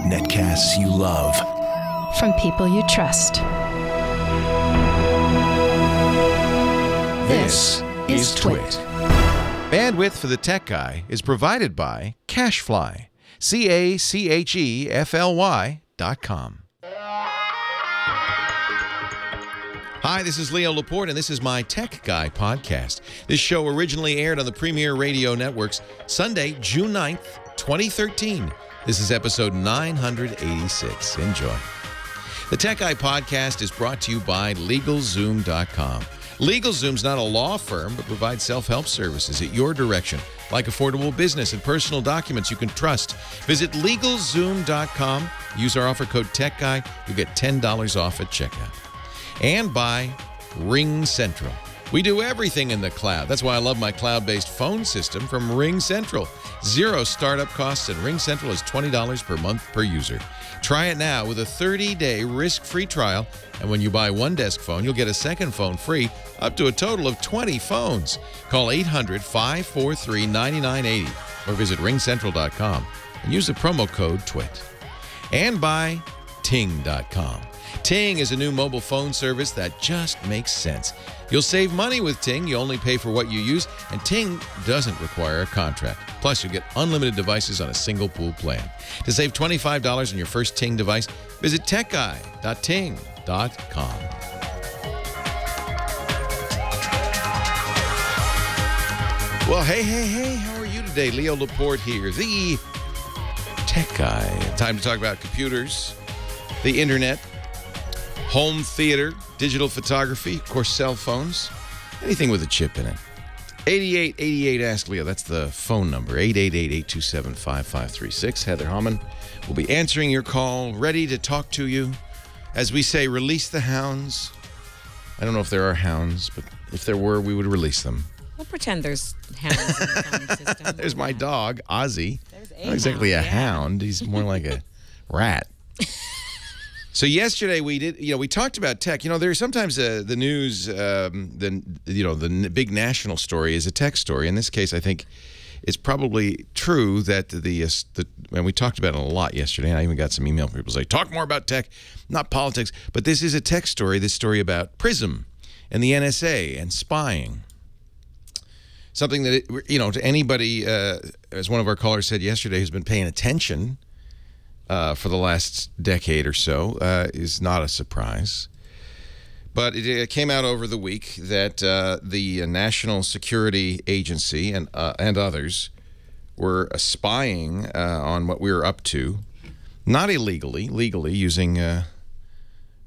Netcasts you love. From people you trust. This is Twit. Bandwidth for the Tech Guy is provided by CacheFly. CacheFly.com. Hi, this is Leo Laporte, and this is my Tech Guy podcast. This show originally aired on the Premier Radio Networks Sunday, June 9th, 2013. This is episode 986. Enjoy. The Tech Guy podcast is brought to you by LegalZoom.com. LegalZoom's not a law firm, but provides self-help services at your direction, like affordable business and personal documents you can trust. Visit LegalZoom.com. Use our offer code TechGuy. You'll get $10 off at checkout. And by Ring Central. We do everything in the cloud. That's why I love my cloud-based phone system from Ring Central. Zero startup costs, and Ring Central is $20 per month per user. Try it now with a 30-day risk-free trial, and when you buy one desk phone, you'll get a second phone free, up to a total of 20 phones. Call 800-543-9980 or visit ringcentral.com and use the promo code TWIT. And by Ting.com. Ting is a new mobile phone service that just makes sense. You'll save money with Ting. You only pay for what you use, and Ting doesn't require a contract. Plus, you get unlimited devices on a single pool plan. To save $25 on your first Ting device, visit techguy.ting.com. Well, hey, how are you today? Leo Laporte here, the Tech Guy. Time to talk about computers, the internet, home theater, digital photography, of course, cell phones, anything with a chip in it. 8888 Ask Leo. That's the phone number, 888-827-5536. Heather Hammond will be answering your call, ready to talk to you. As we say, release the hounds. I don't know if there are hounds, but if there were, we would release them. We'll pretend there's hounds in the phone system. There's my dog, Ozzy. There's Not exactly a hound. He's more like a rat. So yesterday we talked about tech. There's sometimes the news, the big national story is a tech story. In this case, I think it's probably true that and we talked about it a lot yesterday, and I even got some email from people saying, talk more about tech, not politics. But this is a tech story, this story about PRISM and the NSA and spying. Something that, to anybody, as one of our callers said yesterday, who's been paying attention for the last decade or so, is not a surprise. But it came out over the week that the National Security Agency and others were spying on what we were up to, not illegally, legally using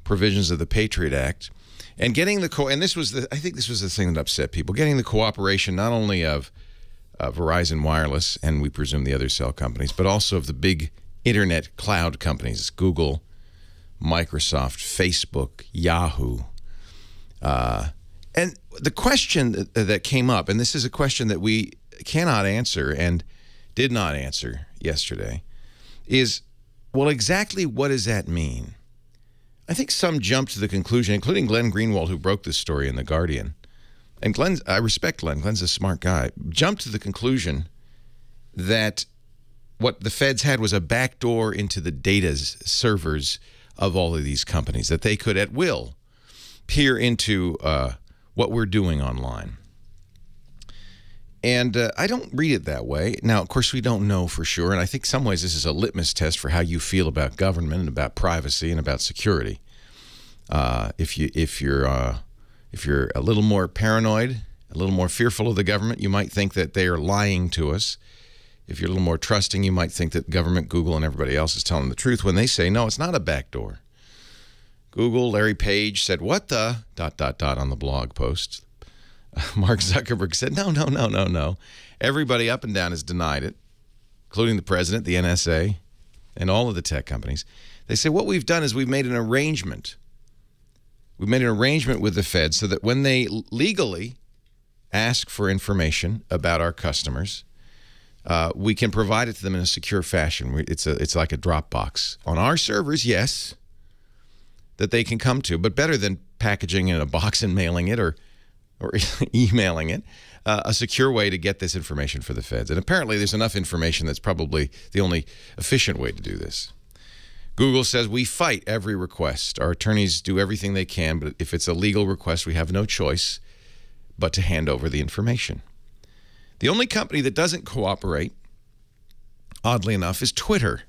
provisions of the Patriot Act, and getting I think this was the thing that upset people, getting the cooperation not only of Verizon Wireless and we presume the other cell companies, but also of the big internet cloud companies, Google, Microsoft, Facebook, Yahoo. And the question that came up, and this is a question that we cannot answer and did not answer yesterday, is, well, exactly what does that mean? I think some jumped to the conclusion, including Glenn Greenwald, who broke this story in The Guardian. And I respect Glenn. Glenn's a smart guy. Jumped to the conclusion that what the feds had was a backdoor into the data servers of all of these companies, that they could at will peer into what we're doing online. And I don't read it that way. Now, of course, we don't know for sure, and I think in some ways this is a litmus test for how you feel about government and about privacy and about security. If you're a little more paranoid, a little more fearful of the government, you might think that they are lying to us. If you're a little more trusting, you might think that government, Google, and everybody else is telling the truth when they say, no, it's not a backdoor. Google, Larry Page said, what the ... on the blog post. Mark Zuckerberg said, no. Everybody up and down has denied it, including the president, the NSA, and all of the tech companies. They say, what we've done is we've made an arrangement. We've made an arrangement with the Fed so that when they legally ask for information about our customers, we can provide it to them in a secure fashion. It's like a Dropbox on our servers, yes, that they can come to, but better than packaging it in a box and mailing it or emailing it. a secure way to get this information for the feds. And apparently there's enough information that's probably the only efficient way to do this. Google says we fight every request. Our attorneys do everything they can, but if it's a legal request, we have no choice but to hand over the information. The only company that doesn't cooperate, oddly enough, is Twitter,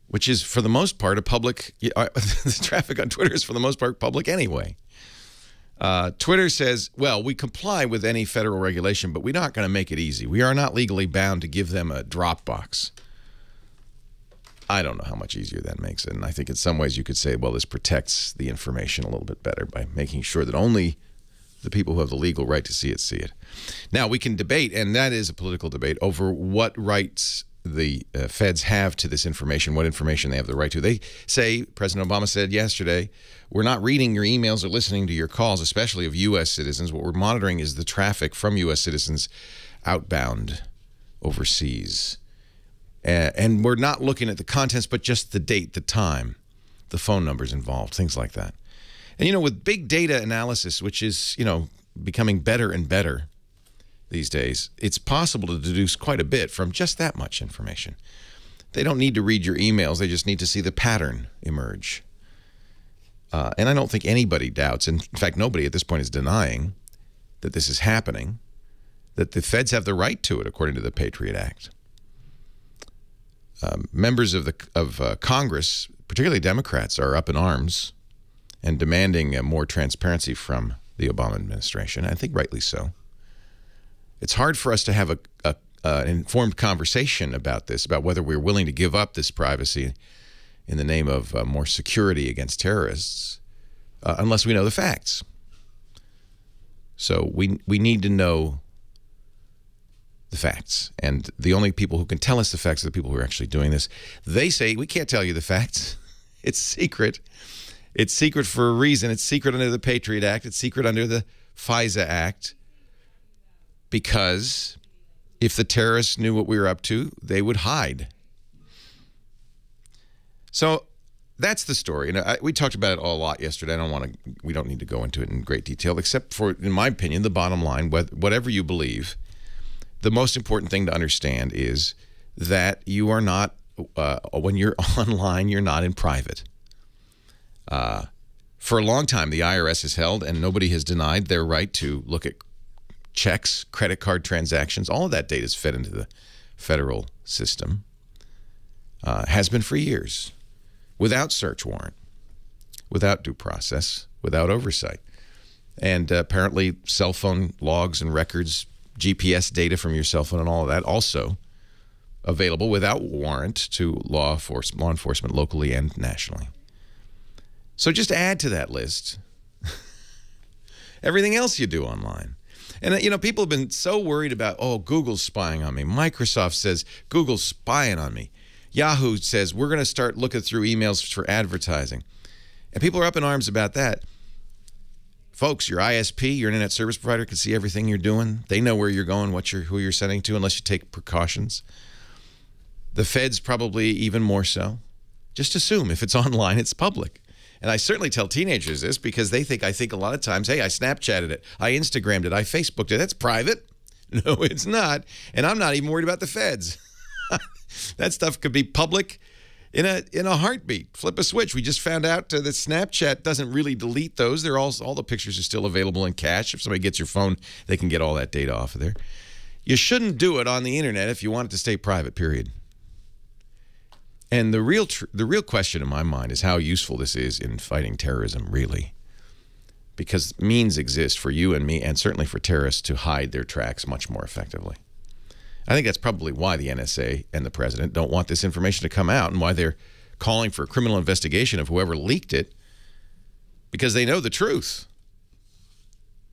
which is for the most part a public, the traffic on Twitter is for the most part public anyway. Twitter says, well, we comply with any federal regulation, but we're not going to make it easy. We are not legally bound to give them a Dropbox. I don't know how much easier that makes it. And I think in some ways you could say, well, this protects the information a little bit better by making sure that only the people who have the legal right to see it, see it. Now, we can debate, and that is a political debate, over what rights the feds have to this information, what information they have the right to. They say, President Obama said yesterday, we're not reading your emails or listening to your calls, especially of U.S. citizens. What we're monitoring is the traffic from U.S. citizens outbound overseas. And we're not looking at the contents, but just the date, the time, the phone numbers involved, things like that. And, you know, with big data analysis, which is, you know, becoming better and better these days, it's possible to deduce quite a bit from just that much information. They don't need to read your emails. They just need to see the pattern emerge. And I don't think anybody doubts, in fact, nobody at this point is denying that this is happening, that the feds have the right to it, according to the Patriot Act. Members of Congress, particularly Democrats, are up in arms and demanding more transparency from the Obama administration. I think rightly so. It's hard for us to have an informed conversation about this, about whether we're willing to give up this privacy in the name of more security against terrorists, unless we know the facts. So we need to know the facts. And the only people who can tell us the facts are the people who are actually doing this. They say, we can't tell you the facts. It's secret. It's secret for a reason. It's secret under the Patriot Act. It's secret under the FISA Act. Because if the terrorists knew what we were up to, they would hide. So that's the story. And we talked about it a lot yesterday. We don't need to go into it in great detail, except for, in my opinion, the bottom line, whatever you believe, the most important thing to understand is that you are not, when you're online, you're not in private. For a long time, the IRS has held, and nobody has denied their right to look at checks, credit card transactions. All of that data is fed into the federal system. Has been for years, without search warrant, without due process, without oversight. And apparently cell phone logs and records, GPS data from your cell phone and all of that also available without warrant to law enforcement locally and nationally. So just add to that list everything else you do online. And, you know, people have been so worried about, oh, Google's spying on me. Microsoft says Google's spying on me. Yahoo says we're going to start looking through emails for advertising. And people are up in arms about that. Folks, your ISP, your internet service provider, can see everything you're doing. They know where you're going, who you're sending to, unless you take precautions. The feds probably even more so. Just assume if it's online, it's public. And I certainly tell teenagers this because they think, I think a lot of times, hey, I Snapchatted it, I Instagrammed it, I Facebooked it. That's private. No, it's not. And I'm not even worried about the feds. That stuff could be public in a heartbeat. Flip a switch. We just found out that Snapchat doesn't really delete those. They're all the pictures are still available in cache. If somebody gets your phone, they can get all that data off of there. You shouldn't do it on the internet if you want it to stay private, period. And the real question in my mind is how useful this is in fighting terrorism, really. Because means exist for you and me, and certainly for terrorists, to hide their tracks much more effectively. I think that's probably why the NSA and the president don't want this information to come out, and why they're calling for a criminal investigation of whoever leaked it, because they know the truth.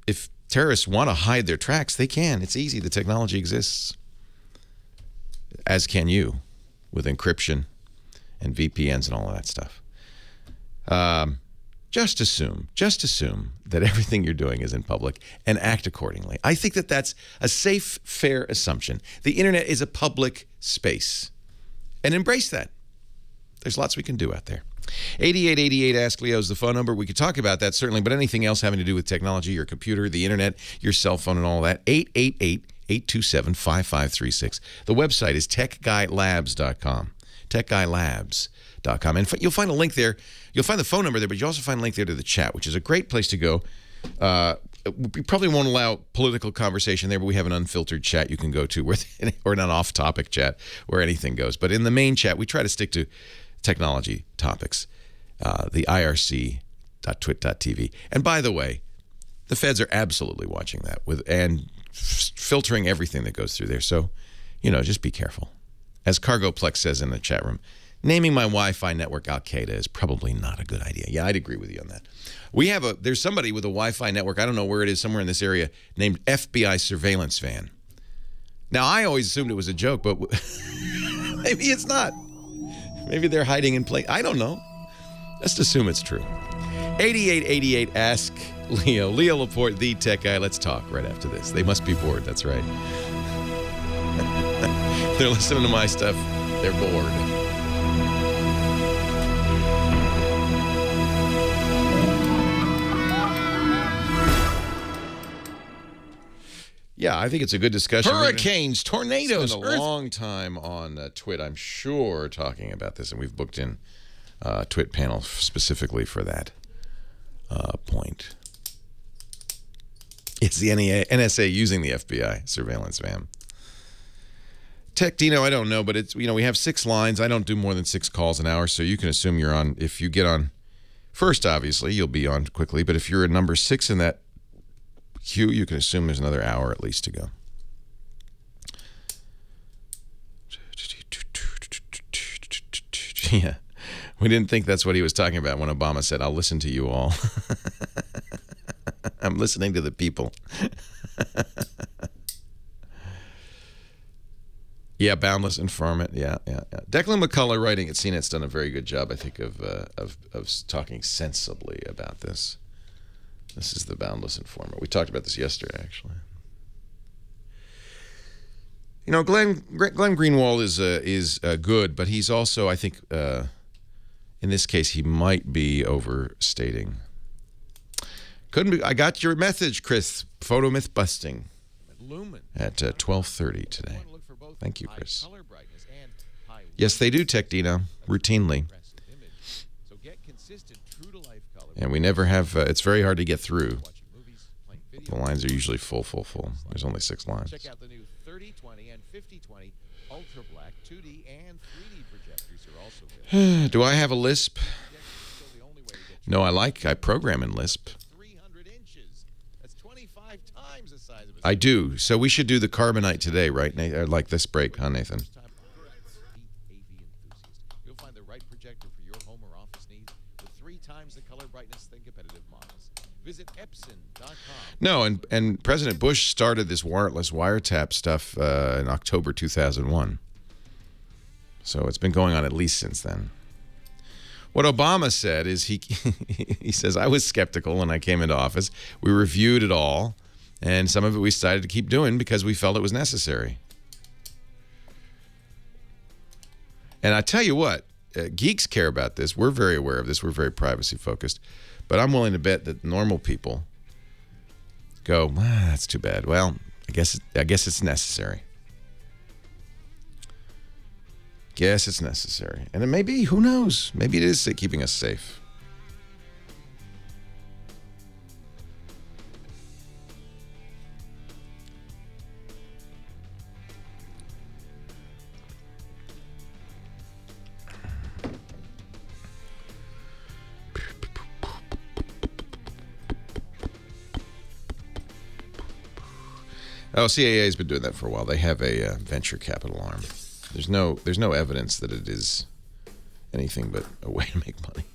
If terrorists want to hide their tracks, they can. It's easy. The technology exists, as can you, with encryption and VPNs and all of that stuff. Just assume that everything you're doing is in public and act accordingly. I think that that's a safe, fair assumption. The internet is a public space, and embrace that. There's lots we can do out there. 8888 Ask Leo is the phone number. We could talk about that, certainly, but anything else having to do with technology, your computer, the internet, your cell phone, and all that, 888-827-5536. The website is techguylabs.com. techguylabs.com. And you'll find a link there. You'll find the phone number there, but you also find a link there to the chat, which is a great place to go. We probably won't allow political conversation there, but we have an unfiltered chat you can go to, or an off-topic chat where anything goes. But in the main chat, we try to stick to technology topics. The irc.twit.tv. And by the way, the feds are absolutely watching that and filtering everything that goes through there. So, just be careful. As Cargoplex says in the chat room, naming my Wi-Fi network Al-Qaeda is probably not a good idea. Yeah, I'd agree with you on that. There's somebody with a Wi-Fi network, I don't know where it is, somewhere in this area, named FBI Surveillance Van. Now, I always assumed it was a joke, but maybe it's not. Maybe they're hiding in plain. I don't know. Just assume it's true. 8888 Ask Leo. Leo Laporte, the tech guy. Let's talk right after this. They must be bored. That's right. They're listening to my stuff. They're bored. Yeah, I think it's a good discussion. Hurricanes, tornadoes, spent a long time on Twit, I'm sure, talking about this, and we've booked in Twit panel specifically for that point. It's the NSA using the FBI surveillance van. Tech Dino, I don't know, but it's we have 6 lines. I don't do more than 6 calls an hour, so you can assume you're on. If you get on first, obviously, you'll be on quickly. But if you're at number 6 in that queue, you can assume there's another hour at least to go. Yeah, we didn't think that's what he was talking about when Obama said, "I'll listen to you all." I'm listening to the people. Yeah, boundless informant. Yeah. Declan McCullough, writing at CNET's done a very good job, I think, of talking sensibly about this. This is the boundless informant. We talked about this yesterday, actually. Glenn Greenwald is good, but he's also, I think, in this case, he might be overstating. I got your message, Chris. Photo myth busting at 12:30 today. Thank you, Chris. Yes, they do, Tech Dino, routinely. And we never have, it's very hard to get through. The lines are usually full. There's only 6 lines. Check out the new 3020 and 5020 Ultra Black 2D and 3D projectors are also available. Do I have a Lisp? No, I program in Lisp. 300 inches. That's 25 times the size of a I do. So we should do the carbonite today, right, Nathan? Or like this break, huh, Nathan? You'll find the right projector for your home or office needs with 3 times the color brightness than competitive models. Visit Epson.com. No, and President Bush started this warrantless wiretap stuff in October 2001. So it's been going on at least since then. What Obama said is he says, I was skeptical when I came into office. We reviewed it all, and some of it we decided to keep doing because we felt it was necessary. And I tell you what, geeks care about this. We're very aware of this. We're very privacy focused. But I'm willing to bet that normal people go, that's too bad. Well, I guess it's necessary. Guess it's necessary. And it may be, who knows? Maybe it is keeping us safe. Oh, CAA has been doing that for a while. They have a venture capital arm. There's no evidence that it is anything but a way to make money.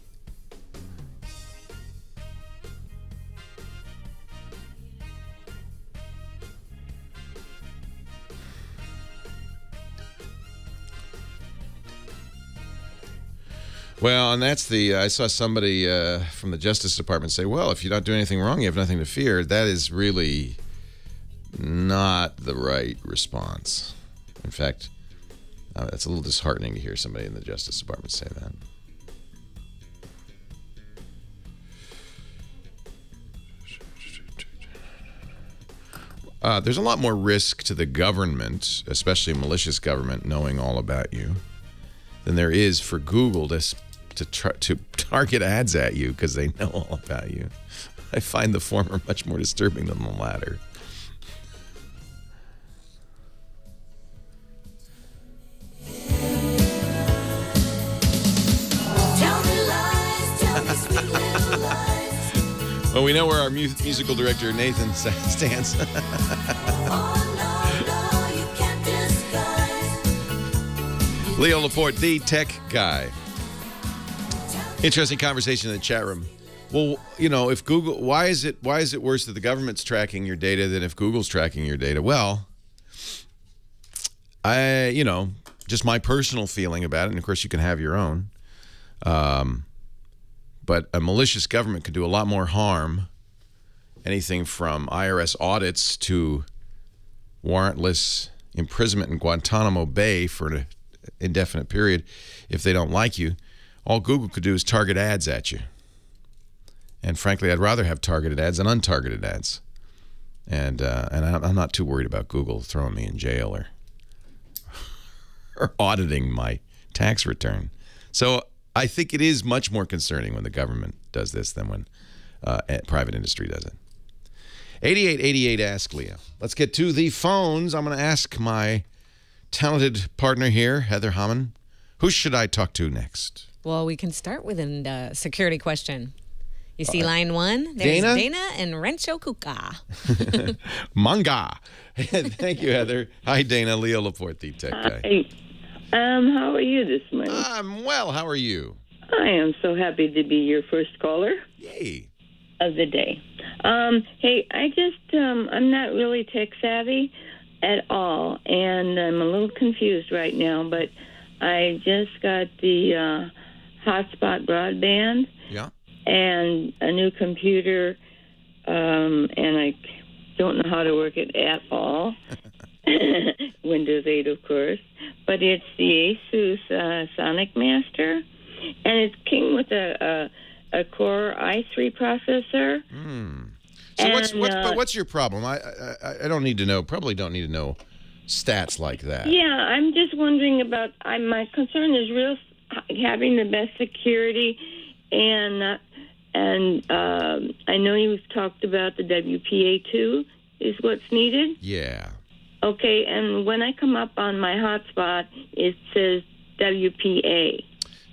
Well, and that's I saw somebody from the Justice Department say, well, if you're not doing anything wrong, you have nothing to fear. That is really not the right response. In fact, it's a little disheartening to hear somebody in the Justice Department say that. There's a lot more risk to the government, especially malicious government, knowing all about you than there is for Google to target ads at you because they know all about you. I find the former much more disturbing than the latter. Well, we know where our musical director, Nathan, stands. Leo Laporte, the tech guy. Interesting conversation in the chat room. Well, you know, if Google, why is it worse that the government's tracking your data than if Google's tracking your data? Well, just my personal feeling about it, and of course you can have your own. But a malicious government could do a lot more harm, anything from IRS audits to warrantless imprisonment in Guantanamo Bay for an indefinite period if they don't like you. All Google could do is target ads at you. And frankly, I'd rather have targeted ads than untargeted ads. And I'm not too worried about Google throwing me in jail or auditing my tax return. So I think it is much more concerning when the government does this than when private industry does it. 8888 Ask Leo. Let's get to the phones. I'm going to ask my talented partner here, Heather Hammond. Who should I talk to next? Well, we can start with a security question. You see line one? There's Dana and Rancho Cuca. Manga. Thank you, Heather. Hi, Dana. Leo Laporte, the tech guy. Hi. How are you this morning? I'm well. How are you? I am so happy to be your first caller. Yay. Of the day. Hey, I'm not really tech savvy at all, and I'm a little confused right now, but I just got the hotspot broadband. Yeah. And a new computer, and I don't know how to work it at all. Windows 8, of course. But it's the Asus Sonic Master, and it came with a Core i3 processor. So what's your problem? I don't need to know. Probably don't need to know stats like that. Yeah, I'm just wondering about. My concern is having the best security, and I know you've talked about the WPA2 is what's needed. Yeah. Okay, and when I come up on my hotspot, it says WPA.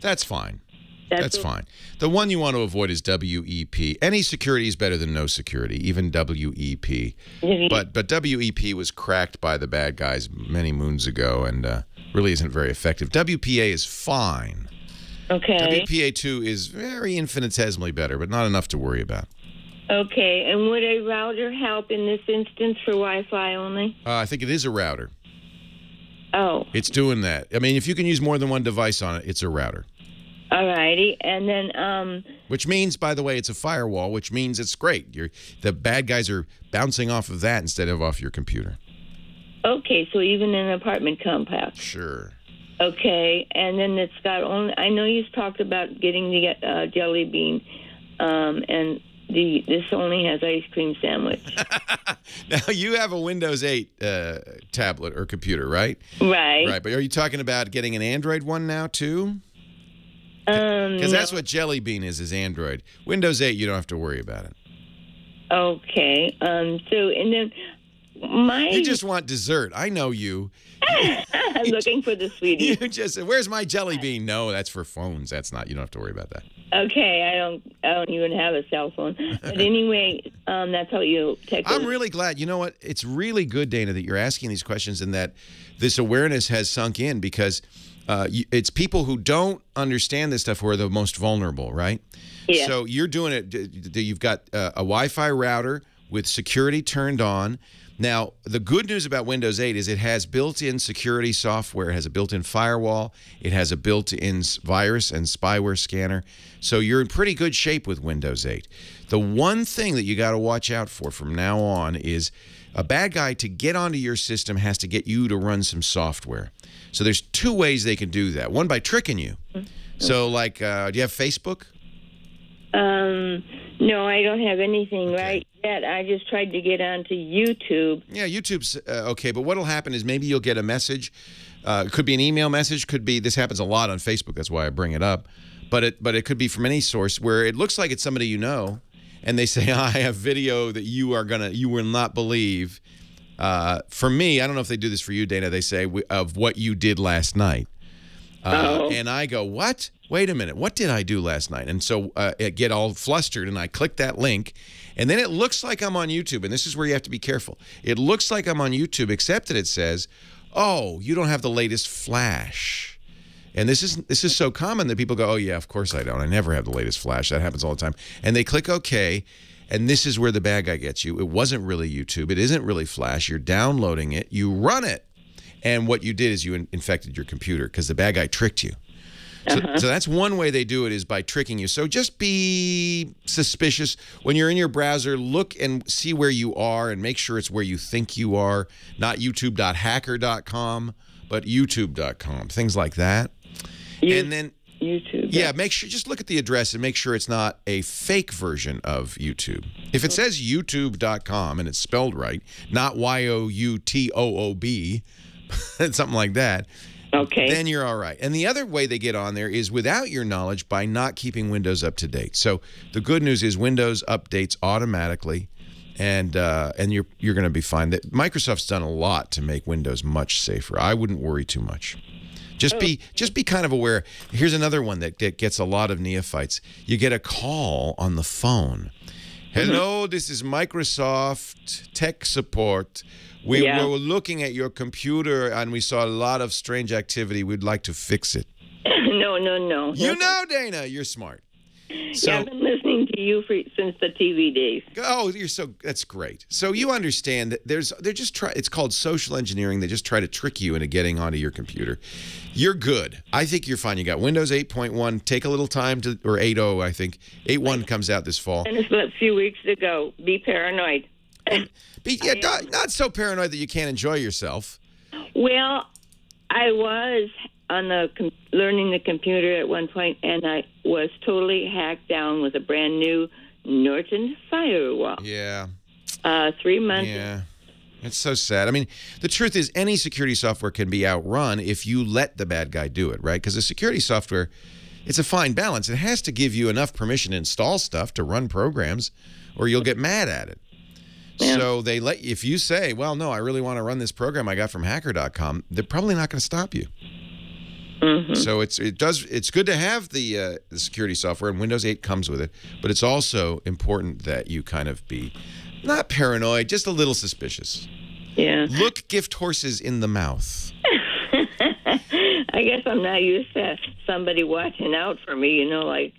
That's fine. That's fine. The one you want to avoid is WEP. Any security is better than no security, even WEP. But WEP was cracked by the bad guys many moons ago and really isn't very effective. WPA is fine. Okay. WPA2 is very infinitesimally better, but not enough to worry about. Okay, and would a router help in this instance for Wi-Fi only? I think it is a router. Oh. It's doing that. I mean, if you can use more than one device on it, it's a router. All righty, and then... Which means, by the way, it's a firewall, which means it's great. The bad guys are bouncing off of that instead of off your computer. Okay, so even in an apartment complex. Sure. Okay, and then it's got only... I know you've talked about getting the jelly bean, and this only has ice cream sandwich. Now, you have a Windows 8 tablet or computer, right? Right. Right, but are you talking about getting an Android one now, too? Because that's what Jelly Bean is Android. Windows 8, you don't have to worry about it. Okay. And then You just want dessert. I know you. I'm looking for the sweetie. You just said, "Where's my Jelly Bean?" No, that's for phones. That's not. You don't have to worry about that. Okay, I don't even have a cell phone. But anyway, that's how you take. I'm really glad. You know what? It's really good, Dana, that you're asking these questions and that this awareness has sunk in because it's people who don't understand this stuff who are the most vulnerable, right? Yeah. So you're doing it. You've got a Wi-Fi router with security turned on. Now, the good news about Windows 8 is it has built-in security software. It has a built-in firewall. It has a built-in virus and spyware scanner. So you're in pretty good shape with Windows 8. The one thing that you got to watch out for from now on is a bad guy to get onto your system has to get you to run some software. So there's two ways they can do that. One, by tricking you. So, like, do you have Facebook? No, I don't have anything right yet. I just tried to get onto YouTube. Yeah, YouTube's okay, but what'll happen is maybe you'll get a message. It could be an email message. Could be, this happens a lot on Facebook. That's why I bring it up. But it could be from any source where it looks like it's somebody you know, and they say, I have video that you will not believe. For me, I don't know if they do this for you, Dana. They say of what you did last night. And I go, what? Wait a minute. What did I do last night? And so I get all flustered, and I click that link, and then it looks like I'm on YouTube. And this is where you have to be careful. It looks like I'm on YouTube, except that it says, oh, you don't have the latest flash. And this is so common that people go, oh, yeah, of course I don't. I never have the latest flash. That happens all the time. And they click OK, and this is where the bad guy gets you. It wasn't really YouTube. It isn't really Flash. You're downloading it. You run it. And what you did is you infected your computer because the bad guy tricked you. So that's one way they do it, is by tricking you. So just be suspicious. When you're in your browser, look and see where you are and make sure it's where you think you are. Not youtube.hacker.com, but youtube.com. Things like that. And then YouTube. Yeah, make sure, just look at the address and make sure it's not a fake version of YouTube. If it says youtube.com and it's spelled right, not Y-O-U-T-O-O-B, something like that, okay, then you're all right. And the other way they get on there is without your knowledge, by not keeping Windows up to date. So the good news is Windows updates automatically, and you're going to be fine. That Microsoft's done a lot to make Windows much safer. I wouldn't worry too much. Just be kind of aware. Here's another one that gets a lot of neophytes. You get a call on the phone. Hello, this is Microsoft tech support. We were looking at your computer and we saw a lot of strange activity. We'd like to fix it. No. You know, Dana, you're smart. So, I've been listening to you since the TV days. Oh, that's great. So you understand that it's called social engineering. They just try to trick you into getting onto your computer. You're good. I think you're fine. You got Windows 8.1. Take a little time or 8.0, I think. 8.1 comes out this fall. And it's a few weeks to go. Be paranoid. Not so paranoid that you can't enjoy yourself. Well, I was on learning the computer at one point, and I was totally hacked down with a brand new Norton firewall. Yeah. 3 months. Yeah. It's so sad. I mean, the truth is any security software can be outrun if you let the bad guy do it, right? Because the security software, it's a fine balance. It has to give you enough permission to install stuff to run programs, or you'll get mad at it. Yeah. So if you say, well, no, I really want to run this program I got from hacker.com, they're probably not going to stop you. So it's good to have the security software, and Windows 8 comes with it, but it's also important that you kind of be not paranoid, just a little suspicious. Yeah. Look gift horses in the mouth. I guess I'm not used to somebody watching out for me, like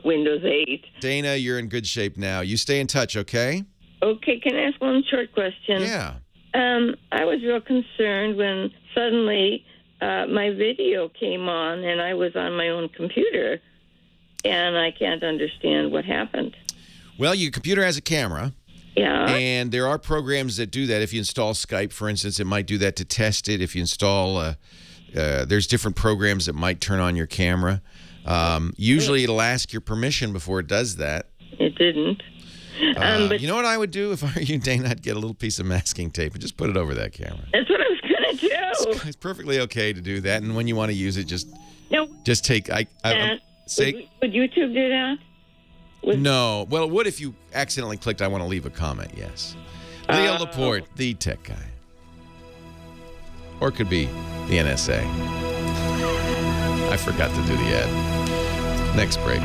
Windows 8. Dana, you're in good shape now. You stay in touch, okay? Okay, can I ask one short question? Yeah. I was real concerned when suddenly my video came on and I was on my own computer, and I can't understand what happened. Well, your computer has a camera. Yeah. And there are programs that do that. If you install Skype, for instance, it might do that to test it. If you install, there's different programs that might turn on your camera. Usually it'll ask your permission before it does that. It didn't. But you know what I would do if I were you, Dana? I'd get a little piece of masking tape and just put it over that camera. That's what I was going to do. It's perfectly okay to do that. And when you want to use it, just take... would YouTube do that? No. Well, it would if you accidentally clicked I want to leave a comment, yes. Leo Laporte, the tech guy. Or it could be the NSA. I forgot to do the ad. Next break.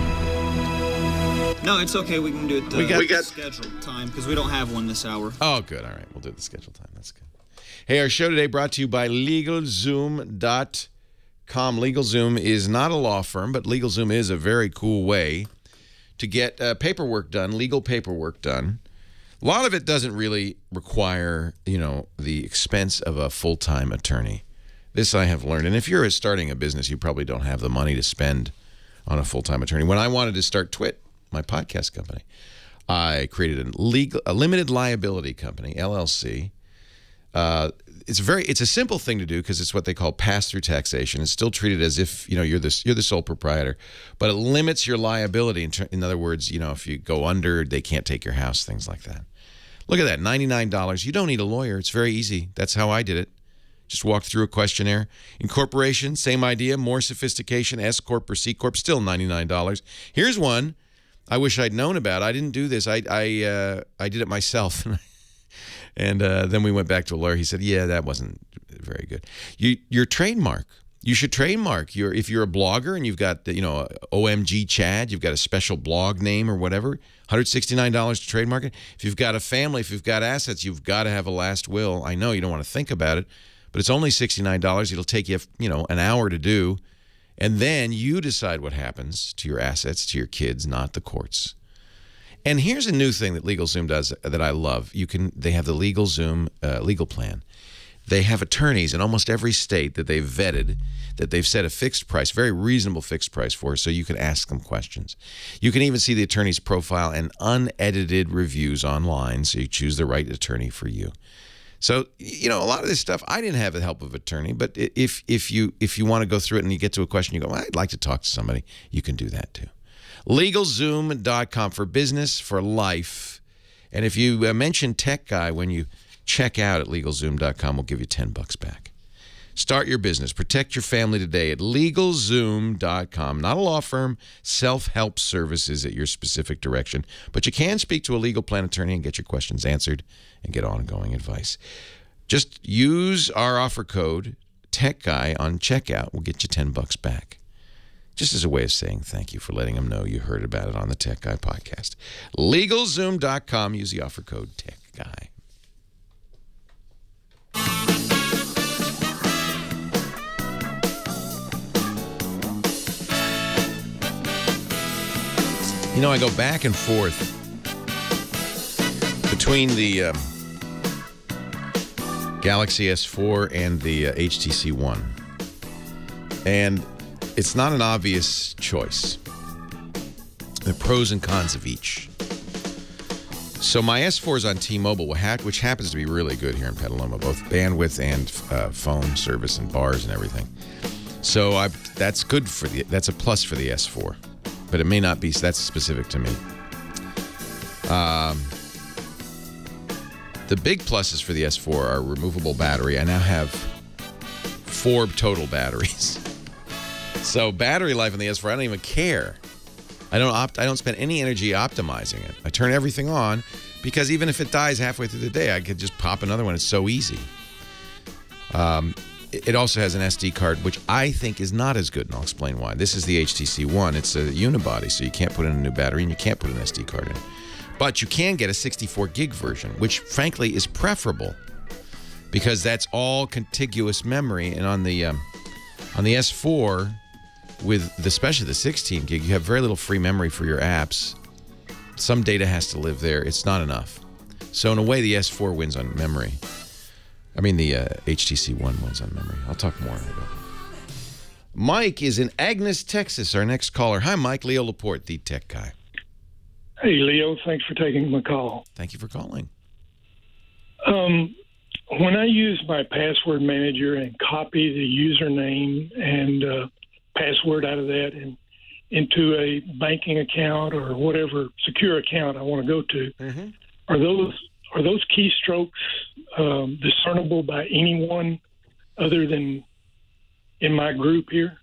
No, it's okay. We can do it we got scheduled time because we don't have one this hour. Oh, good. All right. We'll do it the scheduled time. That's good. Hey, our show today brought to you by LegalZoom.com. LegalZoom is not a law firm, but LegalZoom is a very cool way to get paperwork done, legal paperwork done. A lot of it doesn't really require, the expense of a full-time attorney. This I have learned. And if you're starting a business, you probably don't have the money to spend on a full-time attorney. When I wanted to start Twit, my podcast company, I created a limited liability company, LLC. it's a simple thing to do because it's what they call pass-through taxation. It's still treated as if you're the sole proprietor, but it limits your liability. In other words, if you go under, they can't take your house, things like that. Look at that, $99. You don't need a lawyer. It's very easy. That's how I did it. Just walked through a questionnaire. Incorporation, same idea, more sophistication. S corp or C corp, still $99. Here's one I wish I'd known about. I didn't do this. I did it myself. And then we went back to a lawyer. He said, yeah, that wasn't very good. Your trademark. You should trademark. If you're a blogger and you've got, OMG Chad, you've got a special blog name or whatever, $169 to trademark it. If you've got a family, if you've got assets, you've got to have a last will. I know you don't want to think about it, but it's only $69. It'll take you, an hour to do. And then you decide what happens to your assets, to your kids, not the courts. And here's a new thing that LegalZoom does that I love. They have the LegalZoom legal plan. They have attorneys in almost every state that they've vetted, that they've set a fixed price, very reasonable fixed price for, so you can ask them questions. You can even see the attorney's profile and unedited reviews online, so you choose the right attorney for you. So, a lot of this stuff, I didn't have the help of an attorney, but if you want to go through it and you get to a question, you go, I'd like to talk to somebody, you can do that too. LegalZoom.com for business, for life. And if you mention Tech Guy when you check out at LegalZoom.com, we'll give you $10 back. Start your business. Protect your family today at LegalZoom.com. Not a law firm, self-help services at your specific direction. But you can speak to a legal plan attorney and get your questions answered and get ongoing advice. Just use our offer code, TechGuy, on checkout. We'll get you $10 back. Just as a way of saying thank you for letting them know you heard about it on the Tech Guy podcast. LegalZoom.com. Use the offer code TechGuy. I go back and forth between the Galaxy S4 and the HTC One. And it's not an obvious choice. The pros and cons of each. So my S4 is on T-Mobile, which happens to be really good here in Petaluma, both bandwidth and phone service and bars and everything. So that's good that's a plus for the S4, but it may not be. That's specific to me. The big pluses for the S4 are removable battery. I now have 4 total batteries. So battery life on the S4, I don't even care. I don't spend any energy optimizing it. I turn everything on because even if it dies halfway through the day, I could just pop another one. It's so easy. It also has an SD card, which I think is not as good, and I'll explain why. This is the HTC One. It's a unibody, so you can't put in a new battery and you can't put an SD card in. But you can get a 64 gig version, which frankly is preferable because that's all contiguous memory. And on the S4, especially the 16 gig, you have very little free memory for your apps. Some data has to live there. It's not enough. So in a way, the S4 wins on memory. I mean, the HTC One wins on memory. I'll talk more about it. Mike is in Agnes, Texas, our next caller. Hi, Mike. Leo Laporte, the tech guy. Hey, Leo. Thanks for taking my call. Thank you for calling. When I use my password manager and copy the username and password out of that and into a banking account or whatever secure account I want to go to, are those keystrokes discernible by anyone other than in my group here?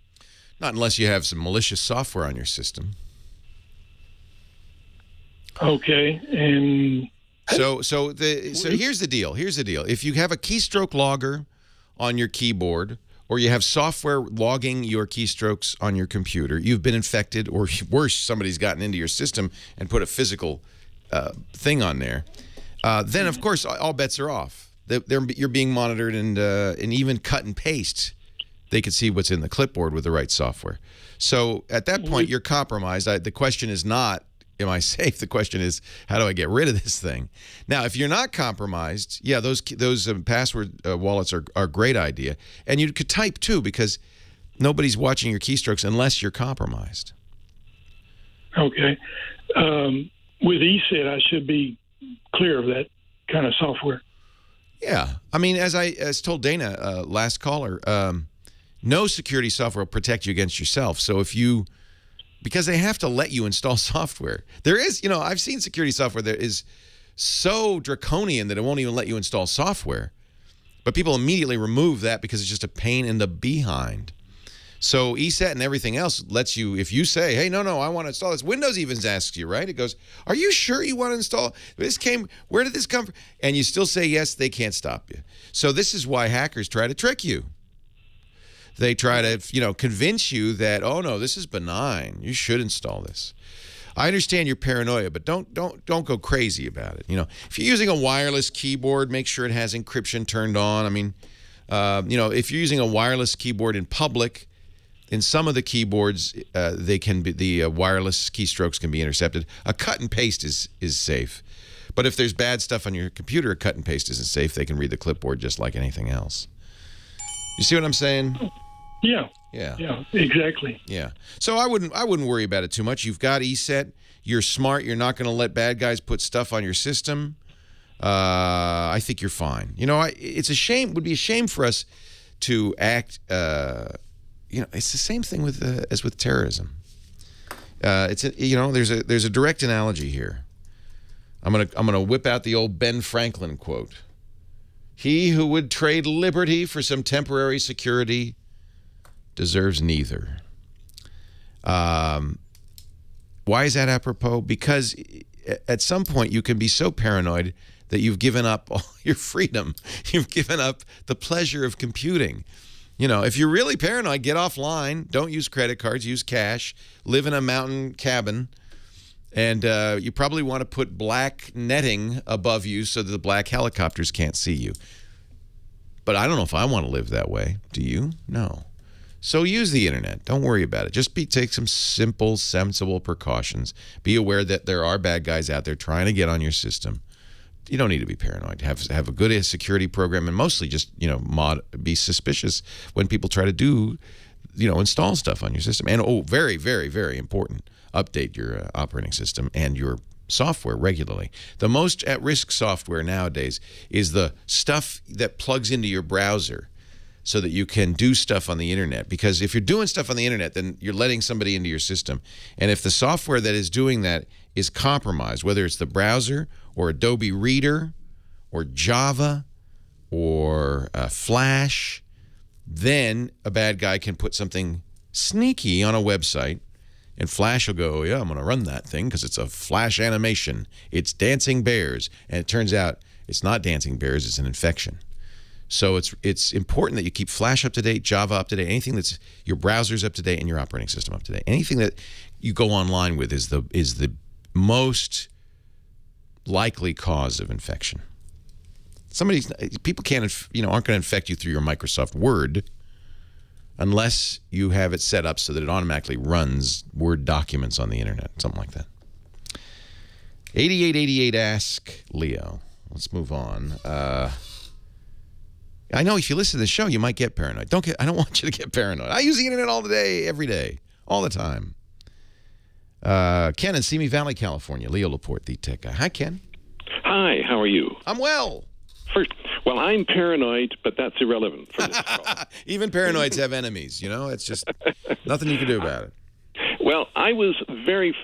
Not unless you have some malicious software on your system. Okay, and so here's the deal. If you have a keystroke logger on your keyboard, or you have software logging your keystrokes on your computer, you've been infected, or worse, somebody's gotten into your system and put a physical thing on there. Then, of course, all bets are off. You're being monitored, and even cut and paste, they could see what's in the clipboard with the right software. So at that point, you're compromised. The question is not, am I safe? The question is, how do I get rid of this thing? Now, if you're not compromised, yeah, those password wallets are a great idea. And you could type, too, because nobody's watching your keystrokes unless you're compromised. Okay. With ESET, I should be clear of that kind of software. Yeah. I mean, as told Dana, last caller, no security software will protect you against yourself. So if you, because they have to let you install software. There is, you know, I've seen security software that is so draconian that it won't even let you install software. But people immediately remove that because it's just a pain in the behind. So ESET and everything else lets you, if you say, hey, no, I want to install this. Windows even asks you, right? It goes, are you sure you want to install? Where did this come from? And you still say yes, they can't stop you. So this is why hackers try to trick you. They try to, you know, convince you that, oh, no, this is benign. You should install this. I understand your paranoia, but don't go crazy about it. You know, if you're using a wireless keyboard, make sure it has encryption turned on. I mean, you know, if you're using a wireless keyboard in public, in some of the keyboards, they can be, the wireless keystrokes can be intercepted. A cut and paste is safe, but if there's bad stuff on your computer, a cut and paste isn't safe. They can read the clipboard just like anything else. You see what I'm saying? Yeah. Yeah. Yeah, exactly. Yeah. So I wouldn't worry about it too much. You've got ESET. You're smart. You're not going to let bad guys put stuff on your system. I think you're fine. You know, it's a shame. Would be a shame for us to act. You know, it's the same thing with as with terrorism. You know, there's a direct analogy here. I'm gonna whip out the old Ben Franklin quote. He who would trade liberty for some temporary security deserves neither. Why is that apropos? Because at some point you can be so paranoid that you've given up all your freedom. You've given up the pleasure of computing. You know, if you're really paranoid, get offline. Don't use credit cards. Use cash. Live in a mountain cabin. And you probably want to put black netting above you so that the black helicopters can't see you. But I don't know if I want to live that way. Do you? No. So use the internet. Don't worry about it. Just take some simple, sensible precautions. Be aware that there are bad guys out there trying to get on your system. You don't need to be paranoid. Have a good security program, and mostly just, you know, be suspicious when people try to do, you know, install stuff on your system. And very, very, very important, update your operating system and your software regularly. The most at-risk software nowadays is the stuff that plugs into your browser so that you can do stuff on the internet. Because if you're doing stuff on the internet, then you're letting somebody into your system. And if the software that is doing that is compromised, whether it's the browser or Adobe Reader or Java or Flash, then a bad guy can put something sneaky on a website, and Flash will go, yeah, I'm going to run that thing because it's a Flash animation. It's dancing bears. And it turns out it's not dancing bears, it's an infection. So it's important that you keep Flash up to date, Java up to date, anything that's your browser's up to date and your operating system up to date. Anything that you go online with is the most likely cause of infection. People can't, you know, aren't going to infect you through your Microsoft Word unless you have it set up so that it automatically runs Word documents on the internet, something like that. 8888 Ask Leo. Let's move on. I know if you listen to the show, you might get paranoid. I don't want you to get paranoid. I use the internet all day, every day, all the time. Ken in Simi Valley, California. Leo Laporte, the tech guy. Hi, Ken. Hi, how are you? I'm well. Well, I'm paranoid, but that's irrelevant for this call. Even paranoids have enemies, you know? It's just nothing you can do about it. Well, I was very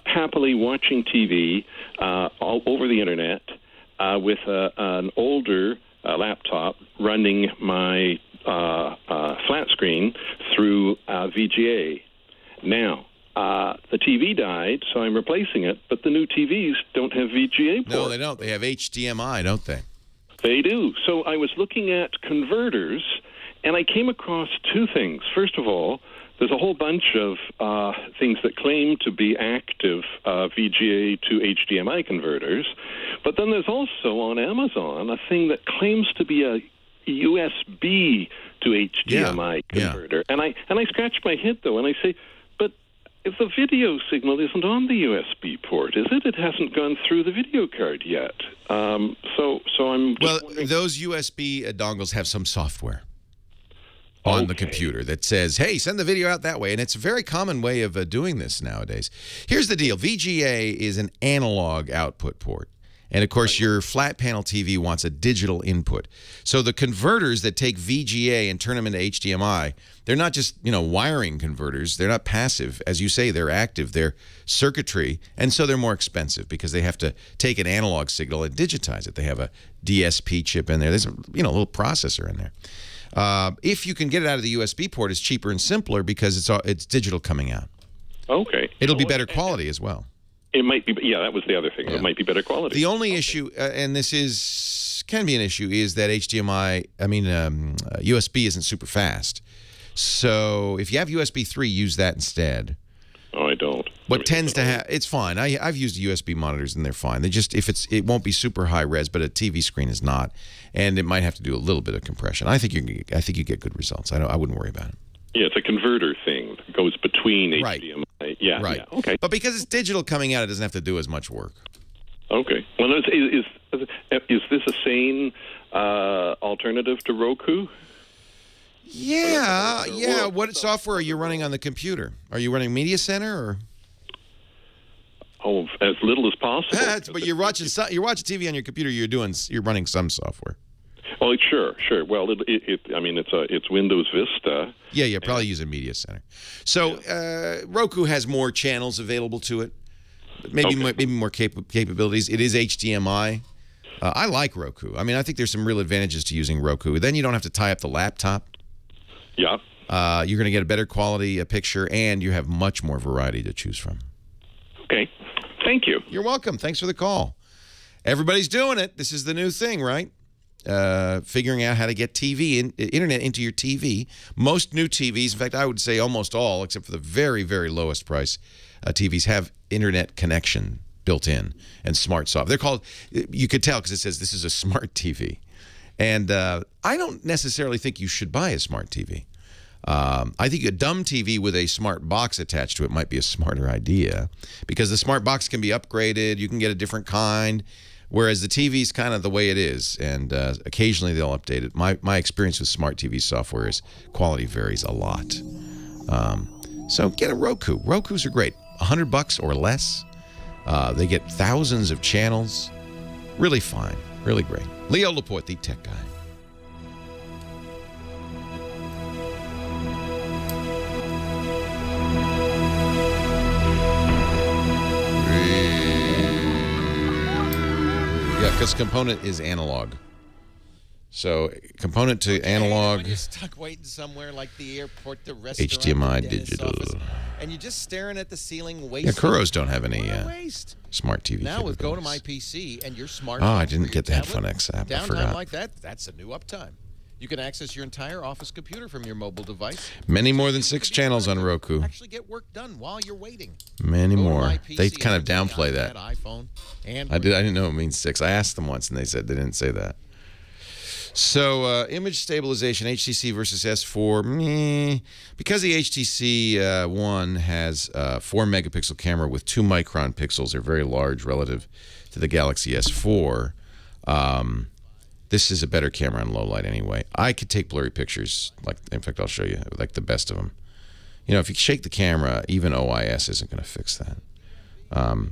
happily watching TV all over the internet with an older laptop running my flat screen through VGA. Now, the TV died, so I'm replacing it, but the new TVs don't have VGA port. No, they don't. They have HDMI, don't they? They do. So I was looking at converters, and I came across two things. First of all, there's a whole bunch of things that claim to be active VGA to HDMI converters, but then there's also on Amazon a thing that claims to be a USB to HDMI converter. And I scratch my head, though, and I say, but if the video signal isn't on the USB port, is it? It hasn't gone through the video card yet. So I'm just wondering. Those USB dongles have some software on the computer that says, hey, send the video out that way. And it's a very common way of doing this nowadays. Here's the deal. VGA is an analog output port. And, of course, your flat panel TV wants a digital input. So the converters that take VGA and turn them into HDMI, they're not just, wiring converters. They're not passive. As you say, they're active. They're circuitry. And so they're more expensive because they have to take an analog signal and digitize it. They have a DSP chip in there. There's a little processor in there. If you can get it out of the USB port, it's cheaper and simpler because it's digital coming out. Okay. It'll be better quality as well. It might be, yeah, that was the other thing. Yeah. It might be better quality. The only issue, and this can be an issue, is that USB isn't super fast. So if you have USB 3, use that instead. Oh, I don't. What tends to have, it's fine. I've used USB monitors and they're fine. They just, it won't be super high res, but a TV screen is not, and it might have to do a little bit of compression. I think you get good results. I wouldn't worry about it. Yeah, it's a converter thing that goes between HDMI. Yeah, right. Yeah, okay. But because it's digital coming out, it doesn't have to do as much work. Okay. Well, is this a sane alternative to Roku? Yeah. What software are you running on the computer? Are you running Media Center or? Oh, as little as possible. But you're watching TV on your computer. You're running some software. Oh, sure. Well, it's Windows Vista. Yeah, you're probably using Media Center. So Roku has more channels available to it. Maybe more capabilities. It is HDMI. I like Roku. I think there's some real advantages to using Roku. Then you don't have to tie up the laptop. Yeah. You're going to get a better quality picture, and you have much more variety to choose from. Okay. Thank you. You're welcome. Thanks for the call. Everybody's doing it. This is the new thing, right? Figuring out how to get internet into your TV. Most new TVs, in fact, I would say almost all, except for the very, very lowest price TVs, have internet connection built in and smart software. They're called, you could tell because it says this is a smart TV. And I don't necessarily think you should buy a smart TV. I think a dumb TV with a smart box attached to it might be a smarter idea because the smart box can be upgraded. You can get a different kind. Whereas the TV is kind of the way it is, and occasionally they'll update it. My experience with smart TV software is quality varies a lot. So get a Roku. Rokus are great. $100 or less. They get thousands of channels. Really fine. Really great. Leo Laporte, the tech guy. Yeah, because component is analog. So component to analog. You're stuck waiting somewhere like the airport, the restaurant, HDMI the dentist's digital. office, and you're just staring at the ceiling, wasting. Yeah, Kuros don't have any smart TV. Now with Go to My PC and your smart. Oh, I didn't get the Headphone X app. I forgot. Downtime like that's a new uptime. You can access your entire office computer from your mobile device. Many more than 6 channels on Roku. Actually get work done while you're waiting. Many more. They kind of downplay that. iPhone, I didn't know it means 6. I asked them once and they said they didn't say that. So image stabilization, HTC versus S4. Because the HTC One has a 4-megapixel camera with 2 micron pixels, they're very large relative to the Galaxy S4. This is a better camera in low light anyway. I could take blurry pictures. In fact, I'll show you the best of them. If you shake the camera, even OIS isn't going to fix that.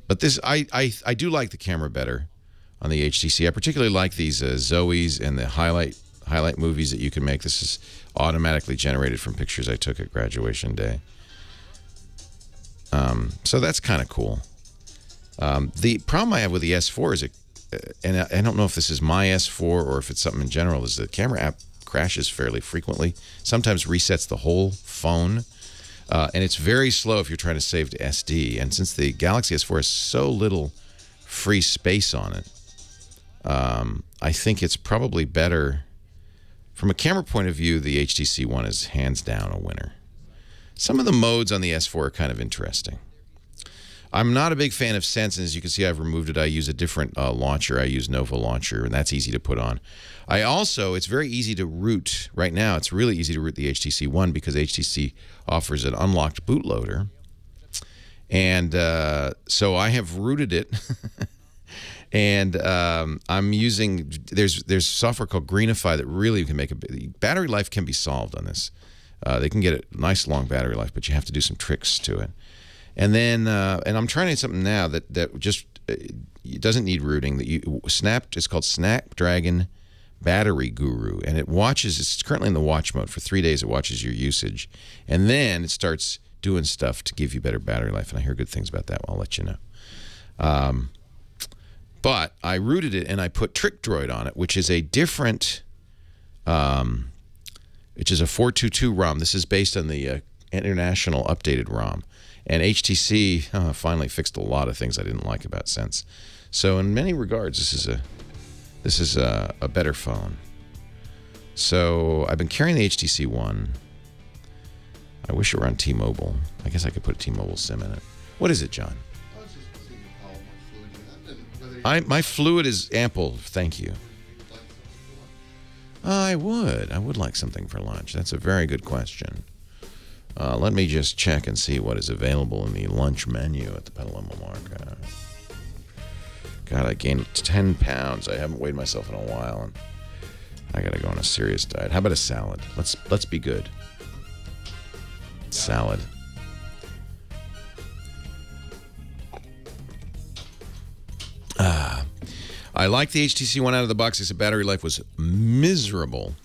But this, I do like the camera better on the HTC. I particularly like these Zoes and the highlight movies that you can make. This is automatically generated from pictures I took at graduation day. So that's kind of cool. The problem I have with the S4 is and I don't know if this is my S4 or if it's something in general, is the camera app crashes fairly frequently. Sometimes resets the whole phone. And it's very slow if you're trying to save to SD. And since the Galaxy S4 has so little free space on it, I think it's probably better. From a camera point of view, the HTC One is hands down a winner. Some of the modes on the S4 are kind of interesting. I'm not a big fan of Sense, and as you can see, I've removed it. I use a different launcher. I use Nova Launcher, and that's easy to put on. It's very easy to root. Right now, it's really easy to root the HTC One because HTC offers an unlocked bootloader. And so I have rooted it. And I'm using, there's software called Greenify that really can make battery life can be solved on this. They can get a nice long battery life, but you have to do some tricks to it. And then, and I'm trying something now that just it doesn't need rooting. It's called Snapdragon Battery Guru, and it's currently in the watch mode. For 3 days, it watches your usage, and then it starts doing stuff to give you better battery life, and I hear good things about that. I'll let you know. But I rooted it, and I put Trick Droid on it, which is a different, which is a 422 ROM. This is based on the international updated ROM. And HTC finally fixed a lot of things I didn't like about Sense. So in many regards, this is a better phone. So I've been carrying the HTC One. I wish it were on T-Mobile. I guess I could put a T-Mobile SIM in it. What is it, John? My fluid is ample, thank you. I would like something for lunch. That's a very good question. Let me just check and see what is available in the lunch menu at the Petaluma Market. God, I gained 10 pounds. I haven't weighed myself in a while, and I gotta go on a serious diet. How about a salad? Let's be good. Salad. I like the HTC One out of the box. Its battery life was miserable.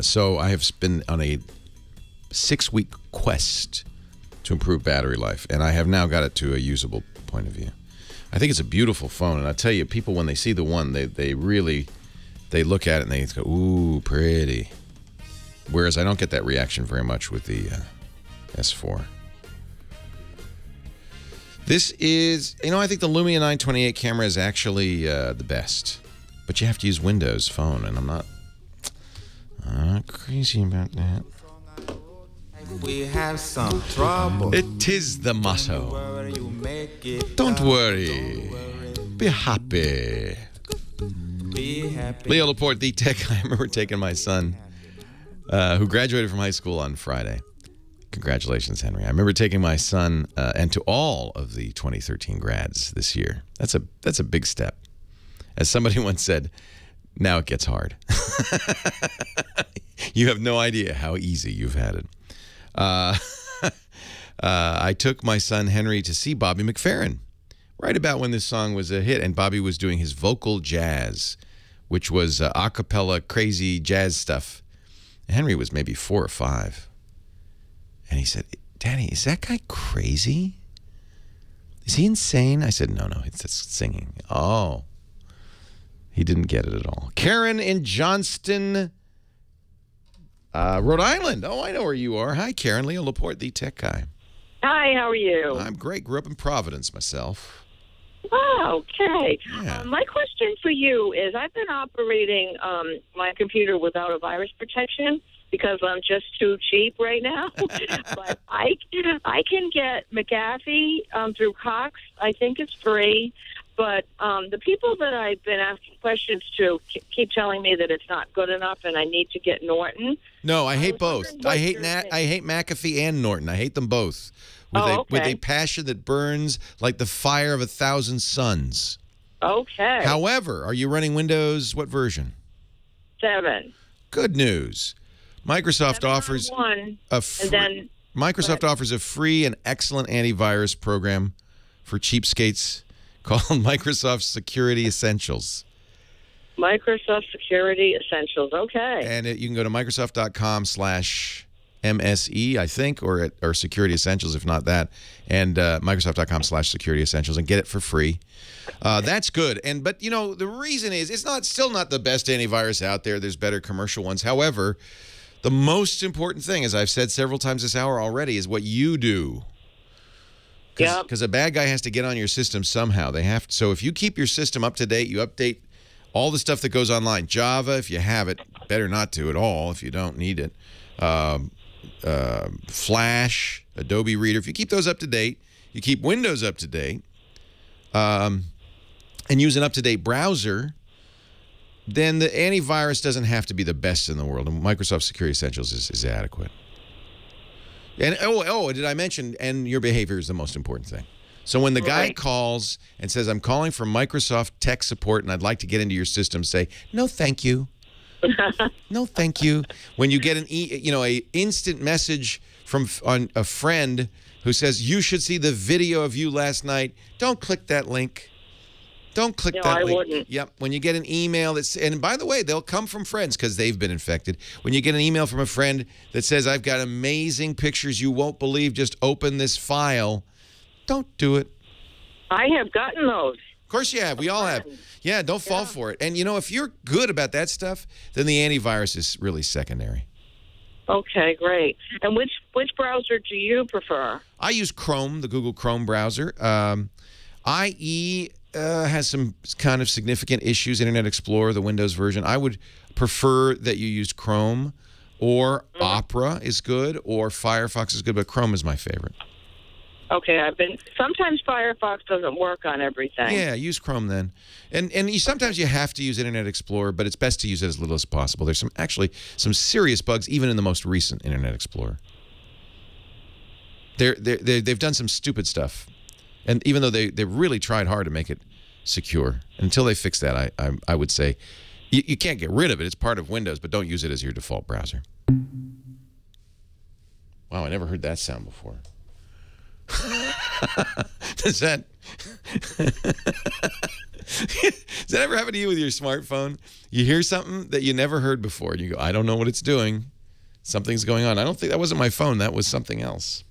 So I have been on a 6-week quest to improve battery life, and I have now got it to a usable point of view. I think it's a beautiful phone, and I tell you, people, when they see the One, they really look at it and they go, ooh, pretty. Whereas I don't get that reaction very much with the S4. This is, I think the Lumia 928 camera is actually the best. But you have to use Windows Phone, and I'm not crazy about that. We have some trouble. It is the motto. Don't worry. Be happy. Leo Laporte, the tech guy. I remember taking my son, who graduated from high school on Friday. Congratulations, Henry. I remember taking my son and to all of the 2013 grads this year. That's a big step. As somebody once said, now it gets hard. You have no idea how easy you've had it. I took my son Henry to see Bobby McFerrin right about when this song was a hit, and Bobby was doing his vocal jazz, which was a cappella crazy jazz stuff. Henry was maybe 4 or 5. And he said, Daddy, is that guy crazy? Is he insane? I said, no, it's just singing. Oh. He didn't get it at all. Karen in Johnston, Rhode Island. Oh, I know where you are. Hi, Karen. Leo Laporte, the tech guy. Hi, how are you? I'm great. Grew up in Providence myself. Oh, okay. Yeah. My question for you is, I've been operating my computer without a virus protection because I'm just too cheap right now. But I can get McAfee through Cox. I think it's free. But the people that I've been asking questions to keep telling me that it's not good enough and I need to get Norton. No, I hate both. I hate McAfee and Norton. I hate them both with a passion that burns like the fire of 1,000 suns. Okay. However, are you running Windows? What version? 7. Good news. Microsoft offers offers a free and excellent antivirus program for cheapskates called Microsoft Security Essentials. Microsoft Security Essentials. Okay. And you can go to Microsoft.com/MSE, I think, or Security Essentials, if not that, and Microsoft.com/Security Essentials, and get it for free. That's good. But the reason is it's still not the best antivirus out there. There's better commercial ones. However, the most important thing, as I've said several times this hour already, is what you do. Because a bad guy has to get on your system somehow. So if you keep your system up to date, you update all the stuff that goes online. Java, if you have it, better not to at all if you don't need it. Flash, Adobe Reader. If you keep those up to date, you keep Windows up to date, and use an up-to-date browser, then the antivirus doesn't have to be the best in the world. And Microsoft Security Essentials is adequate. And did I mention, and your behavior is the most important thing. So when the guy calls and says, I'm calling from Microsoft tech support and I'd like to get into your system, say, no, thank you. No, thank you. When you get an a instant message from on a friend who says you should see the video of you last night, don't click that link. Don't click that link. No, I wouldn't. Yep. When you get an email that's, and by the way, they'll come from friends because they've been infected. When you get an email from a friend that says, I've got amazing pictures you won't believe, just open this file, don't do it. I have gotten those. Of course you have. We all have. Yeah, don't fall for it. And, if you're good about that stuff, then the antivirus is really secondary. Okay, great. And which browser do you prefer? I use Chrome, the Google Chrome browser. IE has some kind of significant issues. Internet Explorer, the Windows version. I would prefer that you use Chrome, or Opera is good, or Firefox is good, but Chrome is my favorite. Okay, sometimes Firefox doesn't work on everything. Yeah, use Chrome then. And sometimes you have to use Internet Explorer, but it's best to use it as little as possible. There's actually some serious bugs, even in the most recent Internet Explorer. They've done some stupid stuff. And even though they really tried hard to make it secure, until they fix that, I would say you can't get rid of it. It's part of Windows, but don't use it as your default browser. Wow, I never heard that sound before. Does that ever happen to you with your smartphone? You hear something that you never heard before, and you go, I don't know what it's doing. Something's going on. I don't think that wasn't my phone. That was something else.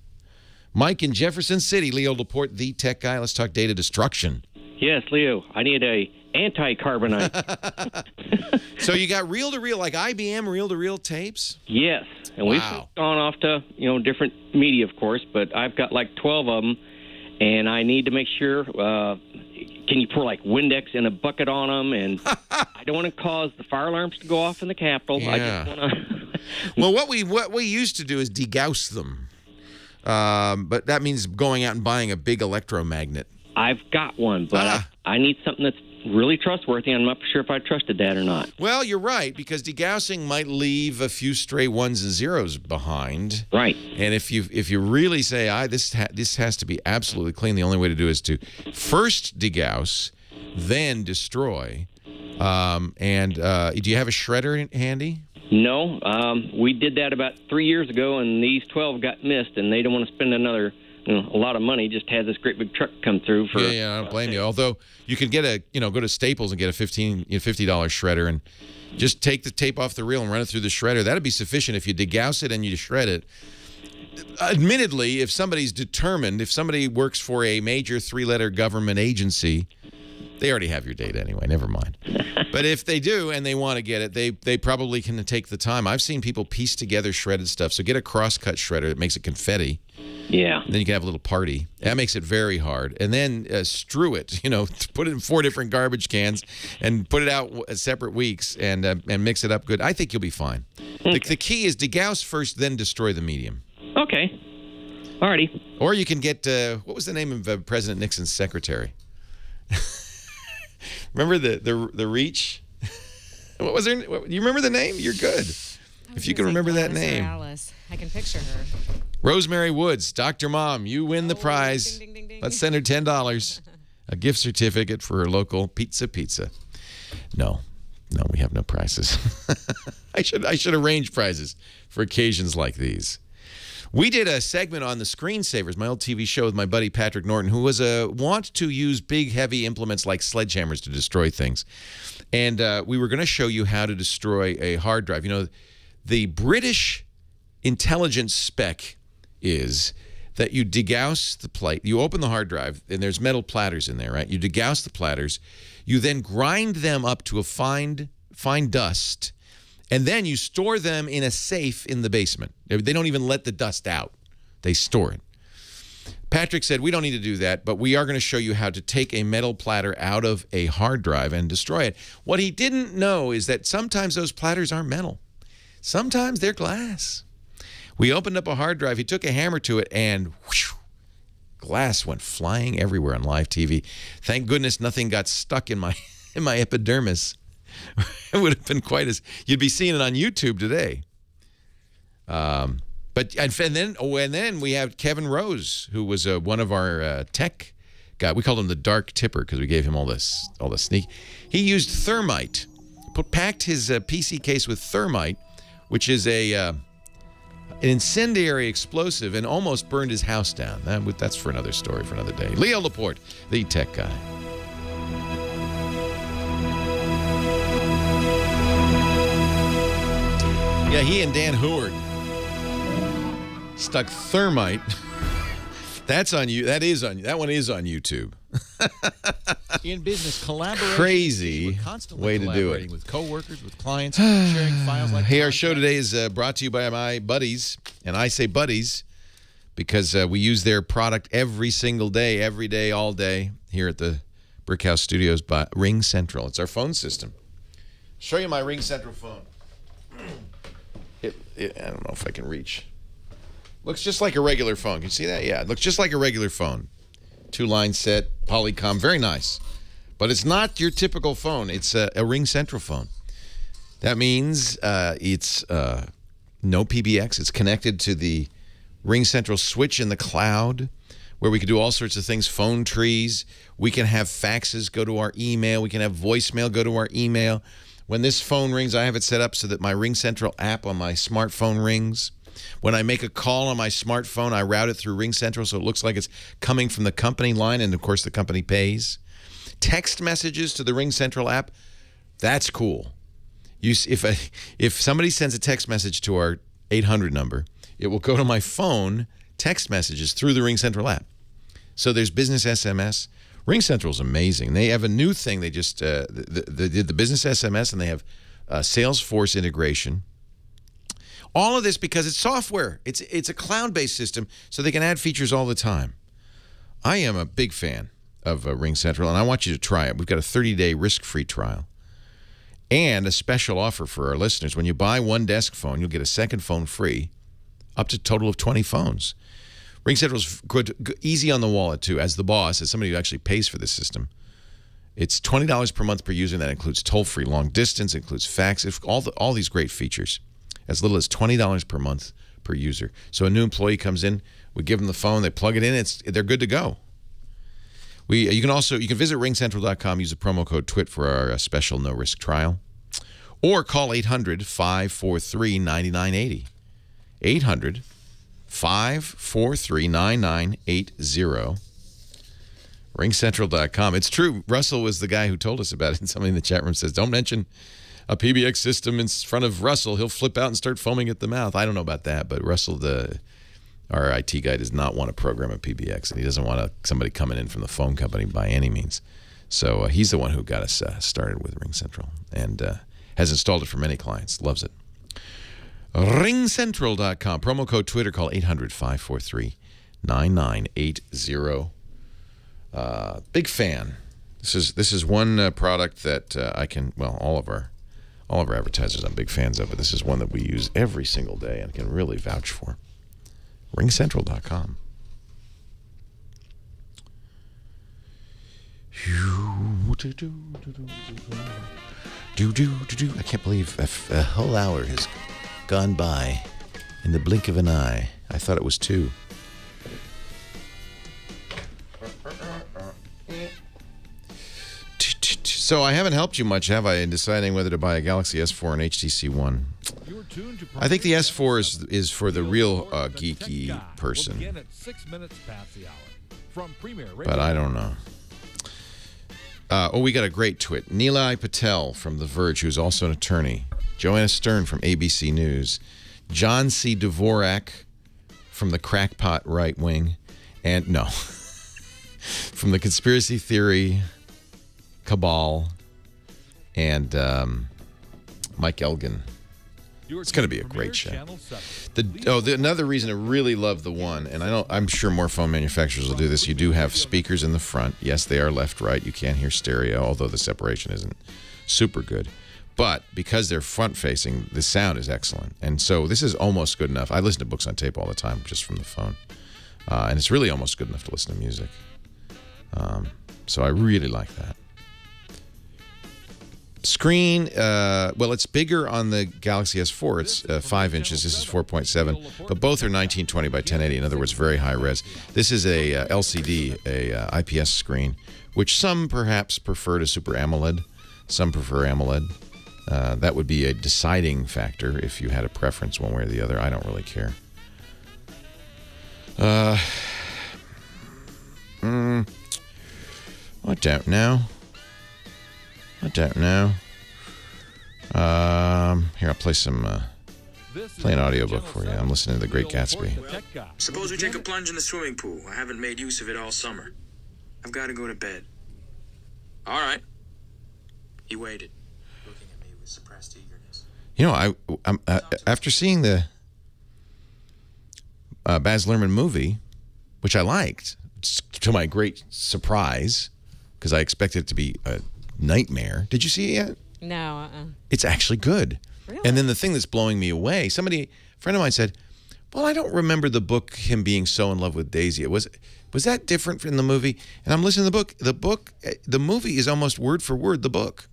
Mike in Jefferson City, Leo Laporte, the tech guy. Let's talk data destruction. Yes, Leo. I need a anti-carbonite. So you got reel-to-reel, like IBM reel-to-reel tapes? Yes. And we've gone off to, different media, of course, but I've got like 12 of them, and I need to make sure, can you pour like Windex in a bucket on them? And I don't want to cause the fire alarms to go off in the Capitol. Yeah. I just want to... Well, what we used to do is degauss them. But that means going out and buying a big electromagnet. I've got one, but I need something that's really trustworthy. I'm not sure if I trusted that or not. Well, you're right, because degaussing might leave a few stray ones and zeros behind. Right. And if you really say, this has to be absolutely clean, the only way to do it is to first degauss, then destroy. Do you have a shredder handy? No. We did that about 3 years ago, and these 12 got missed, and they don't want to spend another a lot of money. Just had this great big truck come through for. Yeah, I don't blame you. Although you can get go to Staples and get a $50 shredder and just take the tape off the reel and run it through the shredder. That'd be sufficient if you degauss it and you shred it. Admittedly, if somebody's determined, if somebody works for a major 3-letter government agency, they already have your data anyway. Never mind. But if they do and they want to get it, they probably can take the time. I've seen people piece together shredded stuff. So get a crosscut shredder that makes it confetti. Yeah. And then you can have a little party. That makes it very hard. And then strew it. Put it in 4 different garbage cans and put it out separate weeks and mix it up good. I think you'll be fine. Okay. The key is degauss first, then destroy the medium. Okay. Alrighty. Or you can get what was the name of President Nixon's secretary? Remember the Reach? What was her? You remember the name? You're good. If you can remember that name. Alice. I can picture her. Rosemary Woods, Dr. Mom, you win the prize. Ding, ding, ding, ding. Let's send her $10. A gift certificate for her local pizza. No, we have no prizes. I should arrange prizes for occasions like these. We did a segment on the Screensavers, my old TV show with my buddy Patrick Norton, who was want to use big, heavy implements like sledgehammers to destroy things. And we were going to show you how to destroy a hard drive. The British intelligence spec is that you degauss the plate. You open the hard drive, and there's metal platters in there, right? You degauss the platters. You then grind them up to a fine dust, and then you store them in a safe in the basement. They don't even let the dust out. They store it. Patrick said, we don't need to do that, but we are going to show you how to take a metal platter out of a hard drive and destroy it. What he didn't know is that sometimes those platters aren't metal. Sometimes they're glass. We opened up a hard drive. He took a hammer to it, and whoosh, glass went flying everywhere on live TV. Thank goodness nothing got stuck in my epidermis. It would have been you'd be seeing it on YouTube today. And then we have Kevin Rose, who was one of our tech guys. We called him the Dark Tipper because we gave him all this sneak. He used thermite, packed his PC case with thermite, which is an incendiary explosive, and almost burned his house down. That's for another story for another day. Leo Laporte, the tech guy. Yeah, he and Dan Heward stuck thermite. That's on you. That one is on YouTube. In business, collaboration. Crazy way to do it. With coworkers, with clients, sharing files like. Hey, our show today is brought to you by my buddies, and I say buddies because we use their product every single day, every day, all day here at the Brickhouse Studios by Ring Central. It's our phone system. Show you my Ring Central phone. I don't know if I can reach. Looks just like a regular phone. Can you see that? Yeah, it looks just like a regular phone. 2-line set, Polycom, very nice. But it's not your typical phone. It's a Ring Central phone. That means it's no PBX. It's connected to the Ring Central switch in the cloud, where we can do all sorts of things, phone trees. We can have faxes go to our email. We can have voicemail go to our email. When this phone rings, I have it set up so that my Ring Central app on my smartphone rings. When I make a call on my smartphone, I route it through Ring Central so it looks like it's coming from the company line, and of course the company pays. Text messages to the Ring Central app, that's cool. If somebody sends a text message to our 800 number, it will go to my phone, text messages through the Ring Central app. So there's business SMS. Ring Central is amazing. They have a new thing. They just they did the business SMS, and they have Salesforce integration. All of this because it's software. It's a cloud-based system, so they can add features all the time. I am a big fan of Ring Central, and I want you to try it. We've got a 30-day risk-free trial and a special offer for our listeners. When you buy one desk phone, you'll get a second phone free, up to a total of 20 phones. Ring Central's good, easy on the wallet, too. As the boss, as somebody who actually pays for this system, it's $20 per month per user, and that includes toll-free long distance, includes fax, all these great features. As little as $20 per month per user. So a new employee comes in, we give them the phone, they plug it in, they're good to go. You can visit ringcentral.com, use the promo code TWIT for our special no-risk trial, or call 800-543-9980. 800-543-9980. Ringcentral.com. It's true. Russell was the guy who told us about it, and somebody in the chat room says, don't mention a PBX system in front of Russell. He'll flip out and start foaming at the mouth. I don't know about that, but Russell, our IT guy, does not want to program a PBX, and he doesn't want somebody coming in from the phone company by any means. So he's the one who got us started with Ring Central and has installed it for many clients. Loves it. Ringcentral.com. Promo code Twitter. Call 800-543-9980. Big fan. This is one product that all of our advertisers I'm big fans of, but this is one that we use every single day and can really vouch for. Ringcentral.com. I can't believe a whole hour has gone by in the blink of an eye. I thought it was 2. So I haven't helped you much, have I, in deciding whether to buy a Galaxy S4 and HTC One? I think the S4 is for the real geeky person. But I don't know. We got a great twit. Nilay Patel from The Verge, who's also an attorney. Joanna Stern from ABC News. John C. Dvorak from the crackpot right wing. And, no, from the conspiracy theory cabal, and Mike Elgin. It's going to be a great show. Another reason I really love the One, and I'm sure more phone manufacturers will do this. You do have speakers in the front. Yes, they are left-right. You can't hear stereo, although the separation isn't super good. But because they're front-facing, the sound is excellent. And so this is almost good enough. I listen to books on tape all the time, just from the phone, and it's really almost good enough to listen to music. So I really like that. Screen, it's bigger on the Galaxy S4. It's 5 inches. This is 4.7. But both are 1920 by 1080. In other words, very high res. This is a LCD, a IPS screen, which some perhaps prefer to Super AMOLED. Some prefer AMOLED. That would be a deciding factor if you had a preference one way or the other. I don't really care. I don't know. Here, I'll play play an audiobook for you. I'm listening to The Great Gatsby. Suppose we take a plunge in the swimming pool. I haven't made use of it all summer. I've got to go to bed. All right. He waited, looking at me with suppressed eagerness. You know, I'm after seeing the Baz Luhrmann movie, which I liked, to my great surprise, because I expected it to be a nightmare. Did you see it yet? No. It's actually good. Really? And then the thing that's blowing me away, a friend of mine said, well, I don't remember the book, him being so in love with Daisy. Was that different from the movie? And I'm listening to the book. The movie is almost word for word the book.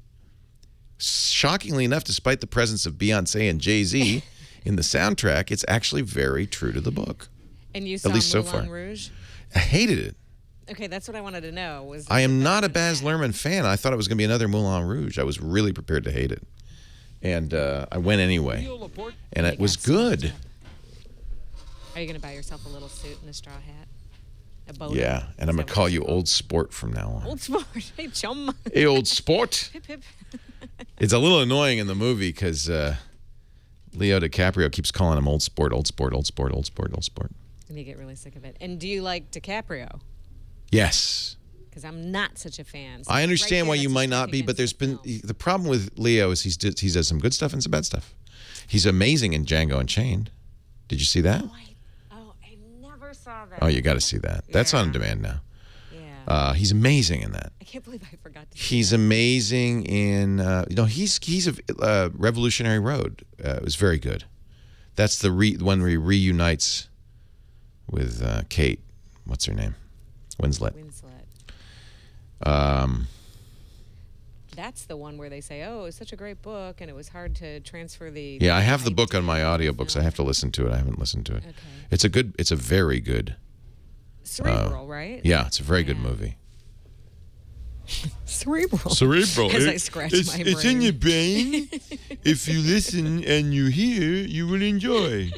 Shockingly enough, despite the presence of Beyonce and Jay-Z in the soundtrack, it's actually very true to the book. And you saw at least so Moulin far. Rouge? I hated it. Okay, that's what I wanted to know. I am not a Baz Luhrmann fan. I thought it was going to be another Moulin Rouge. I was really prepared to hate it. And I went anyway. And it was good. Are you going to buy yourself a little suit and a straw hat? A boat? Yeah, and I'm going to call you Old Sport from now on. Old Sport. Hey, chum. Hey, Old Sport. Hip, hip. It's a little annoying in the movie because Leo DiCaprio keeps calling him Old Sport, Old Sport, Old Sport, Old Sport, Old Sport. And you get really sick of it. And do you like DiCaprio? Yes. Because I'm not such a fan. So I understand right why you might not be, but there's been the problem with Leo is he does some good stuff and some bad stuff. He's amazing in Django Unchained. Did you see that? I never saw that. Oh, you got to see that. That's on demand now. Yeah. He's amazing in that. I can't believe I forgot to. He's amazing in he's a Revolutionary Road. It was very good. That's the one where he reunites with Kate. What's her name? Winslet. That's the one where they say, "Oh, it was such a great book, and it was hard to transfer the." Yeah, I have the book on my audiobooks. I have to listen to it. I haven't listened to it. Okay. It's a very good. Cerebral, right? Yeah, it's a very good movie. Cerebral. As I scratch my brain. It's in your brain. If you listen and you hear, you will enjoy.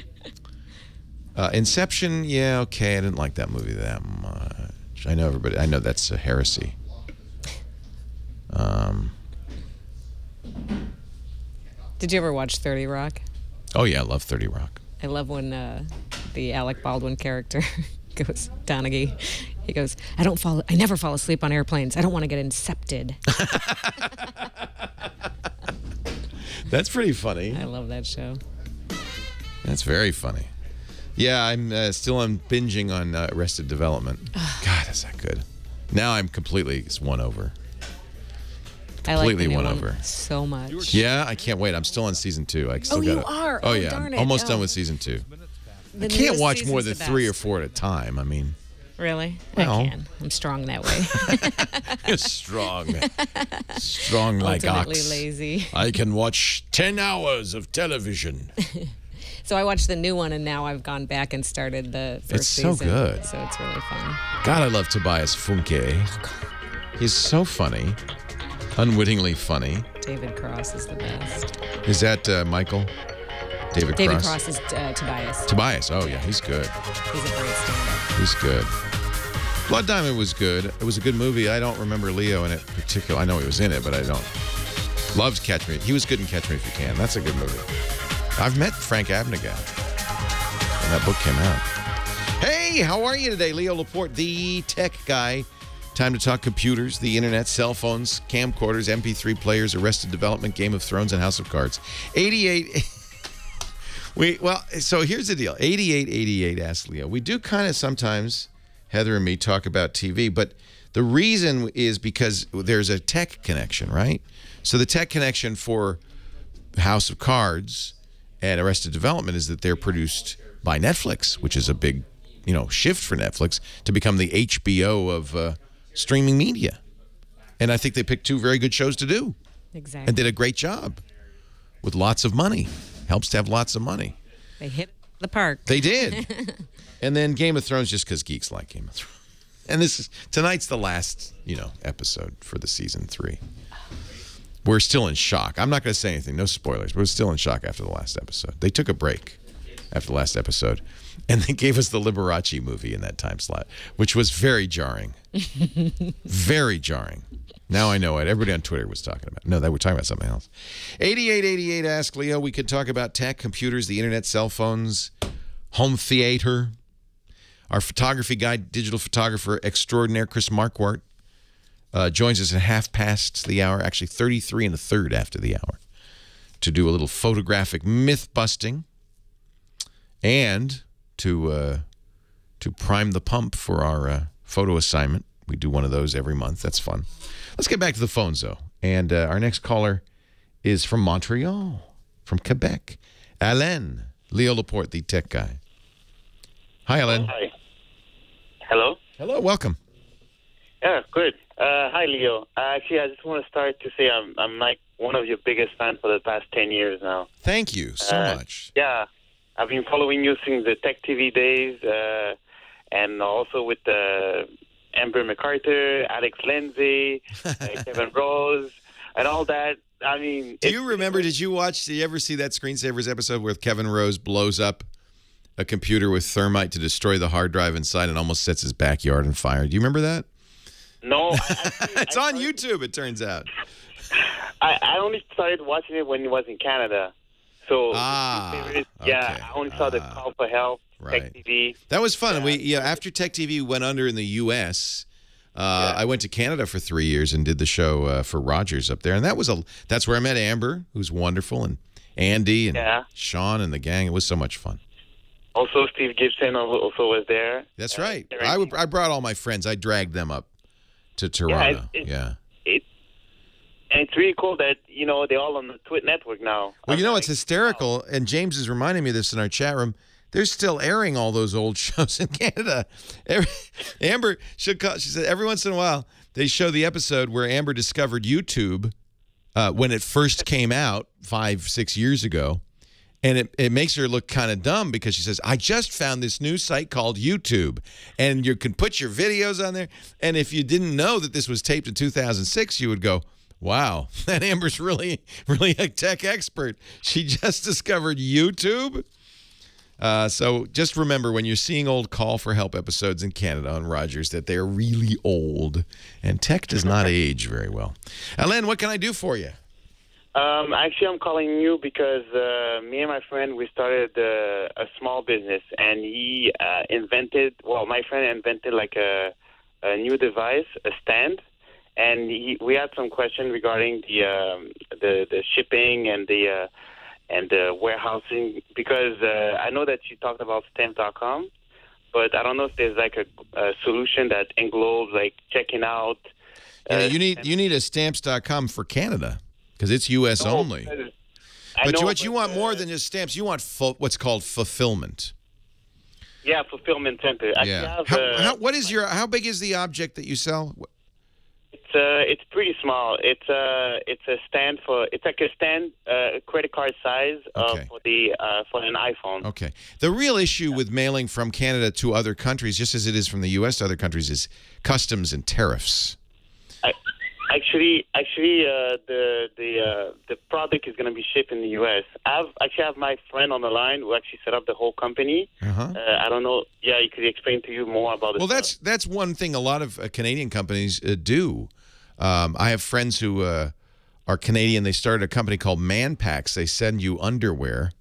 Inception, yeah, okay. I didn't like that movie that much. I know that's a heresy. Did you ever watch 30 Rock? Oh yeah, I love 30 Rock. I love when the Alec Baldwin character goes, Donaghy, he goes, I never fall asleep on airplanes. I don't want to get incepted. That's pretty funny. I love that show. That's very funny. Yeah, I'm still binging on Arrested Development. God, is that good? Now I'm completely won over. I like the new won one over so much. Yeah, I can't wait. I'm still on season 2. I still you are? Oh, Oh, yeah, darn I'm it. almost Oh. done with season 2. The I can't newest watch more season's than the 3 or best. 4 at a time. I mean, Really? Well. I can. I'm strong that way. you're strong like Ultimately ox. lazy. I can watch 10 hours of television. So I watched the new one, and now I've gone back and started the first It's so season. good. So it's really fun. God, I love Tobias Funke. He's so funny, unwittingly funny. David Cross is the best. Is that Michael? David Cross is Tobias. Tobias, oh yeah, he's good. He's a great stand-up. He's good. Blood Diamond was good. It was a good movie. I don't remember Leo in it particularly. I know he was in it, but I don't. Loves Catch Me. He was good in Catch Me If You Can. That's a good movie. I've met Frank Abnegad when that book came out. Hey, how are you today? Leo Laporte, the tech guy. Time to talk computers, the internet, cell phones, camcorders, MP3 players, Arrested Development, Game of Thrones, and House of Cards. 88... So here's the deal. 8888 asked Leo. We do kind of sometimes, Heather and me, talk about TV, but the reason is because there's a tech connection, right? So the tech connection for House of Cards and Arrested Development is that they're produced by Netflix, which is a big, shift for Netflix to become the HBO of streaming media. And I think they picked 2 very good shows to do. Exactly. And did a great job with lots of money. Helps to have lots of money. They hit the park. They did. And then Game of Thrones just because geeks like Game of Thrones. And tonight's the last, episode for the season 3. We're still in shock. I'm not going to say anything. No spoilers. We're still in shock after the last episode. They took a break after the last episode, and they gave us the Liberace movie in that time slot, which was very jarring. Very jarring. Now I know what everybody on Twitter was talking about. No, they were talking about something else. 8888 Ask Leo. We could talk about tech, computers, the internet, cell phones, home theater. Our photography guy, digital photographer extraordinaire, Chris Marquardt, joins us at 1/2 the hour, actually 33 1/3 after the hour, to do a little photographic myth-busting and to prime the pump for our photo assignment. We do one of those every month. That's fun. Let's get back to the phones, though. And our next caller is from Montreal, from Quebec. Alain, Leo Laporte, the tech guy. Hi, Alain. Hi. Hello? Hello, welcome. Yeah, good. Hi, Leo. Actually, I just want to start to say I'm like one of your biggest fans for the past 10 years now. Thank you so much. Yeah, I've been following you since the Tech TV days, and also with Amber MacArthur, Alex Lindsay, Kevin Rose, and all that. I mean... Do you remember, did you ever see that Screensavers episode where Kevin Rose blows up a computer with thermite to destroy the hard drive inside and almost sets his backyard on fire? Do you remember that? No. It's on YouTube, it turns out. I only started watching it when it was in Canada. So, yeah, I only saw the Call for Help, Tech TV. That was fun. After Tech TV went under in the U.S., I went to Canada for 3 years and did the show for Rogers up there. And that's where I met Amber, who's wonderful, and Andy and Sean and the gang. It was so much fun. Also, Steve Gibson also was there. That's right. I brought all my friends. I dragged them up to Toronto. And it's really cool that, they're all on the Twit network now. Well, it's hysterical, and James is reminding me of this in our chat room. They're still airing all those old shows in Canada. Amber should call. She said every once in a while they show the episode where Amber discovered YouTube when it first came out 5-6 years ago. And it makes her look kind of dumb because she says, I just found this new site called YouTube. And you can put your videos on there. And if you didn't know that this was taped in 2006, you would go, wow, that Amber's really a tech expert. She just discovered YouTube. So just remember, when you're seeing old Call for Help episodes in Canada on Rogers, that they're really old. And tech does not age very well. Alain, what can I do for you? Actually, I'm calling you because me and my friend, we started a small business, and my friend invented like a new device, a stand, and we had some questions regarding the shipping and the warehousing, because I know that you talked about stamp.com, but I don't know if there's like a solution that englobes like checking out. You need a stamps.com for Canada. Because it's U.S. only. But you want more than just stamps. You want what's called fulfillment. Yeah, fulfillment center. Yeah. How big is the object that you sell? It's pretty small. It's a stand it's like a stand, credit card size for an iPhone. Okay. The real issue with mailing from Canada to other countries, just as it is from the U.S. to other countries, is customs and tariffs. Actually, the product is going to be shipped in the U.S. I have my friend on the line who actually set up the whole company. I don't know. Yeah, he could explain to you more about it. Well, that's one thing a lot of Canadian companies do. I have friends who are Canadian. They started a company called Man Packs. They send you underwear.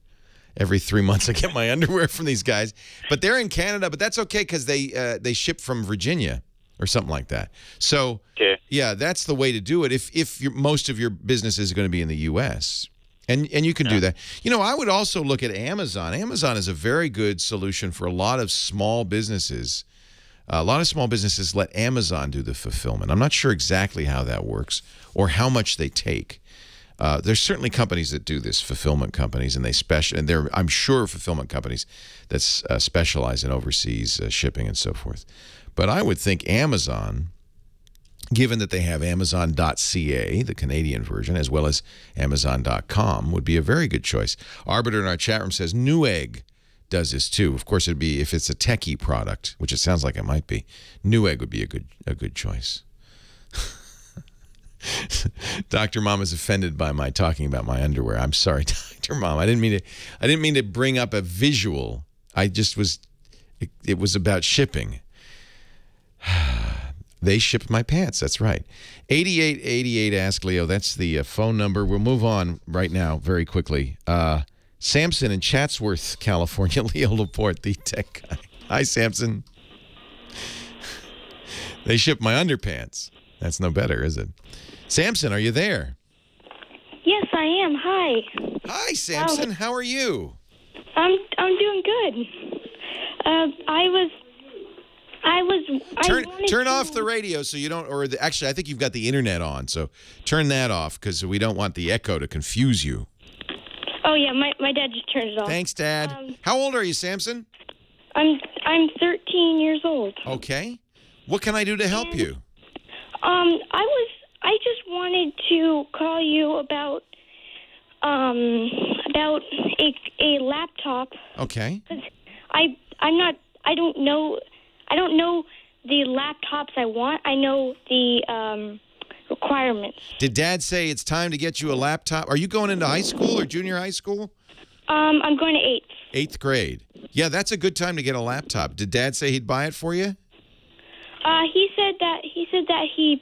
Every 3 months I get my underwear from these guys. But they're in Canada, but that's okay because they ship from Virginia. Or something like that. So, yeah, that's the way to do it if most of your business is going to be in the U.S. And you can do that. I would also look at Amazon. Amazon is a very good solution for a lot of small businesses. A lot of small businesses let Amazon do the fulfillment. I'm not sure exactly how that works or how much they take. There's certainly companies that do this, fulfillment companies, and I'm sure fulfillment companies that specialize in overseas shipping and so forth. But I would think Amazon, given that they have Amazon.ca, the Canadian version, as well as Amazon.com, would be a very good choice. Arbiter in our chat room says Newegg does this too. Of course, it'd be if it's a techie product, which it sounds like it might be. Newegg would be a good choice. Dr. Mom is offended by my talking about my underwear. I'm sorry, Dr. Mom. I didn't mean to bring up a visual. I just was. It was about shipping. They shipped my pants. That's right. 8888 Ask Leo. That's the phone number. We'll move on right now very quickly. Samson in Chatsworth, California. Leo Laporte, the tech guy. Hi, Samson. They shipped my underpants. That's no better, is it? Samson, are you there? Yes, I am. Hi. Hi, Samson. How are you? I'm doing good. Turn off the radio so you don't, or actually, I think you've got the internet on, so turn that off because we don't want the echo to confuse you. Oh yeah, my dad just turned it off. Thanks, Dad. How old are you, Samson? I'm 13 years old. Okay. What can I do to help you? I just wanted to call you about a laptop. Okay. I don't know the laptops I want. I know the requirements. Did Dad say it's time to get you a laptop? Are you going into high school or junior high school? I'm going to 8th. 8th grade. Yeah, that's a good time to get a laptop. Did Dad say he'd buy it for you? He said that he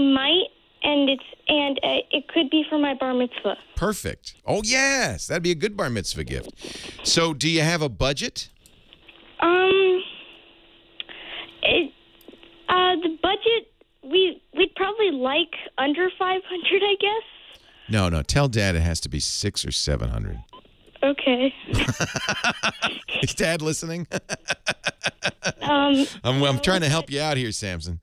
might, and it could be for my bar mitzvah. Perfect. Oh yes, that'd be a good bar mitzvah gift. So, do you have a budget? The budget we'd probably like under 500, I guess. No. Tell Dad it has to be 600 or 700. Okay. Is Dad listening? I'm trying to help you out here, Samson.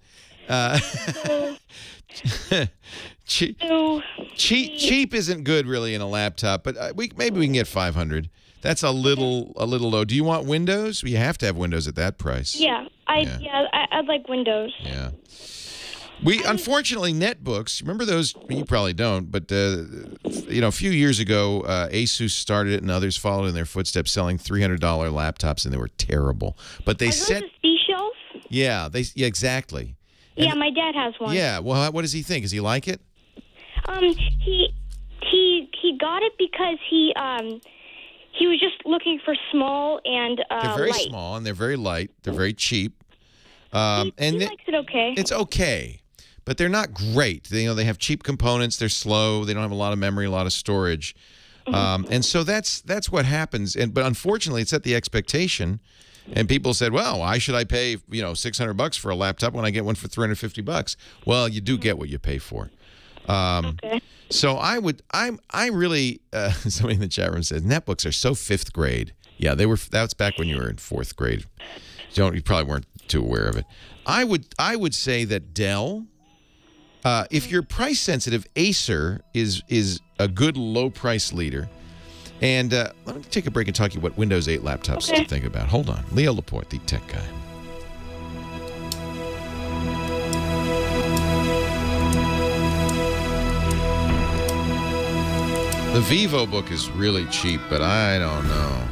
Cheap isn't good really in a laptop, but maybe we can get 500. That's a little low. Do you want Windows? You have to have Windows at that price. Yeah, I'd like Windows. Yeah. Unfortunately, netbooks, remember those? You probably don't, but a few years ago, Asus started it and others followed in their footsteps selling $300 laptops, and they were terrible. But they said seashells? Yeah, exactly. And yeah, my dad has one. Yeah, well, what does he think? Does he like it? He got it because he was just looking for small and they're very light. small and they're very light. They're very cheap. He likes it okay. It's okay. But they're not great. They have cheap components. They're slow. They don't have a lot of memory, a lot of storage, and so that's what happens. But unfortunately, it set the expectation, and people said, "Well, why should I pay $600 for a laptop when I get one for $350?" Well, you do get what you pay for. Okay. So I really. Somebody in the chat room says netbooks are so 5th grade. Yeah, they were. That's back when you were in 4th grade. You probably weren't too aware of it. I would say that Dell. If you're price sensitive, Acer is a good low price leader. And let me take a break and talk to you what Windows 8 laptops to think about. Hold on. Leo Laporte, the tech guy. The Vivo book is really cheap, but I don't know.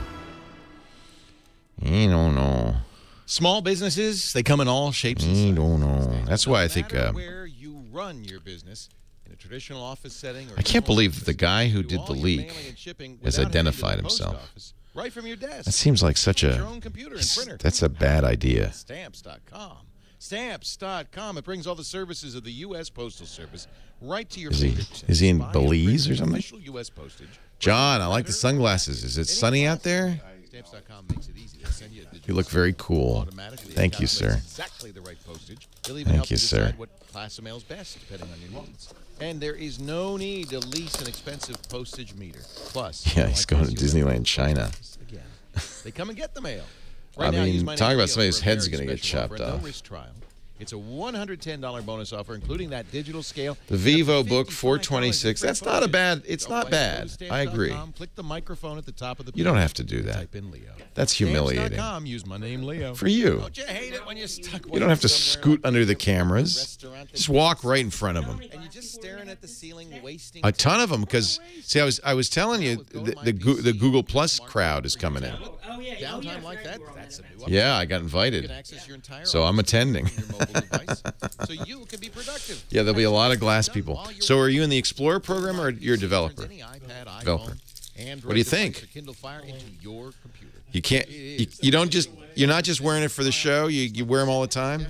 I don't know. Small businesses, they come in all shapes and sizes. I don't know. That's why I think... where you run your business, in a traditional office setting, or I can't believe that the guy who did the leak has identified himself. Right from your desk. That seems like such a... That's a bad idea. Stamps.com. Stamps.com. It brings all the services of the U.S. Postal Service right to your fingertips. Is he in Belize or something? Official U.S. postage. John, I like the sunglasses. Is it sunny out there? Stamps.com makes it easy to send you a You look very cool. Thank you, sir. Exactly the right postage. They'll even Thank you, sir. what class of mail's best, depending on your needs. And there is no need to lease an expensive postage meter. Plus, yeah, he's going to Disneyland, China. Again, they come and get the mail. I mean, talking about somebody's head's going to get chopped off. It's a $110 bonus offer, including that digital scale. The Vivo book, $426. That's not a bad. It's not bad. I agree. Click the microphone at the top of the. You don't have to do that. Type in Leo. That's humiliating. Use my name, Leo. For you. Don't you hate it? when you're stuck. You don't have to scoot under the cameras. Just walk right in front of them. And you're just staring at the ceiling, wasting A ton of them, because see, I was telling you the Google Plus crowd is coming in. downtime like that. That's a new Yeah, I got invited. You can access your entire So I'm attending. so you can be productive. Yeah, there'll be a lot of glass people. So are you in the Explorer program or you're a developer? Developer. What do you think? You can't. You don't just. You're not just wearing it for the show. You wear them all the time.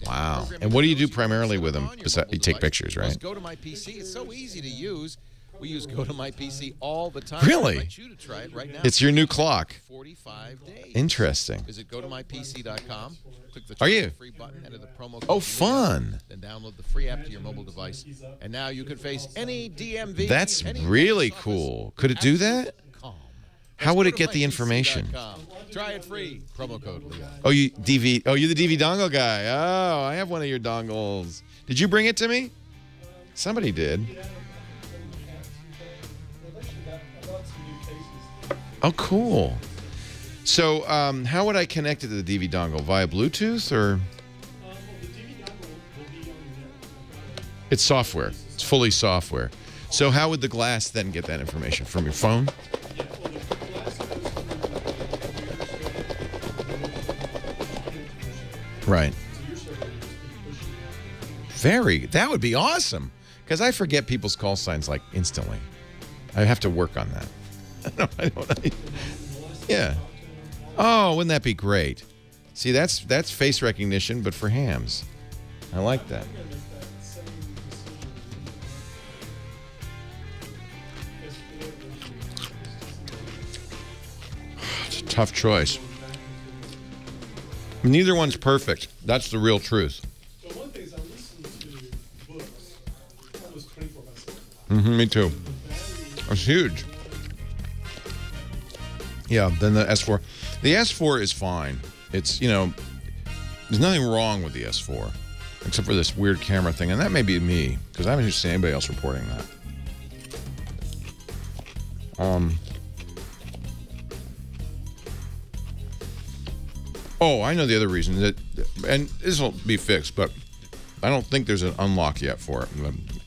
Wow. And what do you do primarily with them? Besides, you take pictures, right? Go to my PC. It's so easy to use. We use Go to My PC all the time. Really? I invite you to try it right now. It's your new clock. 45 days. Interesting. Visit gotomypc.com. Click the Are you? free button, enter the promo code. Oh, fun. Then download the free app to your mobile device. And now you can face any DMV. That's really cool. Could it do that? How would it get the information? Try it free. Promo code Leon. Oh, you're the DV dongle guy. Oh, I have one of your dongles. Did you bring it to me? Somebody did. Oh, cool. So, how would I connect it to the DV dongle? Via Bluetooth or? It's software. It's fully software. So, how would the glass then get that information? From your phone? Right. That would be awesome. Because I forget people's call signs like instantly. I have to work on that. Yeah. Oh, wouldn't that be great? See, that's face recognition, but for hams. I like that. It's a tough choice. Neither one's perfect. That's the real truth. Me too. It's huge. Yeah, then the S4. The S4 is fine. It's, there's nothing wrong with the S4, except for this weird camera thing. And that may be me, because I haven't seen anybody else reporting that. Oh, I know the other reason. And this will be fixed, but I don't think there's an unlock yet for it.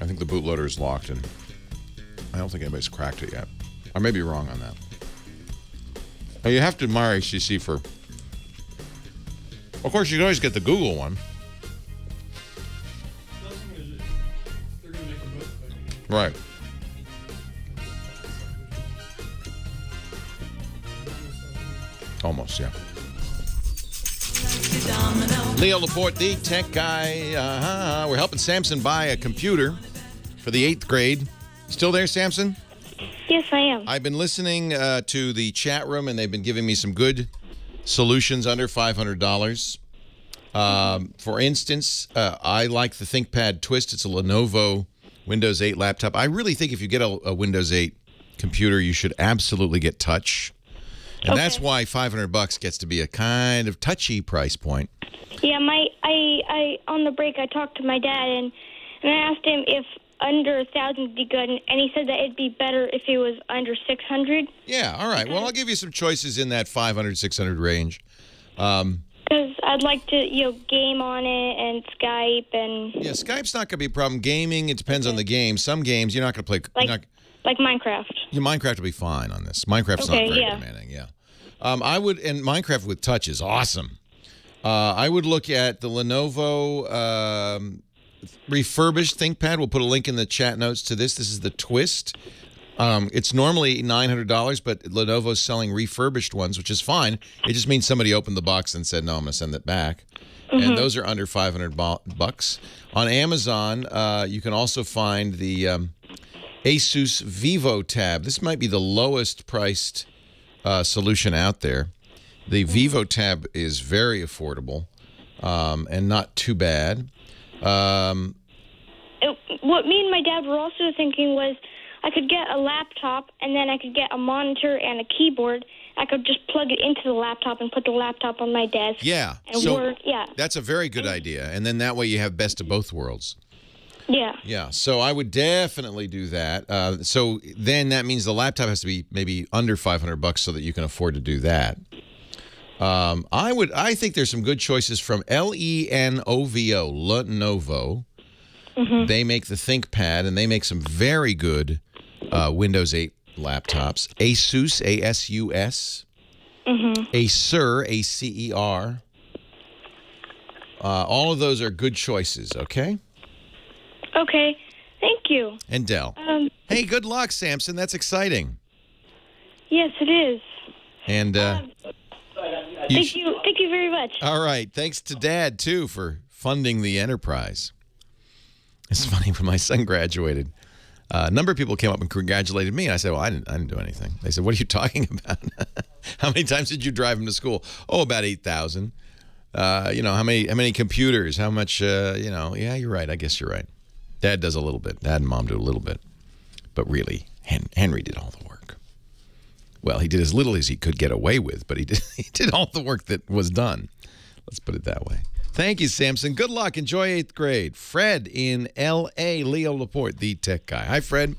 I think the bootloader is locked, and I don't think anybody's cracked it yet. I may be wrong on that. You have to admire HTC for... Of course, you can always get the Google one. Right. Almost, yeah. Leo Laporte, the tech guy. We're helping Samson buy a computer for the 8th grade. Still there, Samson? Yes, I am. I've been listening to the chat room, and they've been giving me some good solutions under $500. For instance, I like the ThinkPad Twist. It's a Lenovo Windows 8 laptop. I really think if you get a Windows 8 computer, you should absolutely get touch. And that's why $500 gets to be a kind of touchy price point. Yeah, I on the break I talked to my dad and I asked him if under 1,000 would be good, and he said that it'd be better if it was under 600. Yeah, all right. Well, I'll give you some choices in that 500, 600 range. Because I'd like to, game on it and Skype and... Yeah, Skype's not going to be a problem. Gaming, it depends on the game. Some games you're not going to play... Like Minecraft. Yeah, Minecraft will be fine on this. Minecraft's not very demanding, yeah. I would, and Minecraft with touch is awesome. I would look at the Lenovo refurbished ThinkPad. We'll put a link in the chat notes to this. This is the Twist. It's normally $900, but Lenovo's selling refurbished ones, which is fine. It just means somebody opened the box and said, no, I'm going to send it back. And those are under $500. On Amazon, you can also find the Asus Vivo Tab. This might be the lowest priced solution out there. The Vivo Tab is very affordable and not too bad. What me and my dad were also thinking was I could get a laptop and then I could get a monitor and a keyboard. I could just plug it into the laptop and put the laptop on my desk. Yeah. And work. Yeah. That's a very good idea. And then that way you have best of both worlds. Yeah. Yeah. So I would definitely do that. So then that means the laptop has to be maybe under $500 so that you can afford to do that. I think there's some good choices from Lenovo, Lenovo. They make the ThinkPad, and they make some very good Windows 8 laptops. Asus, A-S-U-S. Acer, A-C-E-R. All of those are good choices, okay? Okay. Thank you. And Dell. Hey, good luck, Samson. That's exciting. Yes, it is. And thank you. Thank you very much. all right. Thanks to Dad, too, for funding the enterprise. It's funny, when my son graduated, a number of people came up and congratulated me. And I said, well, I didn't do anything. They said, what are you talking about? How many times did you drive him to school? Oh, about 8,000. How many computers? How much, yeah, you're right. I guess you're right. Dad does a little bit. Dad and Mom do a little bit. But really, Henry did all the work. Well, he did as little as he could get away with, but he did all the work that was done. Let's put it that way. Thank you, Samson. Good luck. Enjoy 8th grade. Fred in L.A., Leo Laporte, the tech guy. Hi, Fred.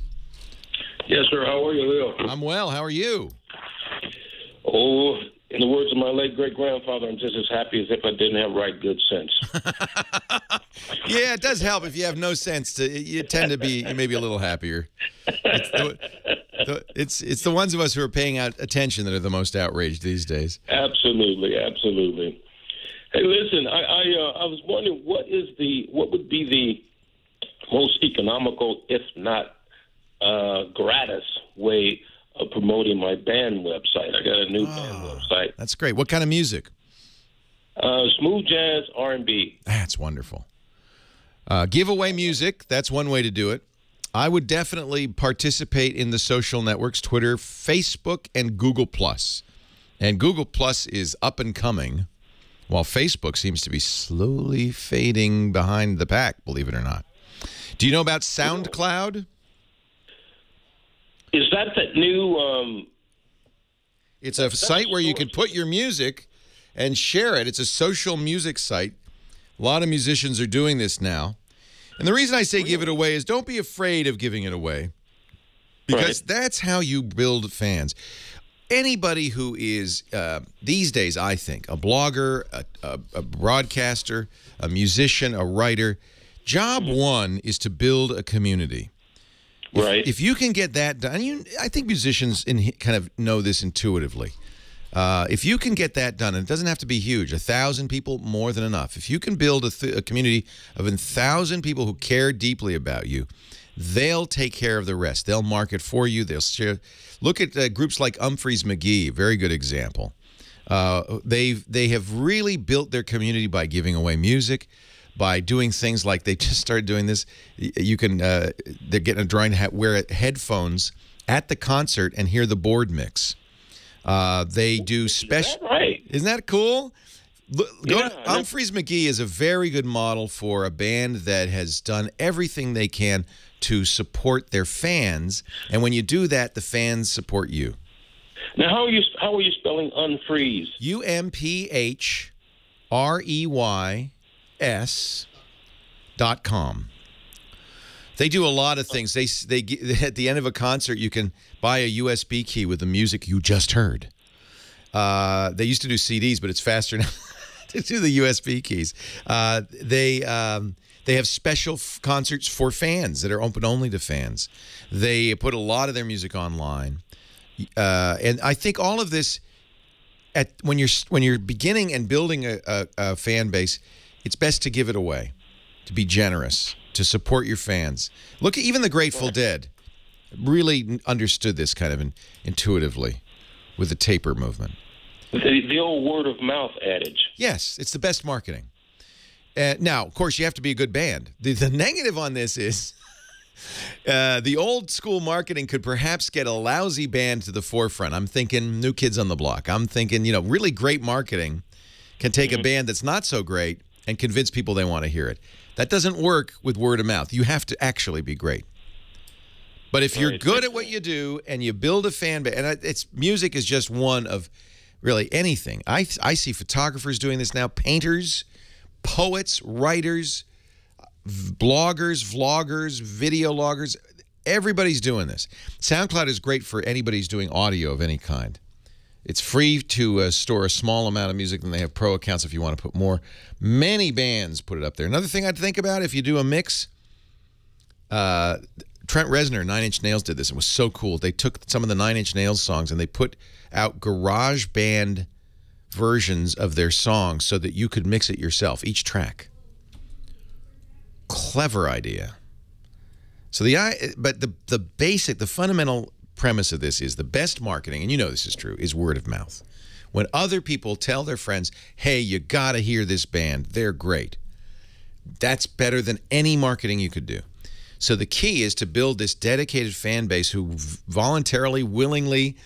Yes, sir. How are you, Leo? I'm well. How are you? Oh, in the words of my late great-grandfather, I'm just as happy as if I didn't have right good sense. Yeah, it does help if you have no sense. You tend to be maybe a little happier. It's the ones of us who are paying out attention that are the most outraged these days. Absolutely, absolutely. Hey, listen, I was wondering what would be the most economical, if not gratis, way of promoting my band website. I got a new band website. That's great. What kind of music? Smooth jazz, R&B. That's wonderful. Giveaway music, that's one way to do it. I would definitely participate in the social networks, Twitter, Facebook, and Google+. And Google+ is up and coming, while Facebook seems to be slowly fading behind the pack, believe it or not. Do you know about SoundCloud? Is that new... It's a site where you can put your music and share it. It's a social music site. A lot of musicians are doing this now. And the reason I say give it away is don't be afraid of giving it away, because that's how you build fans. Anybody who is, these days, I think, a blogger, a broadcaster, a musician, a writer, job one is to build a community. If you can get that done, I think musicians kind of know this intuitively. If you can get that done, and it doesn't have to be huge, 1,000 people, more than enough. If you can build a community of 1,000 people who care deeply about you, they'll take care of the rest. They'll market for you. They'll share. Look at groups like Humphreys McGee, very good example. They have really built their community by giving away music, by doing things like they just started doing this. You can they're getting a drawing to wear headphones at the concert and hear the board mix. They do special. Isn't that cool? Humphreys McGee is a very good model for a band that has done everything they can to support their fans, and when you do that, the fans support you. Now, how are you spelling unfreeze? UMPHREYS.com. They do a lot of things. They at the end of a concert, you can buy a USB key with the music you just heard. They used to do CDs, but it's faster now to do the USB keys. They have special concerts for fans that are open only to fans. They put a lot of their music online, and I think all of this, when you're beginning and building a fan base, it's best to give it away, to be generous, to support your fans. Look, even the Grateful Dead really understood this kind of intuitively with the taper movement. The old word of mouth adage. Yes, it's the best marketing. Now, of course, you have to be a good band. The negative on this is the old school marketing could perhaps get a lousy band to the forefront. I'm thinking New Kids on the Block. I'm thinking, really great marketing can take a band that's not so great and convince people they want to hear it. That doesn't work with word of mouth. You have to actually be great. But if you're good at what you do and you build a fan base, and music is just one of really anything. I see photographers doing this now, painters, poets, writers, bloggers, vloggers, video loggers. Everybody's doing this. SoundCloud is great for anybody who's doing audio of any kind. It's free to store a small amount of music, and they have pro accounts if you want to put more. Many bands put it up there. Another thing I'd think about, if you do a mix, Trent Reznor, 9 Inch Nails, did this. It was so cool. They took some of the 9 Inch Nails songs, and they put out garage band versions of their songs so that you could mix it yourself, each track. Clever idea. So the fundamental premise of this is the best marketing, and you know this is true, is word of mouth. When other people tell their friends, hey, you got to hear this band, they're great. That's better than any marketing you could do. So the key is to build this dedicated fan base who voluntarily, willingly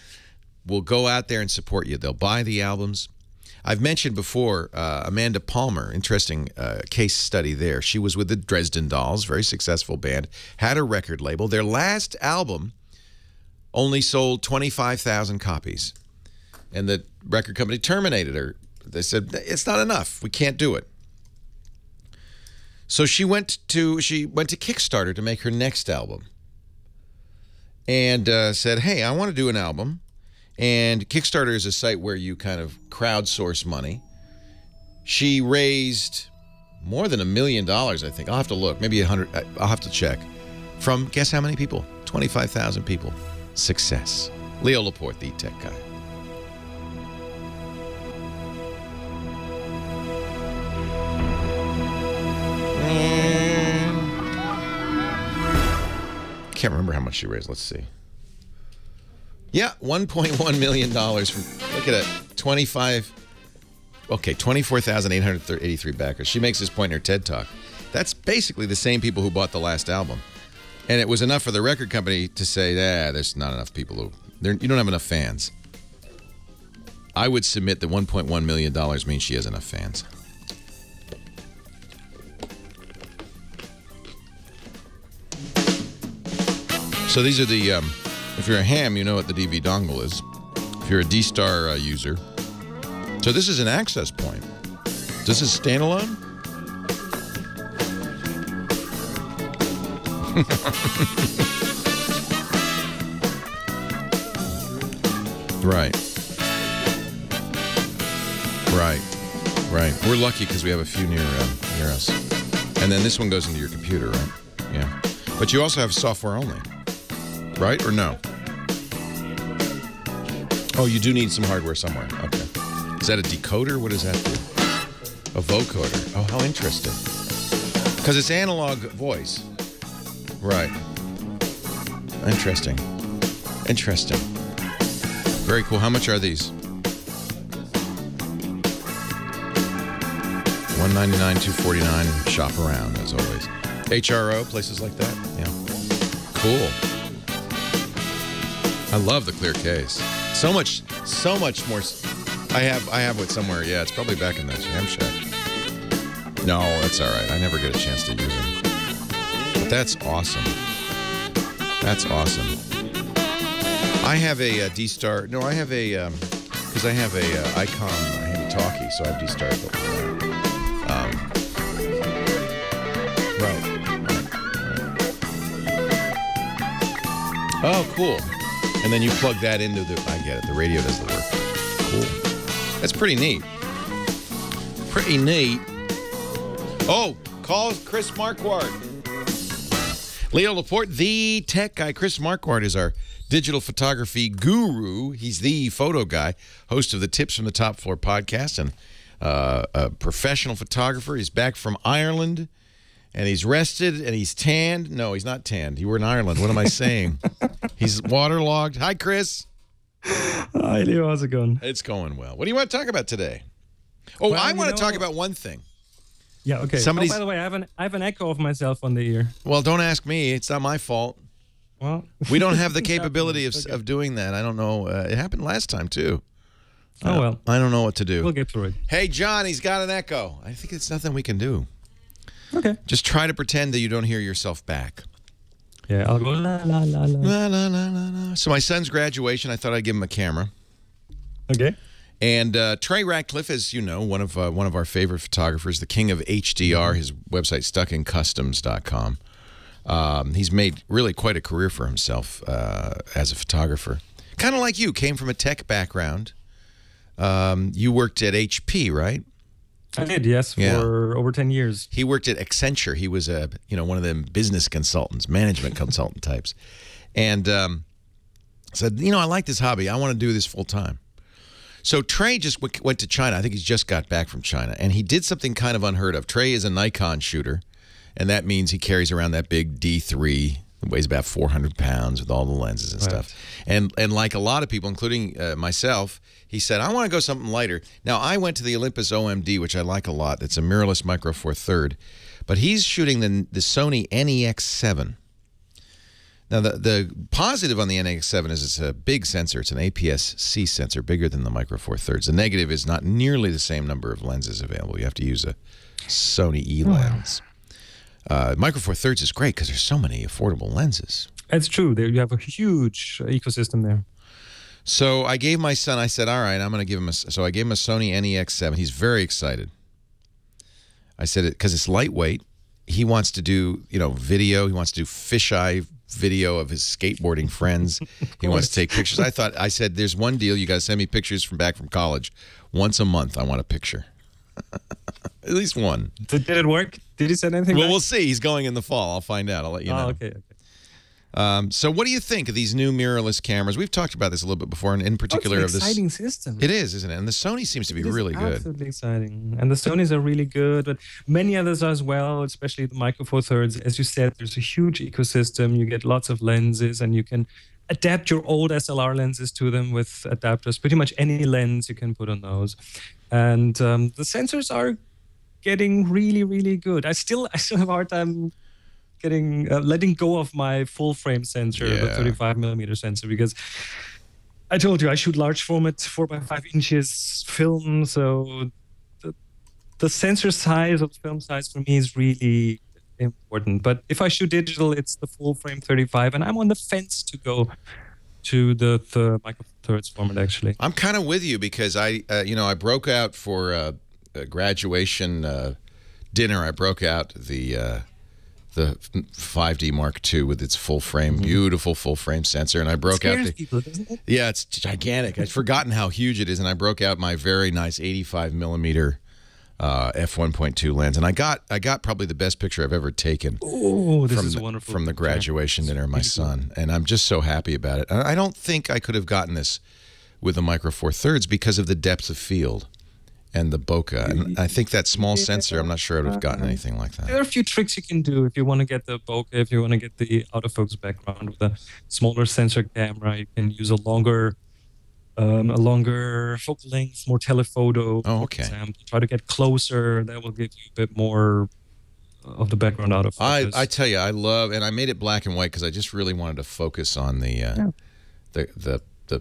will go out there and support you. They'll buy the albums. I've mentioned before Amanda Palmer, interesting case study there. She was with the Dresden Dolls, very successful band, had a record label. Their last album only sold 25,000 copies. And the record company terminated her. They said, it's not enough. We can't do it. So she went to Kickstarter to make her next album. And said, hey, I want to do an album. And Kickstarter is a site where you kind of crowdsource money. She raised more than $1 million, I think. I'll have to look. Maybe 100. I'll have to check. From, guess how many people? 25,000 people. Success. Leo Laporte, the tech guy. Can't remember how much she raised. Let's see. Yeah, $1.1 million from, look at it, 24,883 backers. She makes this point in her TED Talk. That's basically the same people who bought the last album. And it was enough for the record company to say, there's not enough people who, you don't have enough fans. I would submit that $1.1 million means she has enough fans. So these are the, if you're a ham, you know what the DV dongle is. If you're a D-Star user. So this is an access point. Does this standalone? Right. We're lucky because we have a few near us. And then this one goes into your computer, right? Yeah. But you also have software only. Right or no? Oh, you do need some hardware somewhere. Okay. Is that a decoder? What does that do? A vocoder. Oh, how interesting. Because it's analog voice. Right. Interesting. Very cool. How much are these? $199, $249. Shop around, as always. HRO, places like that. Yeah. Cool. I love the clear case. So much more. I have it somewhere. Yeah, it's probably back in the Jam Shack. No, that's all right. I never get a chance to use them. But that's awesome. I have a D-Star. No, I have a because I have a Icon handy-talkie, so I have D-Star. Right. Oh, cool. And then you plug that into I get it. The radio does the work. Cool. That's pretty neat. Oh, call Chris Marquardt. Leo Laporte, the tech guy. Chris Marquardt is our digital photography guru. He's the photo guy, host of the Tips from the Top Floor podcast, and a professional photographer. He's back from Ireland. And he's rested, and he's tanned. No, he's not tanned. You were in Ireland. What am I saying? He's waterlogged. Hi, Chris. Hi, Leo. How's it going? It's going well. What do you want to talk about today? Oh, well, I want to talk about one thing. Yeah, okay. Oh, by the way, I have an echo of myself on the ear. Well, don't ask me. It's not my fault. Well, we don't have the capability of doing that. I don't know. It happened last time, too. Oh, well. I don't know what to do. We'll get through it. Hey, John, he's got an echo. I think it's nothing we can do. Okay. Just try to pretend that you don't hear yourself back. Yeah, I'll go la la la la. La la la la la. So my son's graduation, I thought I'd give him a camera. Okay. And Trey Ratcliffe, as you know, one of our favorite photographers, the king of HDR. His website, stuckincustoms.com. He's made really quite a career for himself as a photographer. Kind of like you, came from a tech background. You worked at HP, right? I did, yes, for over 10 years. He worked at Accenture. He was one of them business consultants, management consultant types, and said, I like this hobby. I want to do this full time. So Trey just went to China. I think he's just got back from China, and he did something kind of unheard of. Trey is a Nikon shooter, and that means he carries around that big D3. It weighs about 400 pounds with all the lenses and stuff. And like a lot of people, including myself, he said, I want to go something lighter. Now, I went to the Olympus OMD, which I like a lot. It's a mirrorless Micro Four Third. But he's shooting the Sony NEX7. Now, the positive on the NEX7 is it's a big sensor. It's an APS-C sensor, bigger than the Micro Four Thirds. The negative is not nearly the same number of lenses available. You have to use a Sony E lens. Micro Four Thirds is great because there's so many affordable lenses. It's true. There you have a huge ecosystem there. So I gave my son, I said, all right, I'm going to give him so I gave him a Sony NEX7. He's very excited. I said it because it's lightweight. He wants to do, video. He wants to do fisheye video of his skateboarding friends. He wants to take pictures. I said, there's one deal. You got to send me pictures back from college. Once a month, I want a picture. At least one. Did it work? Did he send anything Well, back? we'll see. He's going in the fall. I'll find out. I'll let you know. Okay. So what do you think of these new mirrorless cameras? We've talked about this a little bit before, and in particular it's an of this. exciting system. It is, isn't it? And the Sony seems to be really good. Absolutely exciting. And the Sonys are really good, but many others as well, especially the Micro Four Thirds. As you said, there's a huge ecosystem. You get lots of lenses, and you can adapt your old SLR lenses to them with adapters. Pretty much any lens you can put on those. And the sensors are getting really, really good. I still have a hard time letting go of my full frame sensor, the 35mm sensor, because I told you I shoot large format 4x5 inches film, so the sensor size or the film size for me is really important. But if I shoot digital, it's the full frame 35, and I'm on the fence to go to the Micro Four Thirds format. Actually, I'm kind of with you because I broke out for a graduation dinner. I broke out the 5D Mark II with its full frame, beautiful full frame sensor, and I broke out the people, doesn't it? Yeah, it's gigantic. I'd forgotten how huge it is, and I broke out my very nice 85mm f1.2 lens, and I got probably the best picture I've ever taken. Oh, this is wonderful from the graduation dinner of my son, and I'm just so happy about it. And I don't think I could have gotten this with the Micro Four Thirds because of the depth of field and the bokeh. And I think that small sensor, I'm not sure I would have gotten anything like that. There are a few tricks you can do if you want to get the bokeh, if you want to get the autofocus background with a smaller sensor camera. You can use a longer focal length, more telephoto. Oh, okay. For example. Try to get closer. That will give you a bit more of the background autofocus. I tell you, I love, and I made it black and white because I just really wanted to focus on the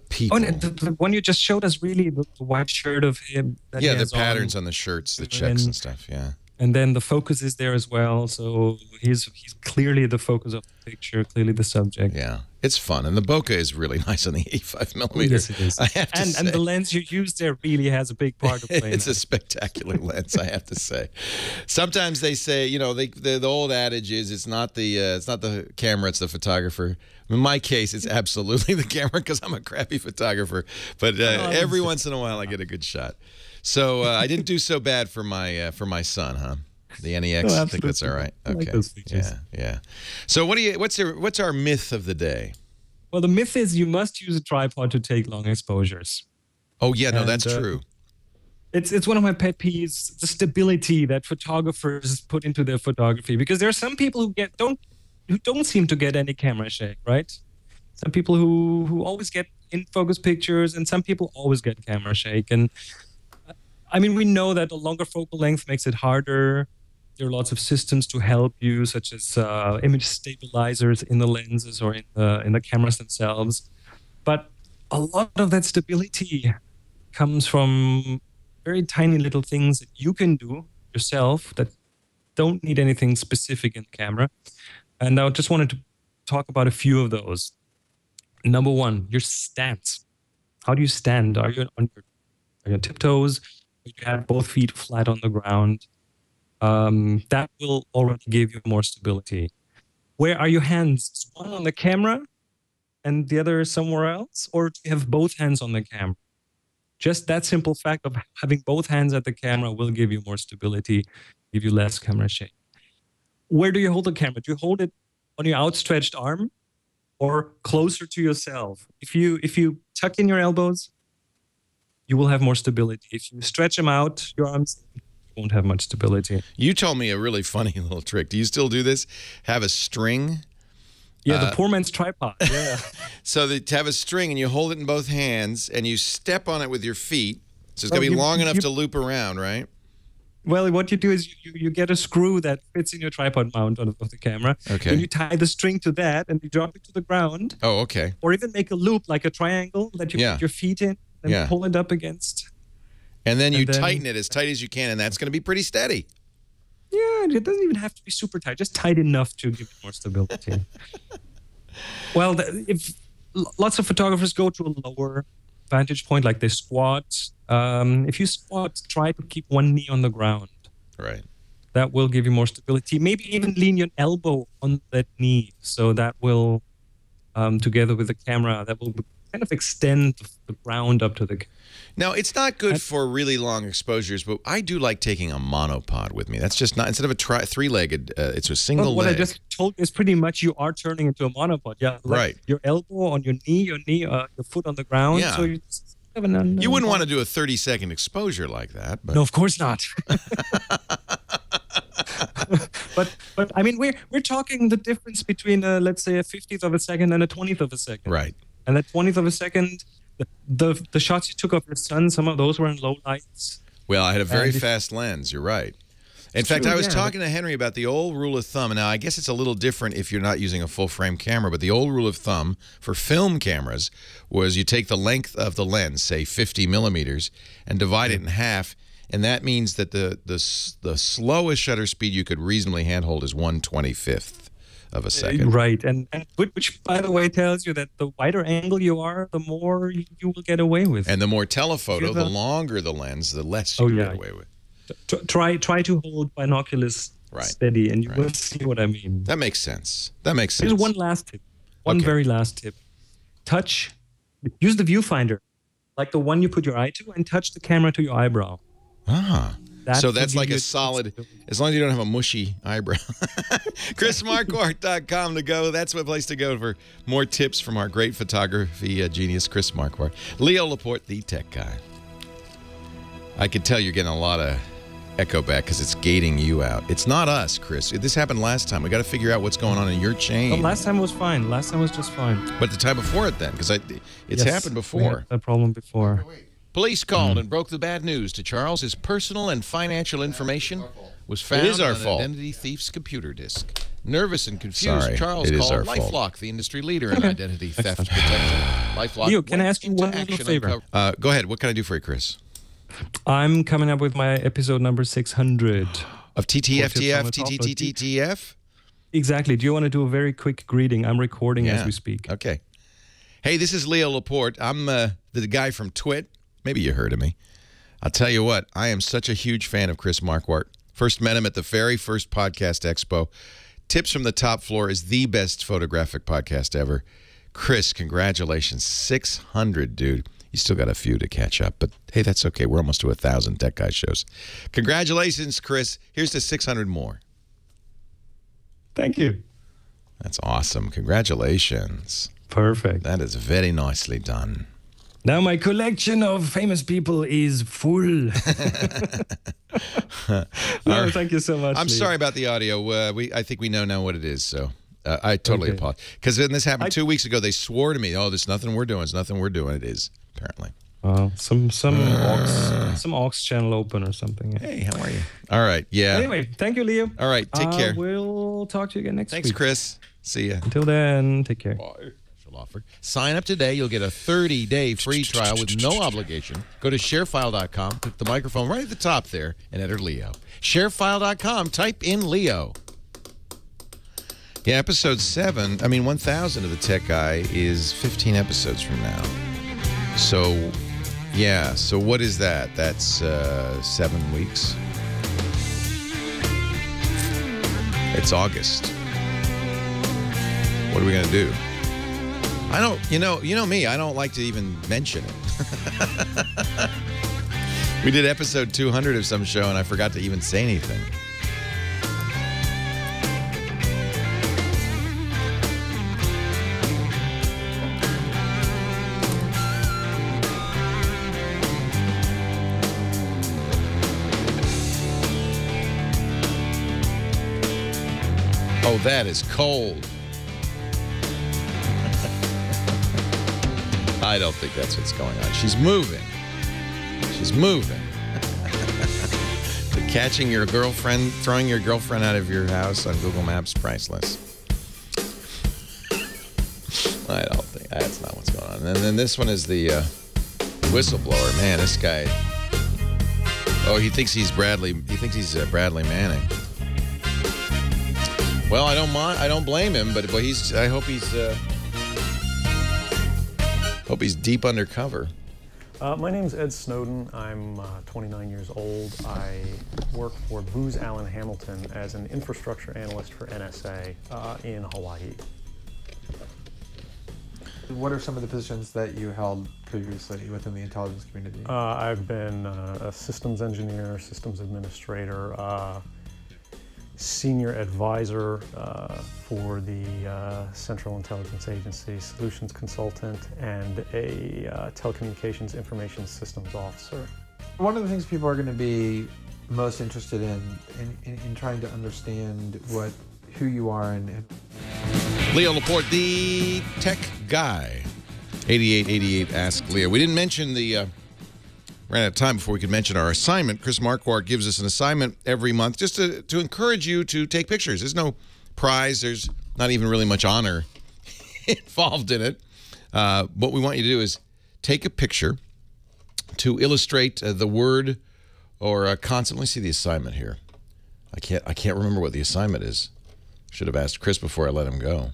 people. Oh, and the one you just showed us, really, the white shirt of him. That yeah, he the has patterns on the shirts, the checks and stuff, yeah. And then the focus is there as well, so he's clearly the focus of the picture, clearly the subject. Yeah, it's fun, and the bokeh is really nice on the 85mm. Yes, it is. I have to say. And the lens you use there really has a big part to play. It's a spectacular lens, I have to say. Sometimes they say, the old adage is it's not the camera, it's the photographer. In my case, it's absolutely the camera because I'm a crappy photographer. But every once in a while, I get a good shot. So I didn't do so bad for my son, huh? The NEX, I think that's all right. Okay. I like those features. Yeah. So what's our myth of the day? Well, the myth is you must use a tripod to take long exposures. Oh yeah, no, that's true. It's one of my pet peeves, the stability that photographers put into their photography, because there are some people who don't seem to get any camera shake, right? Some people who always get in focus pictures, and some people always get camera shake. And I mean, we know that a longer focal length makes it harder. There are lots of systems to help you, such as image stabilizers in the lenses or in the cameras themselves. But a lot of that stability comes from very tiny little things that you can do yourself that don't need anything specific in the camera. And I just wanted to talk about a few of those. Number one, your stance. How do you stand? Are you on your tiptoes? Or you have both feet flat on the ground? That will already give you more stability. Where are your hands? Is one on the camera and the other somewhere else? Or do you have both hands on the camera? Just that simple fact of having both hands at the camera will give you more stability, give you less camera shake. Where do you hold the camera? Do you hold it on your outstretched arm or closer to yourself? If you tuck in your elbows, you will have more stability. If you stretch them out, your arms, you won't have much stability. You told me a really funny little trick. Do you still do this? Have a string? Yeah, the poor man's tripod. Yeah. So to have a string and you hold it in both hands and you step on it with your feet. So it's going to be long enough to loop around, right? Well, what you do is you get a screw that fits in your tripod mount of the camera. Okay. And you tie the string to that and you drop it to the ground. Oh, okay. Or even make a loop like a triangle that you put your feet in and pull it up against. And then you tighten it as tight as you can, and that's going to be pretty steady. Yeah, it doesn't even have to be super tight, just tight enough to give it more stability. Well, if lots of photographers go to a lower vantage point, like they squat. If you squat, try to keep one knee on the ground. Right. That will give you more stability. Maybe even lean your elbow on that knee. So that will, together with the camera, that will kind of extend the ground up to the camera. Now, it's not good for really long exposures, but I do like taking a monopod with me. That's just not, instead of a three-legged, it's a single what leg. I just told you is pretty much you are turning into a monopod. Yeah, right. Your elbow on your knee, your foot on the ground. Yeah. So you wouldn't want to do a 30-second exposure like that. But. No, of course not. but I mean, we're talking the difference between, let's say, a 50th of a second and a 20th of a second. Right. And that 20th of a second, the shots you took of your son, some of those were in low lights. Well, I had a very fast lens. You're right. In fact, I was talking to Henry about the old rule of thumb. Now, I guess it's a little different if you're not using a full-frame camera, but the old rule of thumb for film cameras was you take the length of the lens, say 50 millimeters, and divide it in half, and that means that the slowest shutter speed you could reasonably handhold is 1/25th of a second. Right, and which, by the way, tells you that the wider angle you are, the more you will get away with. And the more telephoto, the longer the lens, the less you get away with. Try to hold binoculars steady, and you will see what I mean. That makes sense. That makes sense. Here's one last tip. One very last tip. Use the viewfinder, like the one you put your eye to, and touch the camera to your eyebrow. Ah. So that's like a solid, as long as you don't have a mushy eyebrow. ChrisMarquardt.com to go. That's the place to go for more tips from our great photography genius, Chris Marquardt. Leo Laporte, the tech guy. I could tell you're getting a lot of echo back because it's gating you out. It's not us, Chris. This happened last time. We got to figure out what's going on in your chain. Well, last time was fine. Last time was just fine. But the time before it then, because it's happened before. We had that problem before. Police called and broke the bad news to Charles. His personal and financial information was found on an identity thief's computer disk. Nervous and confused, Charles called LifeLock, the industry leader in identity theft protection. LifeLock. Leo, can I ask you one little favor? Go ahead. What can I do for you, Chris? I'm coming up with my episode number 600. Of TTF? Exactly. Do you want to do a very quick greeting? I'm recording as we speak. Okay. Hey, this is Leo Laporte. I'm the guy from Twit. Maybe you heard of me. I'll tell you what, I am such a huge fan of Chris Marquardt. First met him at the very first podcast expo. Tips from the Top Floor is the best photographic podcast ever. Chris, congratulations. 600, dude. You still got a few to catch up, but hey, that's okay. We're almost to 1,000 Tech Guy shows. Congratulations, Chris. Here's to 600 more. Thank you. That's awesome. Congratulations. Perfect. That is very nicely done. Now my collection of famous people is full. Thank you so much. I'm sorry about the audio. I think we know now what it is, so I totally apologize. Because when this happened 2 weeks ago, they swore to me, "Oh, there's nothing we're doing. It's nothing we're doing." It is apparently. Some aux channel open or something. Yeah. Hey, how are you? All right. Yeah. Anyway, thank you, Leo. All right. Take care. We'll talk to you again next week. Thanks, Chris. See ya. Until then, take care. Bye. Offer. Sign up today. You'll get a 30-day free trial with no obligation. Go to sharefile.com, click the microphone right at the top there, and enter Leo. Sharefile.com, type in Leo. Yeah, episode 1000 of the Tech Guy is 15 episodes from now. So, yeah, so what is that? That's 7 weeks. It's August. What are we going to do? I don't, you know me, I don't like to even mention it. We did episode 200 of some show, and I forgot to even say anything. Oh, that is cold. I don't think that's what's going on. She's moving. She's moving. Catching your girlfriend, throwing your girlfriend out of your house on Google Maps, priceless. I don't think that's not what's going on. And then this one is the whistleblower. Man, this guy. Oh, he thinks he's Bradley. He thinks he's Bradley Manning. Well, I don't blame him, but he's. I hope he's deep undercover. My name's Ed Snowden. I'm 29 years old. I work for Booz Allen Hamilton as an infrastructure analyst for NSA in Hawaii. What are some of the positions that you held previously within the intelligence community? I've been a systems engineer, systems administrator, senior advisor for the Central Intelligence Agency, solutions consultant, and a telecommunications information systems officer. One of the things people are going to be most interested in trying to understand who you are and Leo Laporte, the tech guy. 8888 Ask Leo. We didn't mention ran out of time before we could mention our assignment. Chris Marquardt gives us an assignment every month just to encourage you to take pictures. There's no prize. There's not even really much honor involved in it. What we want you to do is take a picture to illustrate the word or a concept. Let me see the assignment here. I can't remember what the assignment is. Should have asked Chris before I let him go.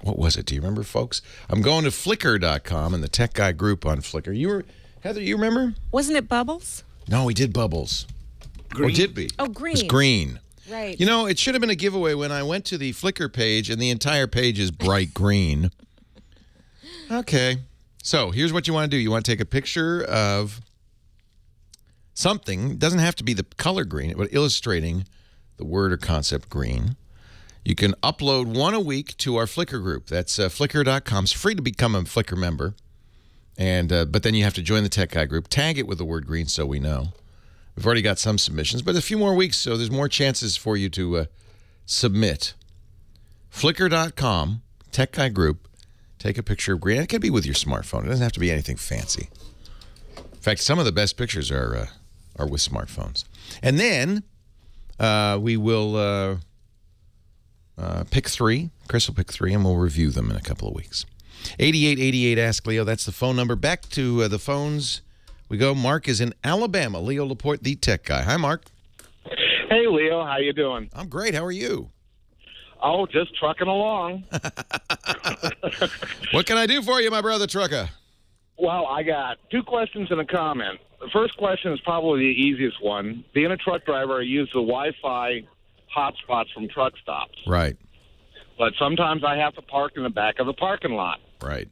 What was it? Do you remember, folks? I'm going to Flickr.com and the Tech Guy group on Flickr. Heather, you remember? Wasn't it Bubbles? No, we did Bubbles. Green? Or did we? Oh, green. It was green. Right. You know, it should have been a giveaway when I went to the Flickr page and the entire page is bright green. Okay. So here's what you want to do. You want to take a picture of something. It doesn't have to be the color green, but illustrating the word or concept green. You can upload one a week to our Flickr group. That's Flickr.com. It's free to become a Flickr member. And but then you have to join the Tech Guy group. Tag it with the word green so we know. We've already got some submissions, but a few more weeks, so there's more chances for you to submit. Flickr.com, Tech Guy group. Take a picture of green. It can be with your smartphone. It doesn't have to be anything fancy. In fact, some of the best pictures are with smartphones. And then we will... pick three. Chris will pick three, and we'll review them in a couple of weeks. 8888 Ask Leo. That's the phone number. Back to the phones we go. Mark is in Alabama. Leo Laporte, the tech guy. Hi, Mark. Hey, Leo. How you doing? I'm great. How are you? Oh, just trucking along. What can I do for you, my brother trucker? Well, I got two questions and a comment. The first question is probably the easiest one. Being a truck driver, I use the Wi-Fi hotspots from truck stops. Right. But sometimes I have to park in the back of the parking lot. Right.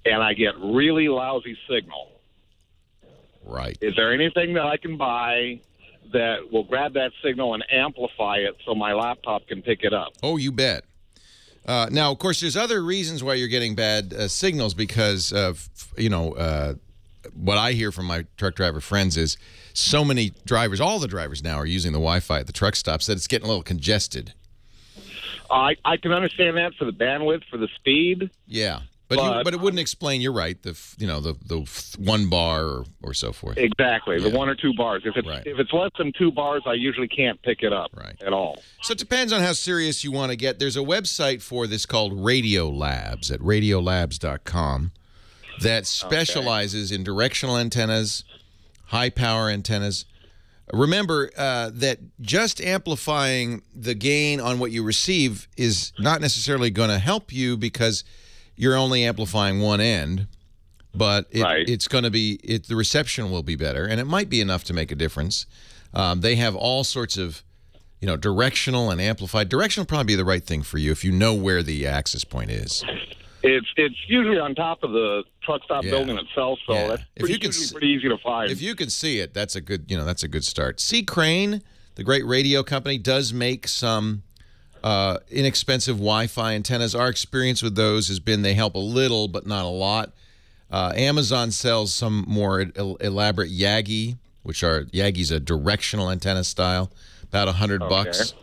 And I get really lousy signal. Right. Is there anything that I can buy that will grab that signal and amplify it so my laptop can pick it up? Oh, you bet. Now, of course, there's other reasons why you're getting bad signals because of, what I hear from my truck driver friends is so many drivers, all the drivers now are using the Wi-Fi at the truck stops that it's getting a little congested. I can understand that for the bandwidth, for the speed. Yeah, but it wouldn't explain. You're right. The 1 bar or so forth. Exactly, the 1 or 2 bars. If it's less than 2 bars, I usually can't pick it up at all. So it depends on how serious you want to get. There's a website for this called Radio Labs at radiolabs.com that specializes in directional antennas, high power antennas. Remember that just amplifying the gain on what you receive is not necessarily going to help you because you're only amplifying one end, but it's going to be the reception will be better, and it might be enough to make a difference. They have all sorts of directional and amplified. Directional will probably be the right thing for you if you know where the access point is. It's usually on top of the truck stop building itself, so that's usually pretty easy to find. If you can see it, that's a good start. C. Crane, the great radio company, does make some inexpensive Wi-Fi antennas. Our experience with those has been they help a little, but not a lot. Amazon sells some more elaborate Yagi, Yagi's a directional antenna style, about $100.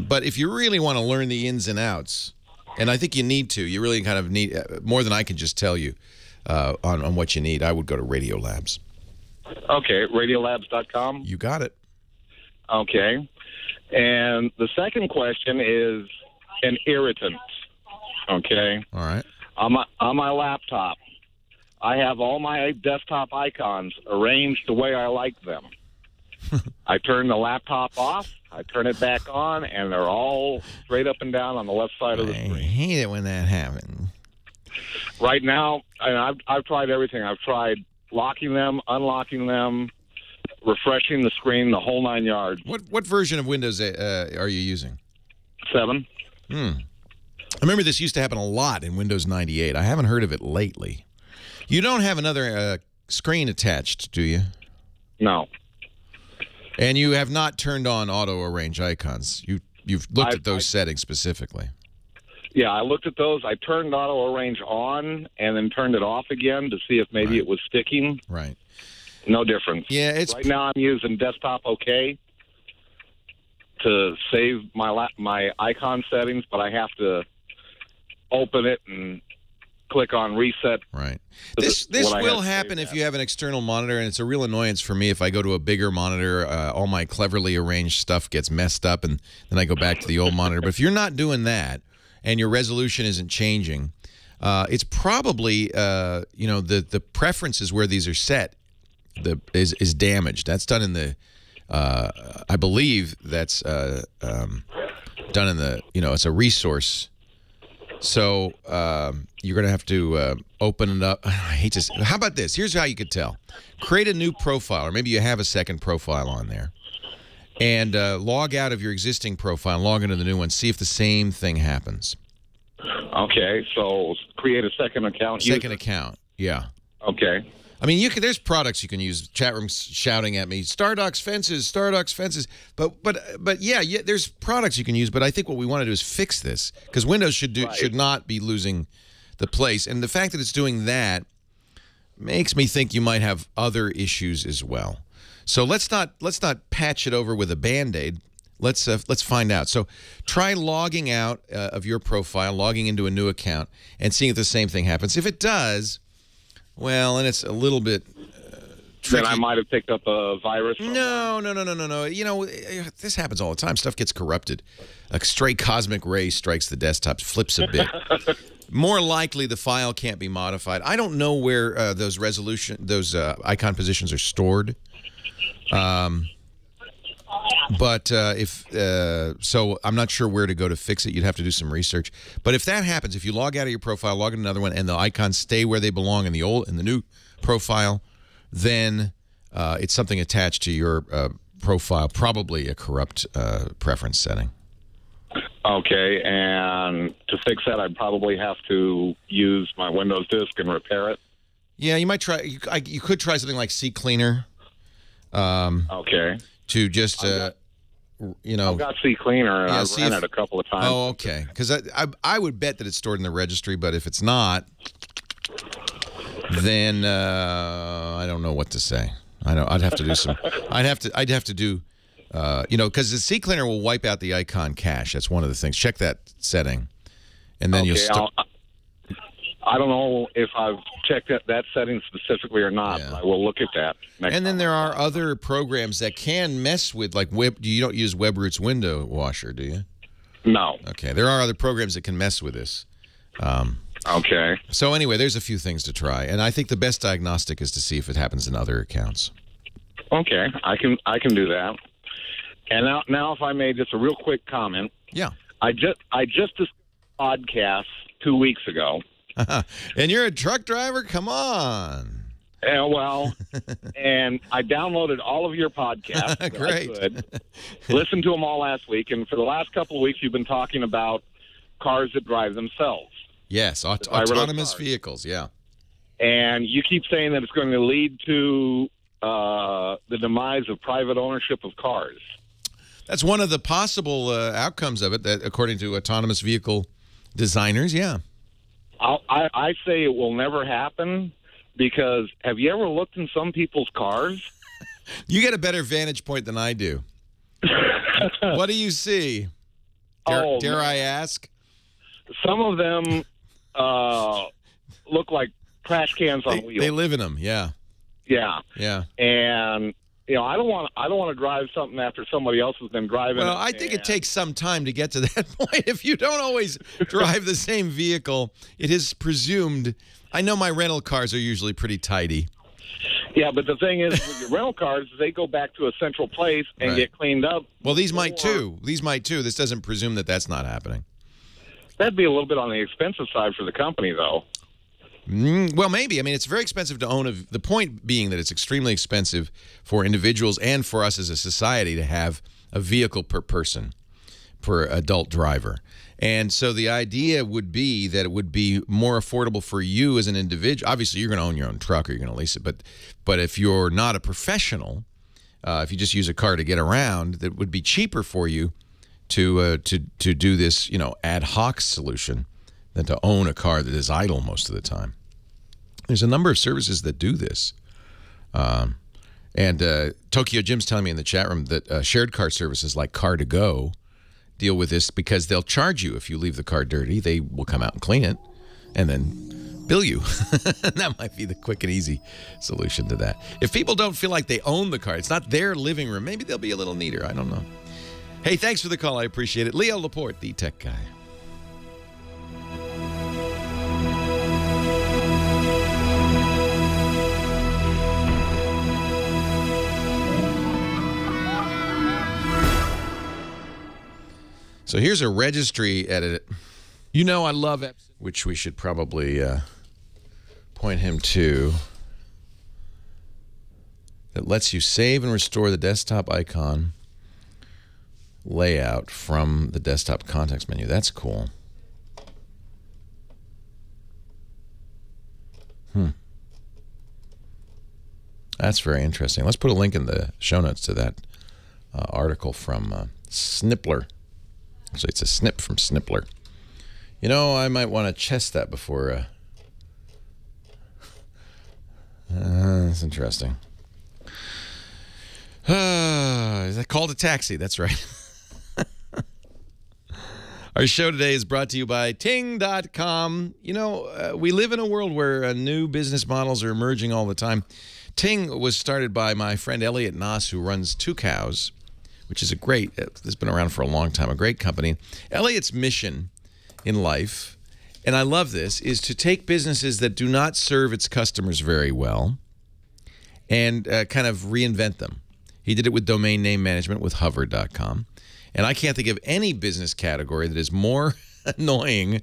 But if you really want to learn the ins and outs, and I think you need to, you really kind of need more than I can just tell you on what you need, I would go to Radiolabs. Okay, radiolabs.com? You got it. Okay. And the second question is an irritant. Okay. All right. On my laptop, I have all my desktop icons arranged the way I like them. I turn the laptop off, I turn it back on, and they're all straight up and down on the left side of the screen. I hate it when that happens. Right now, I've tried everything. I've tried locking them, unlocking them, refreshing the screen, the whole 9 yards. What version of Windows are you using? 7. I remember this used to happen a lot in Windows 98. I haven't heard of it lately. You don't have another screen attached, do you? No. And you have not turned on auto-arrange icons. You've looked at those settings specifically. Yeah, I looked at those. I turned auto-arrange on and then turned it off again to see if maybe it was sticking. Right. No difference. Yeah, right now I'm using Desktop OK to save my icon settings, but I have to open it and click on reset. Right. This will happen if you have an external monitor, and it's a real annoyance for me if I go to a bigger monitor. All my cleverly arranged stuff gets messed up, and then I go back to the old monitor. But if you're not doing that and your resolution isn't changing, it's probably the preferences where these are set is damaged. That's done in the I believe that's done in the it's a resource. So you're going to have to open it up. I hate to say, how about this? Here's how you could tell. Create a new profile, or maybe you have a second profile on there, and log out of your existing profile, log into the new one, see if the same thing happens. Okay, so create a second account. Second account, yeah. Okay. I mean, there's products you can use. Chat rooms shouting at me, Stardock's fences, Stardock's fences. But yeah, there's products you can use. But I think what we want to do is fix this, because Windows should not be losing the place. And the fact that it's doing that makes me think you might have other issues as well. So let's not patch it over with a Band-Aid. Let's find out. So try logging out of your profile, logging into a new account, and seeing if the same thing happens. If it does, well, and it's a little bit tricky. Then I might have picked up a virus. No. You know, this happens all the time. Stuff gets corrupted. A stray cosmic ray strikes the desktop, flips a bit. More likely, the file can't be modified. I don't know where those icon positions are stored. So I'm not sure where to go to fix it. You'd have to do some research. But if that happens, if you log out of your profile, log in another one, and the icons stay where they belong in the new profile, then it's something attached to your profile, probably a corrupt preference setting. Okay, and to fix that, I'd probably have to use my Windows disk and repair it. Yeah, you might try. You could try something like CCleaner. Okay. To just, I've got CCleaner, and I've ran it a couple of times. Oh, okay. Because I would bet that it's stored in the registry, but if it's not, then I don't know what to say. I'd have to do some. I'd have to do. Because the CCleaner will wipe out the icon cache. That's one of the things. Check that setting, and then you'll start. I don't know if I've checked that setting specifically or not. Yeah. I will look at that next time. Then there are other programs that can mess with, like you don't use WebRoot's window washer, do you? No. Okay. There are other programs that can mess with this. Okay. So anyway, there's a few things to try, and I think the best diagnostic is to see if it happens in other accounts. Okay, I can do that. And now, if I may, just a real quick comment. Yeah. I just did a podcast 2 weeks ago. And you're a truck driver? Come on. Well, and I downloaded all of your podcasts. Great. I could. Listened to them all last week, and for the last couple of weeks, you've been talking about cars that drive themselves. Yes, autonomous vehicles, yeah. And you keep saying that it's going to lead to the demise of private ownership of cars. That's one of the possible outcomes of it, that according to autonomous vehicle designers, yeah. I say it will never happen, because have you ever looked in some people's cars? You get a better vantage point than I do. What do you see? Dare I ask? Some of them look like trash cans on wheels. They live in them, yeah. Yeah. Yeah. And I don't want to drive something after somebody else has been driving. Well, I think it takes some time to get to that point. If you don't always drive the same vehicle, it is presumed. I know my rental cars are usually pretty tidy. Yeah, but the thing is, with your rental cars, they go back to a central place and get cleaned up. Well, these might too. These might too. This doesn't presume that that's not happening. That'd be a little bit on the expensive side for the company, though. Well, maybe. I mean, it's very expensive to own. The point being that it's extremely expensive for individuals and for us as a society to have a vehicle per person, per adult driver. And so the idea would be that it would be more affordable for you as an individual. Obviously, you're going to own your own truck or you're going to lease it. But if you're not a professional, if you just use a car to get around, that would be cheaper for you to do this, ad hoc solution than to own a car that is idle most of the time. There's a number of services that do this. And Tokyo Jim's telling me in the chat room that shared car services like Car2Go deal with this, because they'll charge you if you leave the car dirty. They will come out and clean it and then bill you. That might be the quick and easy solution to that. If people don't feel like they own the car, it's not their living room, maybe they'll be a little neater. I don't know. Hey, thanks for the call. I appreciate it. Leo Laporte, the tech guy. So here's a registry edit. I love Epson, which we should probably point him to. That lets you save and restore the desktop icon layout from the desktop context menu. That's cool. That's very interesting. Let's put a link in the show notes to that article from Snippler. Actually, it's a snip from Snippler. I might want to test that before. That's interesting. Is that called a taxi? That's right. Our show today is brought to you by Ting.com. We live in a world where new business models are emerging all the time. Ting was started by my friend Elliot Noss, who runs Two Cows, which is it's been around for a long time, a great company. Elliot's mission in life, and I love this, is to take businesses that do not serve its customers very well and kind of reinvent them. He did it with domain name management with Hover.com. And I can't think of any business category that is more annoying,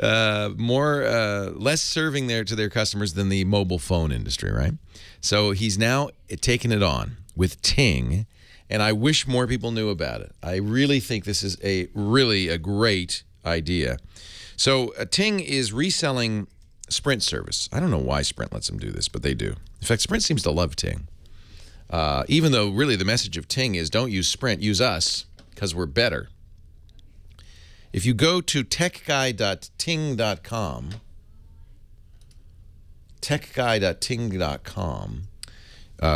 less serving to their customers than the mobile phone industry, right? So he's now taken it on with Ting, and I wish more people knew about it. I really think this is a great idea. So Ting is reselling Sprint service. I don't know why Sprint lets them do this, but they do. In fact, Sprint seems to love Ting. Even though really the message of Ting is don't use Sprint, use us, because we're better. If you go to techguy.ting.com,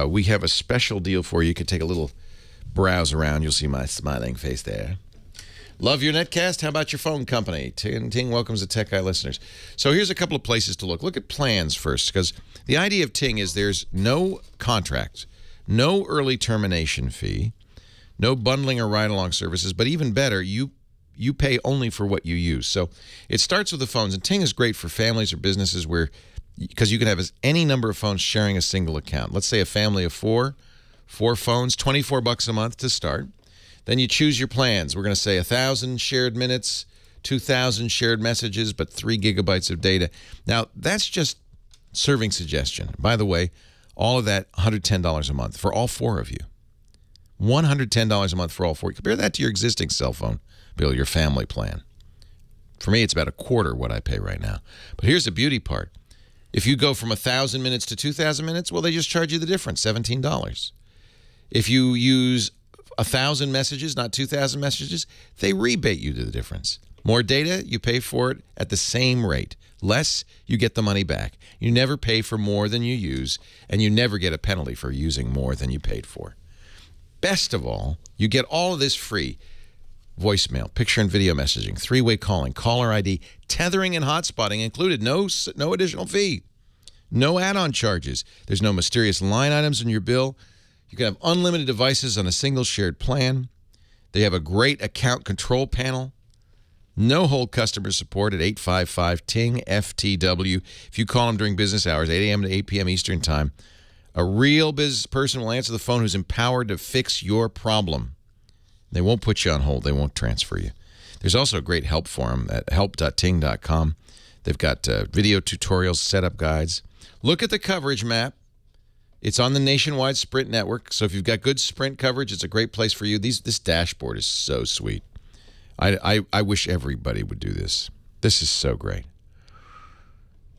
we have a special deal for you. You can take a little browse around. You'll see my smiling face there. Love your netcast? How about your phone company? Ting welcomes the Tech Guy listeners. So here's a couple of places to look. Look at plans first, because the idea of Ting is there's no contract, no early termination fee, no bundling or ride-along services, but even better, you pay only for what you use. So it starts with the phones, and Ting is great for families or businesses because you can have any number of phones sharing a single account. Let's say a family of four phones, $24 a month to start. Then you choose your plans. We're going to say 1,000 shared minutes, 2,000 shared messages, but 3 gigabytes of data. Now, that's just serving suggestion. By the way, all of that, $110 a month for all 4 of you. $110 a month for all 4. Compare that to your existing cell phone bill, your family plan. For me, it's about a quarter what I pay right now. But here's the beauty part. If you go from 1,000 minutes to 2,000 minutes, well, they just charge you the difference, $17. If you use 1,000 messages, not 2,000 messages, they rebate you to the difference. More data, you pay for it at the same rate. Less, you get the money back. You never pay for more than you use, and you never get a penalty for using more than you paid for. Best of all, you get all of this free. Voicemail, picture and video messaging, three-way calling, caller ID, tethering and hotspotting included. No additional fee. No add-on charges. There's no mysterious line items in your bill. You can have unlimited devices on a single shared plan. They have a great account control panel. No hold customer support at 855-TING-FTW. If you call them during business hours, 8 a.m. to 8 p.m. Eastern Time, a real business person will answer the phone who's empowered to fix your problem. They won't put you on hold. They won't transfer you. There's also a great help forum at help.ting.com. They've got video tutorials, setup guides. Look at the coverage map. It's on the nationwide Sprint network, so if you've got good Sprint coverage, it's a great place for you. This dashboard is so sweet. I wish everybody would do this. This is so great.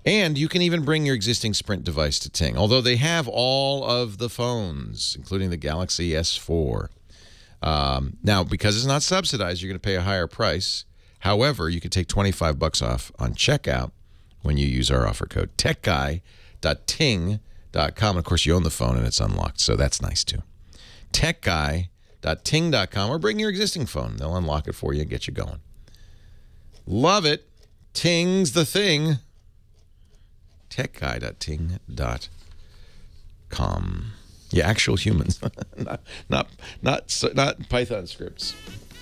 And you can even bring your existing Sprint device to Ting, although they have all of the phones, including the Galaxy S4. Now, because it's not subsidized, you're going to pay a higher price. However, you can take $25 off on checkout when you use our offer code, techguy.ting.com. Of course, you own the phone and it's unlocked, so that's nice too. Techguy.ting.com, or bring your existing phone. They'll unlock it for you and get you going. Love it. Ting's the thing. Techguy.ting.com. Yeah, actual humans, not Python scripts.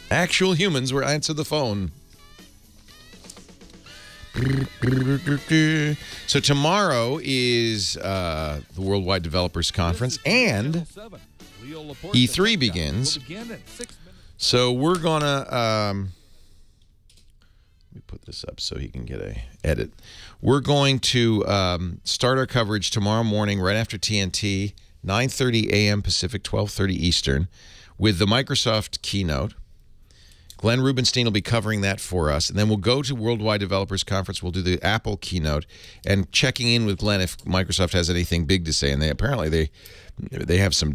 Actual humans will answer the phone. So tomorrow is the Worldwide Developers Conference, and E3 begins. So we're gonna let me put this up so he can get a edit. We're going to start our coverage tomorrow morning right after TNT. 9:30 a.m. Pacific, 12:30 Eastern, with the Microsoft keynote. Glenn Rubenstein will be covering that for us, and then we'll go to Worldwide Developers Conference. We'll do the Apple keynote, and checking in with Glenn if Microsoft has anything big to say. And they have some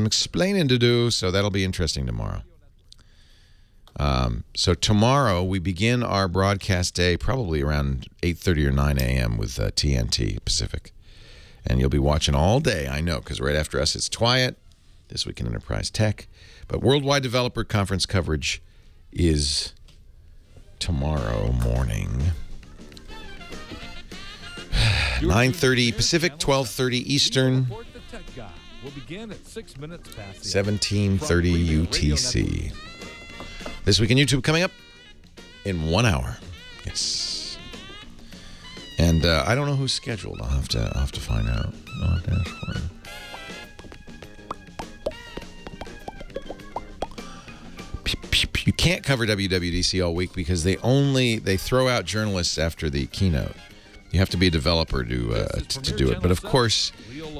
explaining to do, so that'll be interesting tomorrow. So tomorrow we begin our broadcast day probably around 8:30 or 9 a.m. with TNT Pacific. And you'll be watching all day, I know, because right after us it's Twiat, This Week in Enterprise Tech. But Worldwide Developer Conference coverage is tomorrow morning. 9:30 Pacific, 12:30 Eastern, 17:30 UTC. This Week in YouTube coming up in 1 hour. Yes. And I don't know who's scheduled. I'll have to find out. You can't cover WWDC all week because they throw out journalists after the keynote. You have to be a developer to do it. But of course,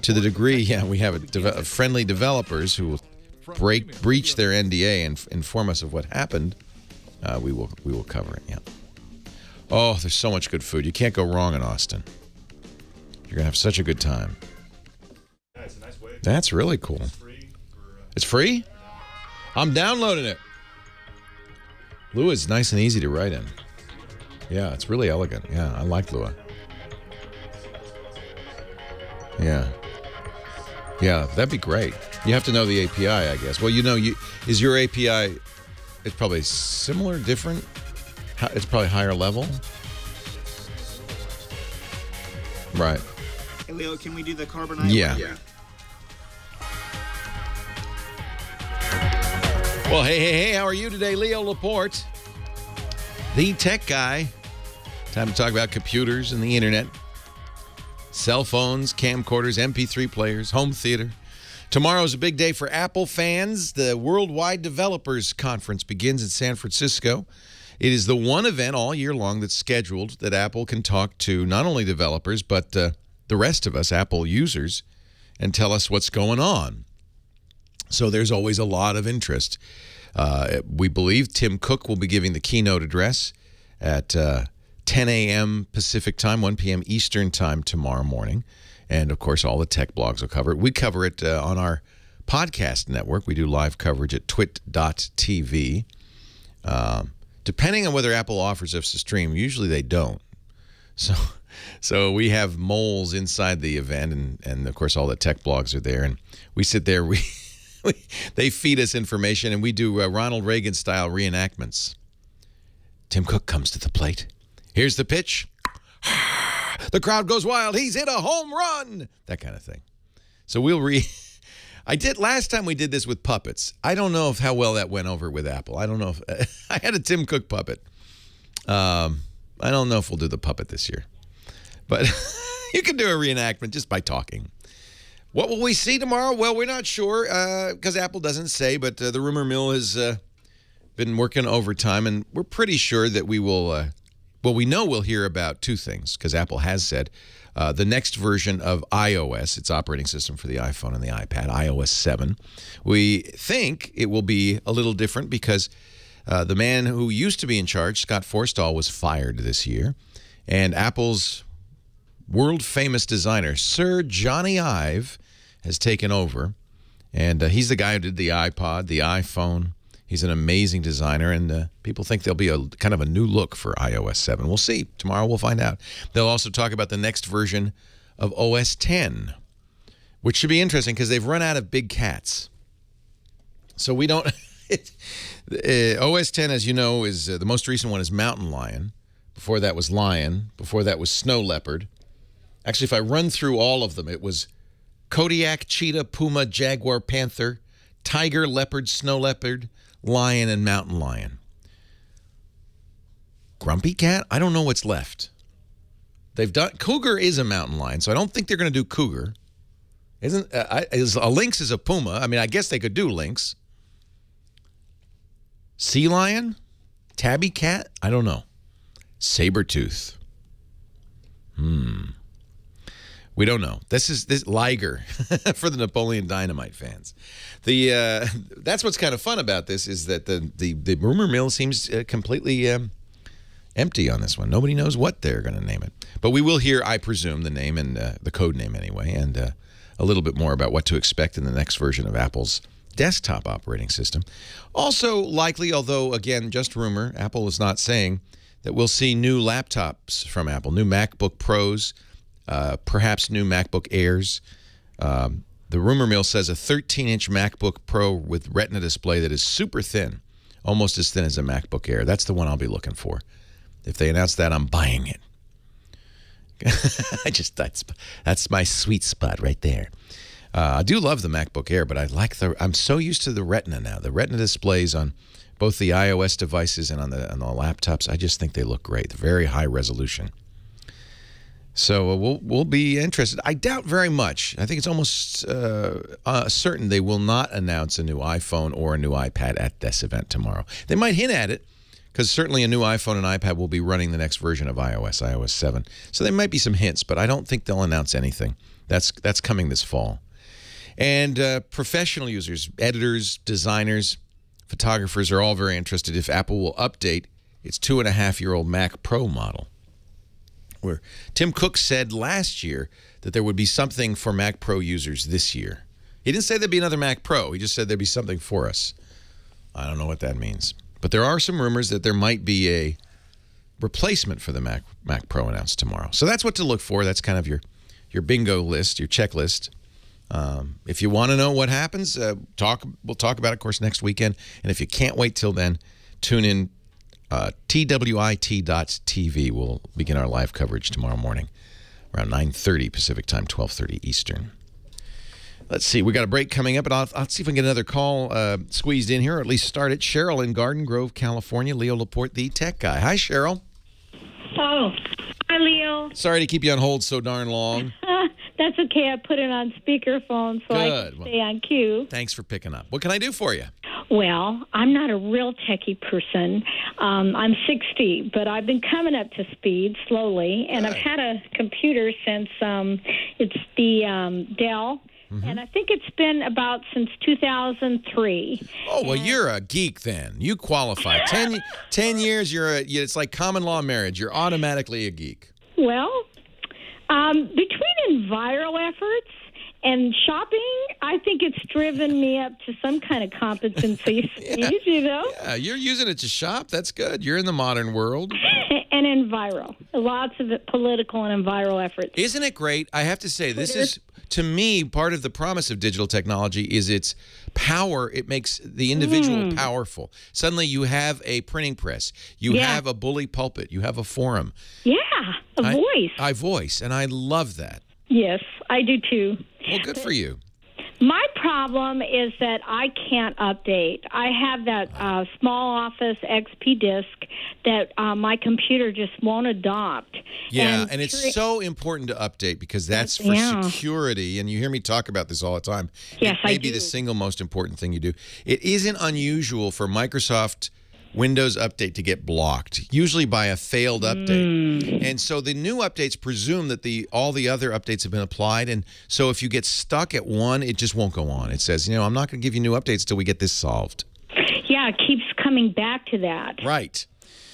to the degree, we have friendly developers who will breach their NDA and inform us of what happened. We will cover it. Yeah. Oh, there's so much good food. You can't go wrong in Austin. You're gonna have such a good time. Yeah, it's a nice way. That's really cool. It's free? I'm downloading it. Lua is nice and easy to write in. Yeah, it's really elegant. Yeah, I like Lua. Yeah. Yeah, that'd be great. You have to know the API, I guess. Well, is your API, it's probably similar, different? It's probably higher level? Right. Hey, Leo, can we do the carbonite? Yeah. Well, hey, how are you today? Leo Laporte, the tech guy. Time to talk about computers and the internet. Cell phones, camcorders, MP3 players, home theater. Tomorrow's a big day for Apple fans. The Worldwide Developers Conference begins in San Francisco. It is the one event all year long that's scheduled that Apple can talk to not only developers, but the rest of us, Apple users, and tell us what's going on. So there's always a lot of interest. We believe Tim Cook will be giving the keynote address. at 10 a.m. Pacific time, 1 p.m. Eastern time tomorrow morning. And, of course, all the tech blogs will cover it. We cover it on our podcast network. We do live coverage at twit.tv. Depending on whether Apple offers us to stream, usually they don't. So we have moles inside the event, and of course, all the tech blogs are there. And we sit there, they feed us information, and we do Ronald Reagan-style reenactments. Tim Cook comes to the plate. Here's the pitch. The crowd goes wild. He's hit a home run. That kind of thing. So I did last time we did this with puppets. I don't know how well that went over with Apple. I don't know if I had a Tim Cook puppet. I don't know if we'll do the puppet this year. But you can do a reenactment just by talking. What will we see tomorrow? Well, we're not sure because Apple doesn't say, but the rumor mill has been working overtime, and we're pretty sure that we will we know we'll hear about two things, because Apple has said the next version of iOS, its operating system for the iPhone and the iPad, iOS 7. We think it will be a little different because the man who used to be in charge, Scott Forstall, was fired this year. And Apple's world-famous designer, Sir Johnny Ive, has taken over. And he's the guy who did the iPod, the iPhone. He's an amazing designer, and people think there'll be a kind of a new look for iOS 7. We'll see. Tomorrow we'll find out. They'll also talk about the next version of OS 10, which should be interesting because they've run out of big cats. So we don't... OS 10, as you know, is the most recent one is Mountain Lion. Before that was Lion. Before that was Snow Leopard. Actually, if I run through all of them, it was Kodiak, Cheetah, Puma, Jaguar, Panther, Tiger, Leopard, Snow Leopard, Lion, and Mountain Lion. Grumpy Cat? I don't know what's left. They've done... Cougar is a mountain lion, so I don't think they're going to do Cougar. A lynx is a puma. I mean, I guess they could do lynx. Sea lion? Tabby cat? I don't know. Sabertooth. We don't know. This Liger for the Napoleon Dynamite fans. That's what's kind of fun about this is that the rumor mill seems completely empty on this one. Nobody knows what they're going to name it. But we will hear, I presume, the name and the code name anyway, and a little bit more about what to expect in the next version of Apple's desktop operating system. Also likely, although, again, just rumor, Apple is not saying that we'll see new laptops from Apple, new MacBook Pros, perhaps new MacBook Airs. The rumor mill says a 13-inch MacBook Pro with Retina display that is super thin, almost as thin as a MacBook Air. That's the one I'll be looking for. If they announce that, I'm buying it. That's my sweet spot right there. I do love the MacBook Air, but I'm so used to the Retina now. The Retina displays on both the iOS devices and on the laptops, I just think they look great. Very high resolution. So we'll be interested. I doubt very much. I think it's almost certain they will not announce a new iPhone or a new iPad at this event tomorrow. They might hint at it, because certainly a new iPhone and iPad will be running the next version of iOS, iOS 7. So there might be some hints, but I don't think they'll announce anything. That's coming this fall. And professional users, editors, designers, photographers are all very interested if Apple will update its 2.5-year-old Mac Pro model. Where Tim Cook said last year that there would be something for Mac Pro users this year. He didn't say there'd be another Mac Pro. He just said there'd be something for us. I don't know what that means. But there are some rumors that there might be a replacement for the Mac Pro announced tomorrow. So that's what to look for. That's kind of your bingo list, your checklist. If you want to know what happens, we'll talk about it, of course, next weekend. And if you can't wait till then, tune in. TWIT.tv will begin our live coverage tomorrow morning around 9:30 Pacific time, 12:30 Eastern. Let's see. We got a break coming up, and I'll see if I can get another call squeezed in here, or at least start it. Cheryl in Garden Grove, California. Leo Laporte, the tech guy. Hi, Cheryl. Oh, hi, Leo. Sorry to keep you on hold so darn long. That's okay. I put it on speakerphone so I can stay on cue. Thanks for picking up. What can I do for you? Well, I'm not a real techie person. I'm 60, but I've been coming up to speed slowly, and I've had a computer since it's the Dell And I think it's been about since 2003. Oh, well, you're a geek then. You qualify. 10 years, it's like common law marriage. You're automatically a geek. Well, between viral efforts and shopping, I think it's driven me up to some kind of competency stage, you know? Yeah, you're using it to shop. That's good. You're in the modern world. And in viral. Lots of political and viral efforts. Isn't it great? I have to say, this is, to me, part of the promise of digital technology is its power. It makes the individual powerful. Suddenly you have a printing press. You have a bully pulpit. You have a forum. Yeah, a voice. A voice, and I love that. Yes, I do too. Well, good for you. My problem is that I can't update. I have that small office XP disk that my computer just won't adopt. Yeah, and it's so important to update because that's for security, and you hear me talk about this all the time. Yes, I do. Maybe the single most important thing you do. It isn't unusual for Microsoft Windows Update to get blocked, usually by a failed update. And so the new updates presume that all the other updates have been applied, and so if you get stuck at one, it just won't go on. It says, I'm not going to give you new updates till we get this solved. Yeah, it keeps coming back to that. Right.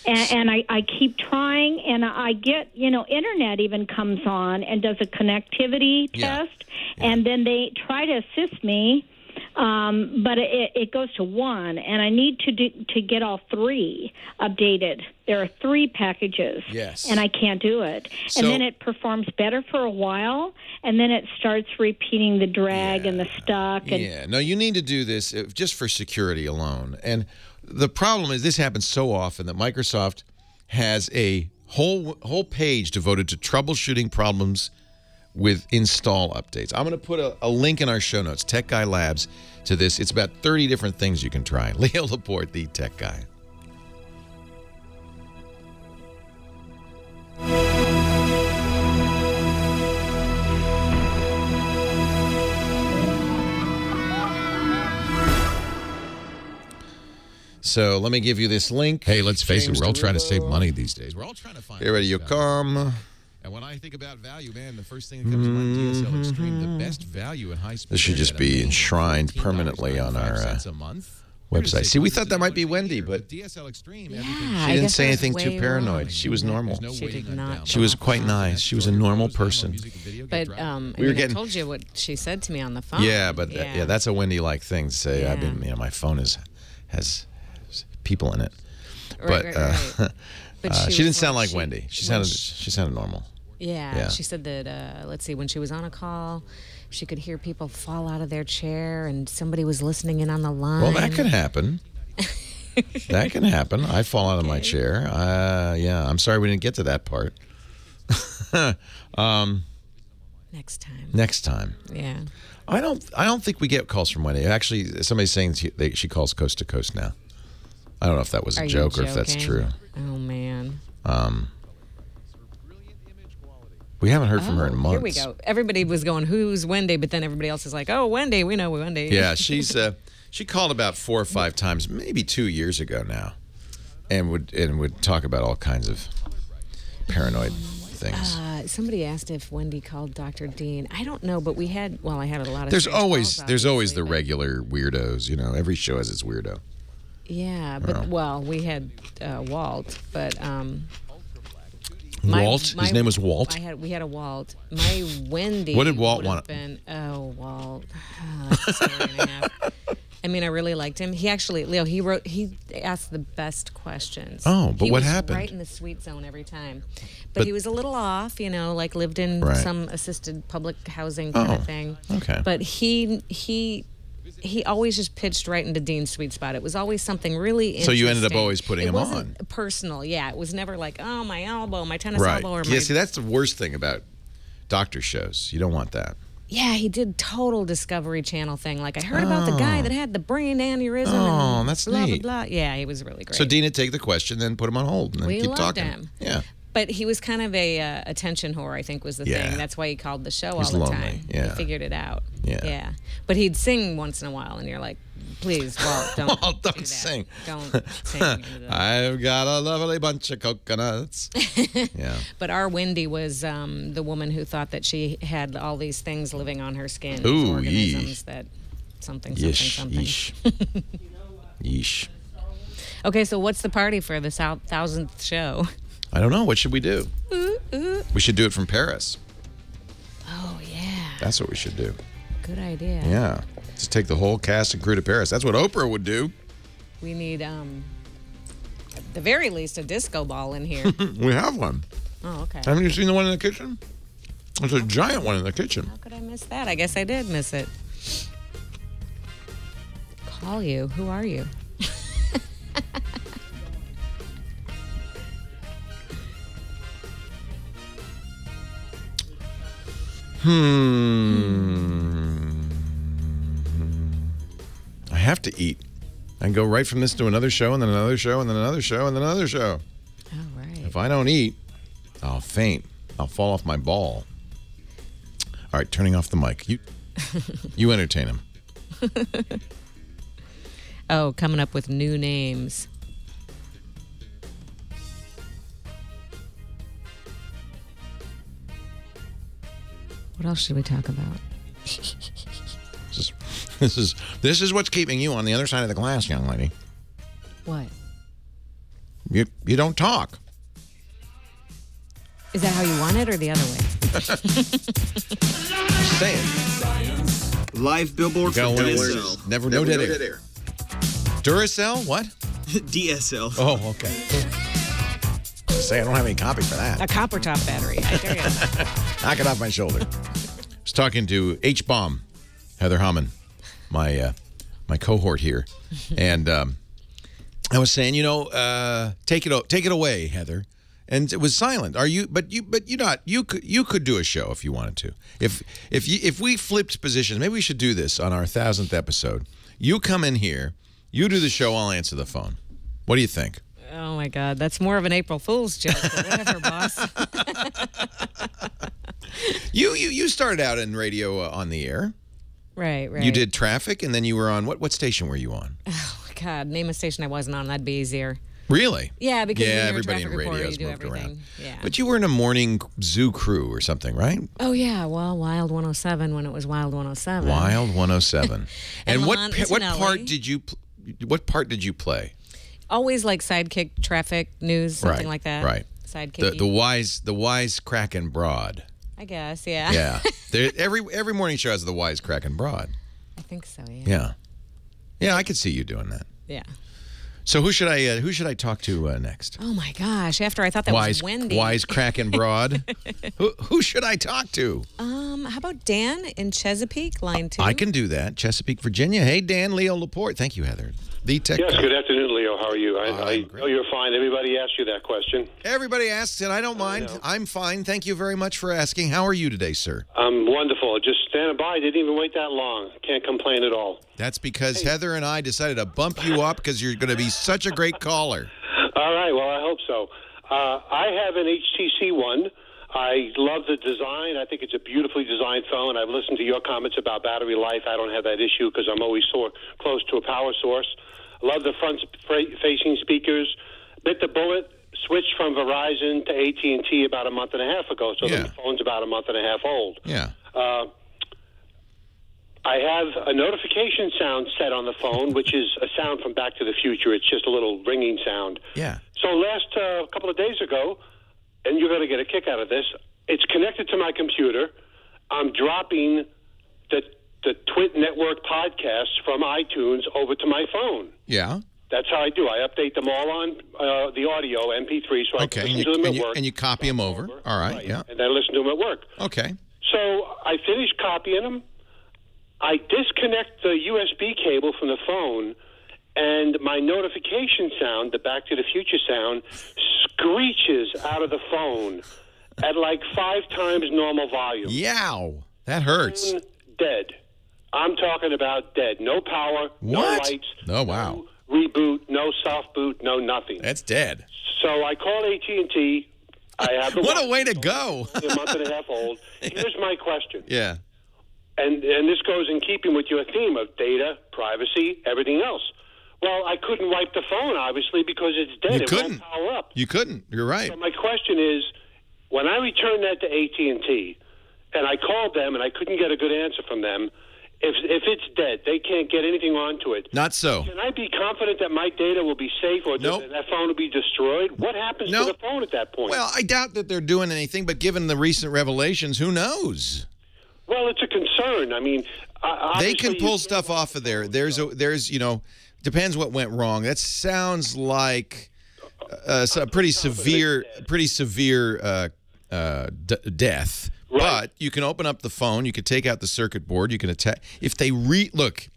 And I keep trying, and I get, internet even comes on and does a connectivity test, and then they try to assist me. But it goes to one, and I need to get all three updated. There are 3 packages, and I can't do it. And then it performs better for a while, and then it starts repeating the drag and the stuck. And no, you need to do this just for security alone. And the problem is this happens so often that Microsoft has a whole page devoted to troubleshooting problems with install updates. I'm going to put a link in our show notes, Tech Guy Labs, to this. It's about 30 different things you can try. Leo Laporte, the Tech Guy. So let me give you this link. Hey, let's face it, we're all trying to save money these days. We're all trying to find Here you come. And when I think about value, man, the first thing that comes to mind, DSL Extreme, the best value in high speed. This should just be enshrined permanently on our website. See, we thought that might be Wendy, but DSL Extreme, she didn't say anything too paranoid. She was normal. She did not. She was quite nice. She was a normal person. But I told you what she said to me on the phone. Yeah, but that's a Wendy-like thing to say. I've been, my phone has people in it. But she didn't sound like Wendy. She sounded normal. Yeah, she said that, let's see, when she was on a call, she could hear people fall out of their chair and somebody was listening in on the line. Well, that could happen. That can happen. I fall out of my chair. I'm sorry we didn't get to that part. Next time. Next time. Yeah. I don't think we get calls from Wendy. Actually, somebody's saying she calls coast to coast now. I don't know if that was a joke or if that's true. Oh, man. We haven't heard from her in months. Here we go. Everybody was going, who's Wendy? But then everybody else is like, oh, Wendy, we know Wendy. Yeah, she called about 4 or 5 times, maybe 2 years ago now, and would talk about all kinds of paranoid things. Somebody asked if Wendy called Dr. Dean. I don't know, but I had a lot of. There's always the regular weirdos. Every show has its weirdo. Yeah, but we had Walt, but Walt. His name was Walt. We had a Walt. My Wendy. What did Walt want? Walt. That's a story and a half. I mean, I really liked him. He actually, Leo, he asked the best questions. Oh, but what happened? He was right in the sweet zone every time. But he was a little off, like lived in some assisted public housing kind of thing. Okay. But he always just pitched right into Dean's sweet spot. It was always something really interesting. So you ended up always putting him on. It wasn't personal, yeah. It was never like, oh, my elbow, my tennis elbow. Or see, that's the worst thing about doctor shows. You don't want that. Yeah, he did total Discovery Channel thing. Like, I heard about the guy that had the brain aneurysm. Oh, that's blah, neat. Blah, blah. Yeah, he was really great. So Dean would take the question, then put him on hold, and then keep talking. Him. Yeah. But he was kind of a attention whore, I think, was the thing. That's why he called the show He's all the lonely. time. Yeah. He figured it out. Yeah. But he'd sing once in a while, and you're like, please, Walt, don't, Walt, don't do that. sing. Don't sing. Into the... I've got a lovely bunch of coconuts. Yeah. But our Wendy was the woman who thought that she had all these things living on her skin. These Ooh, organisms that something. Yeesh. Yeesh. Okay, so what's the party for the 1000th show? I don't know. What should we do? Ooh, ooh. We should do it from Paris. Oh, yeah. That's what we should do. Good idea. Yeah. Just take the whole cast and crew to Paris. That's what Oprah would do. We need, at the very least, a disco ball in here. We have one. Oh, okay. Haven't you seen the one in the kitchen? There's a giant one in the kitchen. How could I miss that? I guess I did miss it. Call you. Who are you? I have to eat. I go right from this to another show, and then another show, and then another show, and then another show. Oh, right. If I don't eat, I'll faint. I'll fall off my ball. All right, turning off the mic. You entertain him. Oh, coming up with new names. What else should we talk about? This is what's keeping you on the other side of the glass, young lady. What? You don't talk. Is that how you want it or the other way? Say it. Live billboard for Duracell. Never no dead air. Duracell? What? DSL. Oh, okay. Say I don't have any copy for that. A copper top battery. I dare you. Knock it off my shoulder. I was talking to H-Bomb, Heather Hammond, my cohort here, and I was saying, take it away, Heather, and it was silent. You could do a show if you wanted to. If we flipped positions, maybe we should do this on our 1000th episode. You come in here, you do the show, I'll answer the phone. What do you think? Oh my God, that's more of an April Fool's joke, but whatever, boss. You started out in radio on the air. Right. You did traffic, and then you were on what station were you on? Oh God, name a station I wasn't on. That'd be easier. Really? Yeah, because when you're everybody a in traffic reporter, radio's you do moved everything. around. Yeah. But you were in a morning zoo crew or something, right? Oh yeah, well, Wild 107 when it was Wild 107. Wild 107. and what Milan part did you play? Always like sidekick traffic news, something like that. Right. Sidekick. The wise cracking broad. I guess, yeah. Yeah. Every morning show has the wise cracking broad. I think so, yeah. Yeah. Yeah, I could see you doing that. Yeah. So who should I talk to next? Oh my gosh! After I thought that was Wendy. Wise cracking broad. who should I talk to? How about Dan in Chesapeake, line 2? I can do that. Chesapeake, Virginia. Hey, Dan, Leo Laporte. Thank you, Heather. The tech. Yes. Good afternoon, Leo. How are you? I know you're fine. Everybody asked you that question. Everybody asks, and I don't mind. I'm fine. Thank you very much for asking. How are you today, sir? I'm wonderful. Just standing by. Didn't even wait that long. Can't complain at all. That's because Heather and I decided to bump you up because you're going to be such a great caller. All right. Well, I hope so. I have an HTC One. I love the design. I think it's a beautifully designed phone. I've listened to your comments about battery life. I don't have that issue because I'm always so close to a power source. Love the front-facing speakers. Bit the bullet. Switched from Verizon to AT&T about a month and a half ago, so the phone's about a month and a half old. Yeah. I have a notification sound set on the phone, which is a sound from Back to the Future. It's just a little ringing sound. Yeah. So last couple of days ago, and you're going to get a kick out of this, it's connected to my computer. I'm dropping the Twit Network podcasts from iTunes over to my phone. Yeah. That's how I do. I update them all on the audio MP3 so I can listen to them at work. And you copy them over. All right, yeah. And I listen to them at work. Okay. So I finish copying them. I disconnect the USB cable from the phone, and my notification sound, the Back to the Future sound, screeches out of the phone at like 5 times normal volume. Yow. That hurts. Phone dead. I'm talking about dead. No power, no lights. Oh, wow. No reboot, no soft boot, no nothing. That's dead. So I called AT&T. I have the What a way to go. a month and a half old. Here's my question. Yeah. And this goes in keeping with your theme of data, privacy, everything else. Well, I couldn't wipe the phone, obviously, because it's dead. It won't power up. You couldn't. You're right. So my question is, when I returned that to AT&T, and I called them and I couldn't get a good answer from them, if it's dead, they can't get anything onto it. Not so. Can I be confident that my data will be safe or that that phone will be destroyed? What happens to the phone at that point? Well, I doubt that they're doing anything, but given the recent revelations, who knows? Well, it's a concern. I mean, they can pull stuff off of there. There's depends what went wrong. That sounds like a pretty severe death. Right. But you can open up the phone. You can take out the circuit board. You can attack. If they look,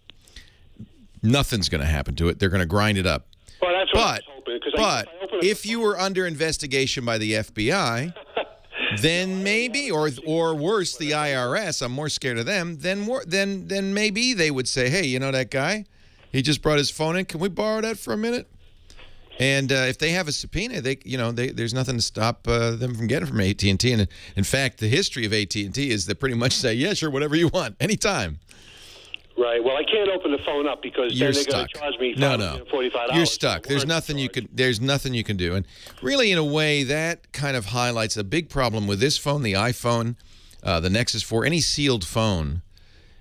nothing's going to happen to it. They're going to grind it up. Well, that's what I was hoping. But if you were under investigation by the FBI, then maybe, or worse, the IRS. I'm more scared of them. Then maybe they would say, "Hey, you know that guy? He just brought his phone in. Can we borrow that for a minute?" And if they have a subpoena, there's nothing to stop them from getting from AT&T. And in fact, the history of AT&T is they pretty much say, "Yeah, sure, whatever you want, anytime." Right. Well, I can't open the phone up because then they're going to charge me $45. You're stuck. There's nothing you can do. And really, in a way, that kind of highlights a big problem with this phone, the iPhone, the Nexus 4, any sealed phone.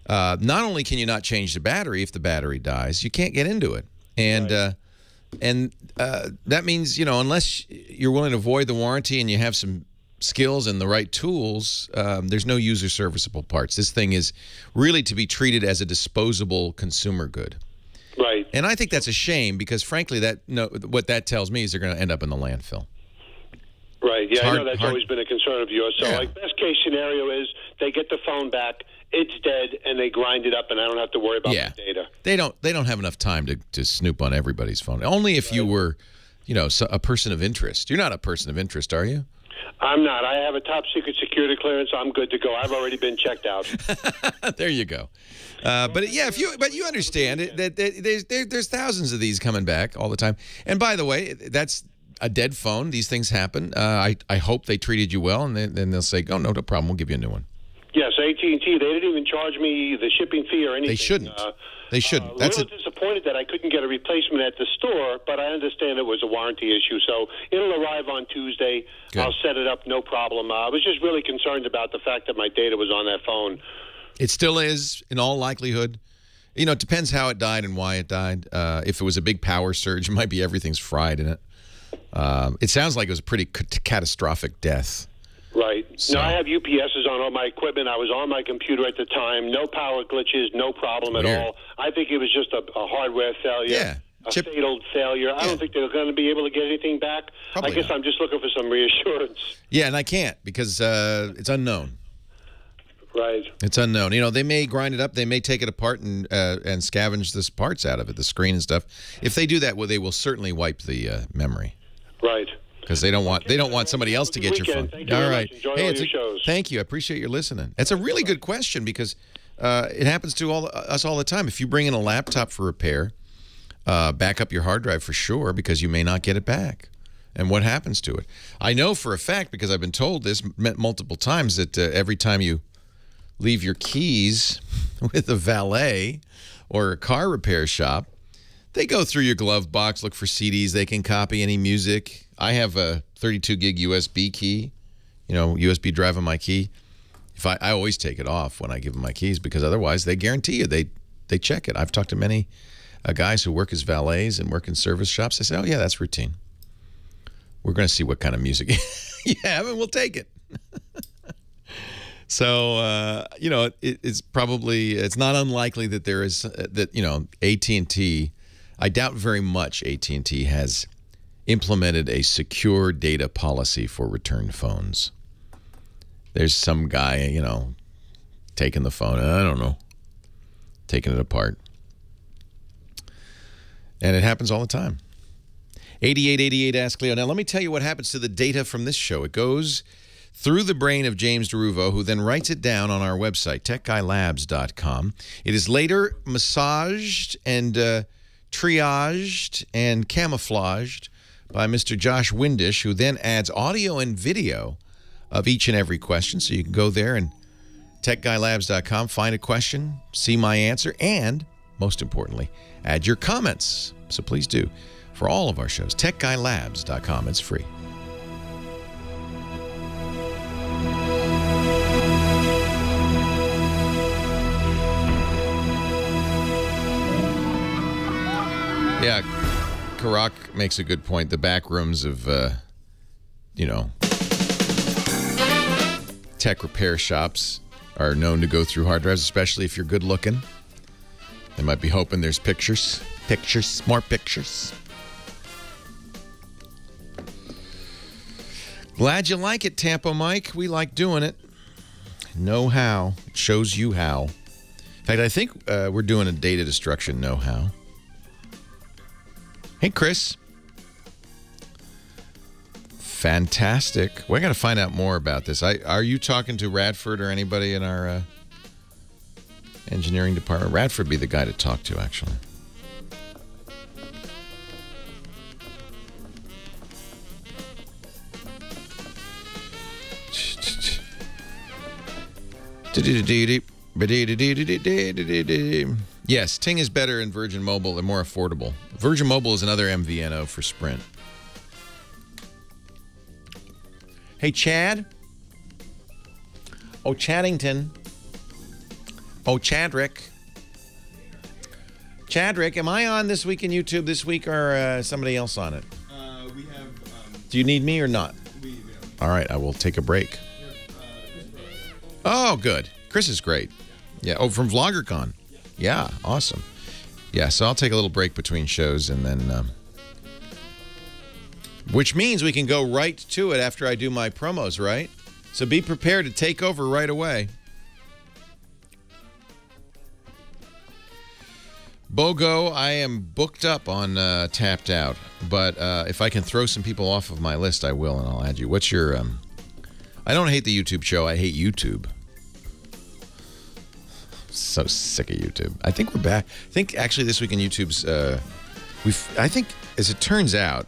Not only can you not change the battery if the battery dies, you can't get into it. And that means, unless you're willing to void the warranty and you have some skills and the right tools, there's no user serviceable parts. This thing is really to be treated as a disposable consumer good. Right. And I think that's a shame because, frankly, what that tells me is they're going to end up in the landfill. Right. Yeah, I know that's always been a concern of yours. So, best case scenario is they get the phone back, it's dead, and they grind it up, and I don't have to worry about the data. They don't have enough time to snoop on everybody's phone. Only if you were, a person of interest. You're not a person of interest, are you? I'm not. I have a top secret security clearance. I'm good to go. I've already been checked out. There you go. But you understand that there's thousands of these coming back all the time. And by the way, that's a dead phone. These things happen. I hope they treated you well, and then they'll say, "Oh, no problem. We'll give you a new one." Yes, AT&T. They didn't even charge me the shipping fee or anything. They shouldn't. They shouldn't. I'm a little disappointed that I couldn't get a replacement at the store, but I understand it was a warranty issue. So it'll arrive on Tuesday. Good. I'll set it up, no problem. I was just really concerned about the fact that my data was on that phone. It still is, in all likelihood. It depends how it died and why it died. If it was a big power surge, it might be everything's fried in it. It sounds like it was a pretty catastrophic death. Right. So. No, I have UPSs on all my equipment. I was on my computer at the time. No power glitches, no problem at all. I think it was just a hardware failure, a fatal failure. I don't think they're going to be able to get anything back. Probably I guess I'm just looking for some reassurance. Yeah, and I can't because it's unknown. Right. It's unknown. They may grind it up. They may take it apart and scavenge the parts out of it, the screen and stuff. If they do that, well, they will certainly wipe the memory. Right. Because they don't want somebody else to get your phone. Thank you very much. Enjoy all your shows. Thank you. I appreciate your listening. It's a really good question because it happens to us all the time. If you bring in a laptop for repair, back up your hard drive for sure because you may not get it back. And what happens to it? I know for a fact because I've been told this multiple times that every time you leave your keys with a valet or a car repair shop, they go through your glove box, look for CDs. They can copy any music. I have a 32 gig USB key, USB drive on my key. I always take it off when I give them my keys because otherwise they guarantee you they check it. I've talked to many guys who work as valets and work in service shops. They say, "Oh yeah, that's routine. We're going to see what kind of music you have, and we'll take it." So it's not unlikely that there is AT&T. I doubt very much AT&T has implemented a secure data policy for return phones. There's some guy, taking the phone, I don't know, taking it apart. And it happens all the time. 8888 Ask Leo. Now, let me tell you what happens to the data from this show. It goes through the brain of James DeRuvo, who then writes it down on our website, techguylabs.com. It is later massaged and triaged and camouflaged by Mr. Josh Windish, who then adds audio and video of each and every question. So you can go there and techguylabs.com, find a question, see my answer, and, most importantly, add your comments. So please do. For all of our shows, techguylabs.com. It's free. Yeah, Karak makes a good point. The back rooms of, tech repair shops are known to go through hard drives, especially if you're good looking. They might be hoping there's pictures, more pictures. Glad you like it, Tampa Mike. We like doing it. Know how. It shows you how. In fact, I think we're doing a data destruction know-how. Hey, Chris. Fantastic. We're going to find out more about this. Are you talking to Radford or anybody in our engineering department? Radford would be the guy to talk to, actually. Yes, Ting is better in Virgin Mobile and more affordable. Virgin Mobile is another MVNO for Sprint. Hey, Chad. Oh, Chaddington. Oh, Chadrick. Chadrick, am I on This Week in YouTube this week or somebody else on it? We have... Do you need me or not? All right, I will take a break. Oh, good. Chris is great. Yeah. Oh, from VloggerCon. Yeah, awesome. Yeah, so I'll take a little break between shows and then... which means we can go right to it after I do my promos, right? So be prepared to take over right away. BOGO, I am booked up on Tapped Out. But if I can throw some people off of my list, I will, and I'll add you. What's your... I don't hate the YouTube show. I hate YouTube. So sick of YouTube. I think we're back. I think actually this week in YouTube's, I think as it turns out,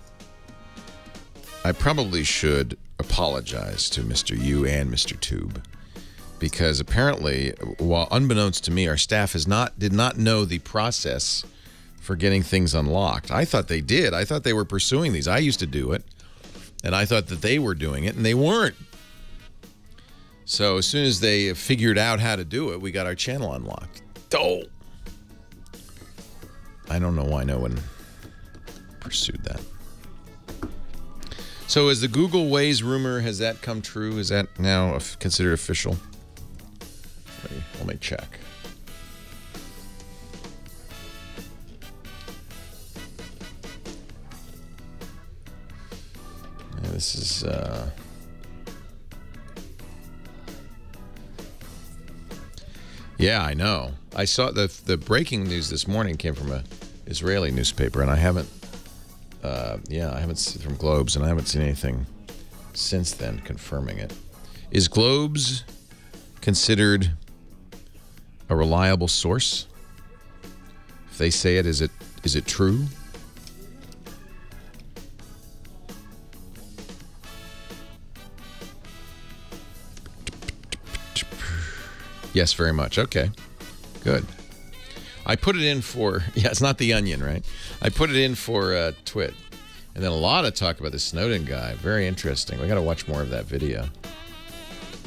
I probably should apologize to Mr. U and Mr. Tube because apparently, while unbeknownst to me, our staff did not know the process for getting things unlocked. I thought they did. I thought they were pursuing these. I used to do it, and I thought that they were doing it, and they weren't. So as soon as they figured out how to do it, we got our channel unlocked. Oh! I don't know why no one pursued that. So is the Google Waze rumor, has that come true? Is that now considered official? Let me check. Yeah, this is... Yeah, I know. I saw the breaking news this morning came from an Israeli newspaper, and I haven't, from Globes, and I haven't seen anything since then confirming it. Is Globes considered a reliable source? If they say it, is it true? Yes, very much. Okay, good. I put it in for, it's not The Onion, right? I put it in for Twit. And then a lot of talk about the Snowden guy. Very interesting. We got to watch more of that video.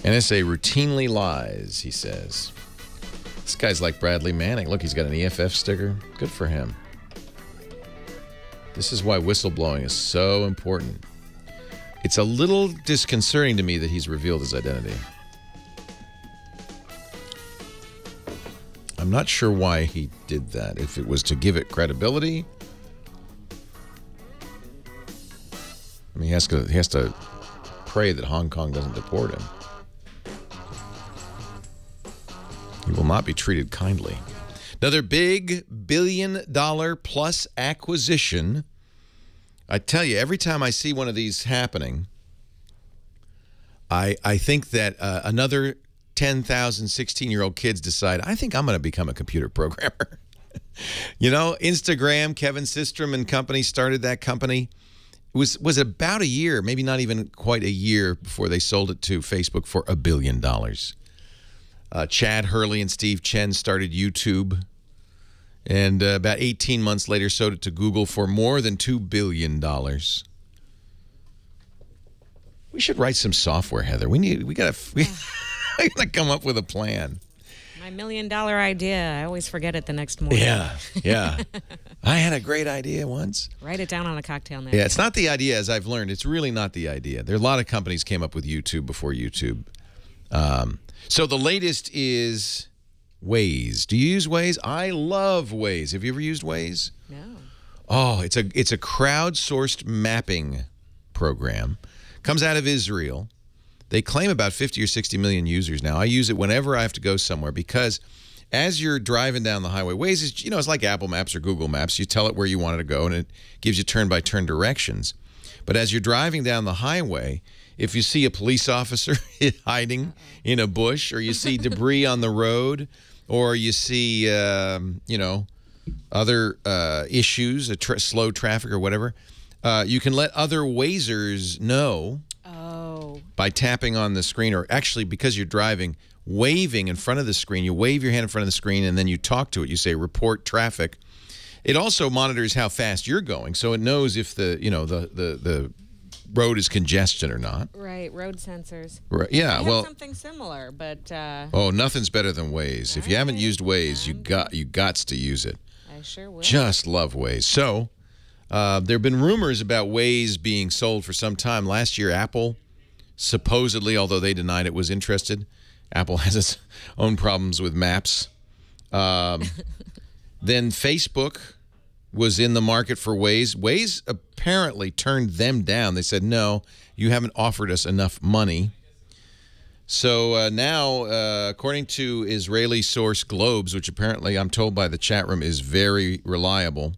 NSA routinely lies, he says. This guy's like Bradley Manning. Look, he's got an EFF sticker. Good for him. This is why whistleblowing is so important. It's a little disconcerting to me that he's revealed his identity. I'm not sure why he did that. If it was to give it credibility. I mean, he has to pray that Hong Kong doesn't deport him. He will not be treated kindly. Another big billion-dollar-plus acquisition. I tell you, every time I see one of these happening, I think that another 10,000 16-year-old kids decide, I think I'm going to become a computer programmer. You know, Instagram, Kevin Systrom and company started that company. was about a year, maybe not even quite a year, before they sold it to Facebook for $1 billion. Chad Hurley and Steve Chen started YouTube, and about 18 months later sold it to Google for more than $2 billion. We should write some software, Heather. We gotta come up with a plan. My $1 million idea. I always forget it the next morning. Yeah. I had a great idea once. Write it down on a cocktail napkin. Yeah, it's not the idea, as I've learned. It's really not the idea. There are a lot of companies came up with YouTube before YouTube. So the latest is Waze. Do you use Waze? I love Waze. Have you ever used Waze? No. Oh, it's a crowdsourced mapping program. Comes out of Israel. They claim about 50 or 60 million users now. I use it whenever I have to go somewhere because as you're driving down the highway, Waze is, it's like Apple Maps or Google Maps. You tell it where you want it to go, and it gives you turn-by-turn directions. But as you're driving down the highway, if you see a police officer hiding in a bush, or you see debris on the road, or you see, other issues, slow traffic or whatever, you can let other Wazers know by tapping on the screen, or actually, because you're driving, waving in front of the screen. You wave your hand in front of the screen, and then you talk to it. You say, report traffic. It also monitors how fast you're going, so it knows if the road is congested or not. Right, road sensors. Right, yeah, I well, have something similar, but oh, nothing's better than Waze. If you haven't used Waze, you gots to use it. I sure will. Just love Waze. So, there have been rumors about Waze being sold for some time. Last year, Apple supposedly, although they denied it, was interested. Apple has its own problems with maps. Then Facebook was in the market for Waze. Waze apparently turned them down. They said, no, you haven't offered us enough money. So now, according to Israeli source Globes, which apparently I'm told by the chat room is very reliable.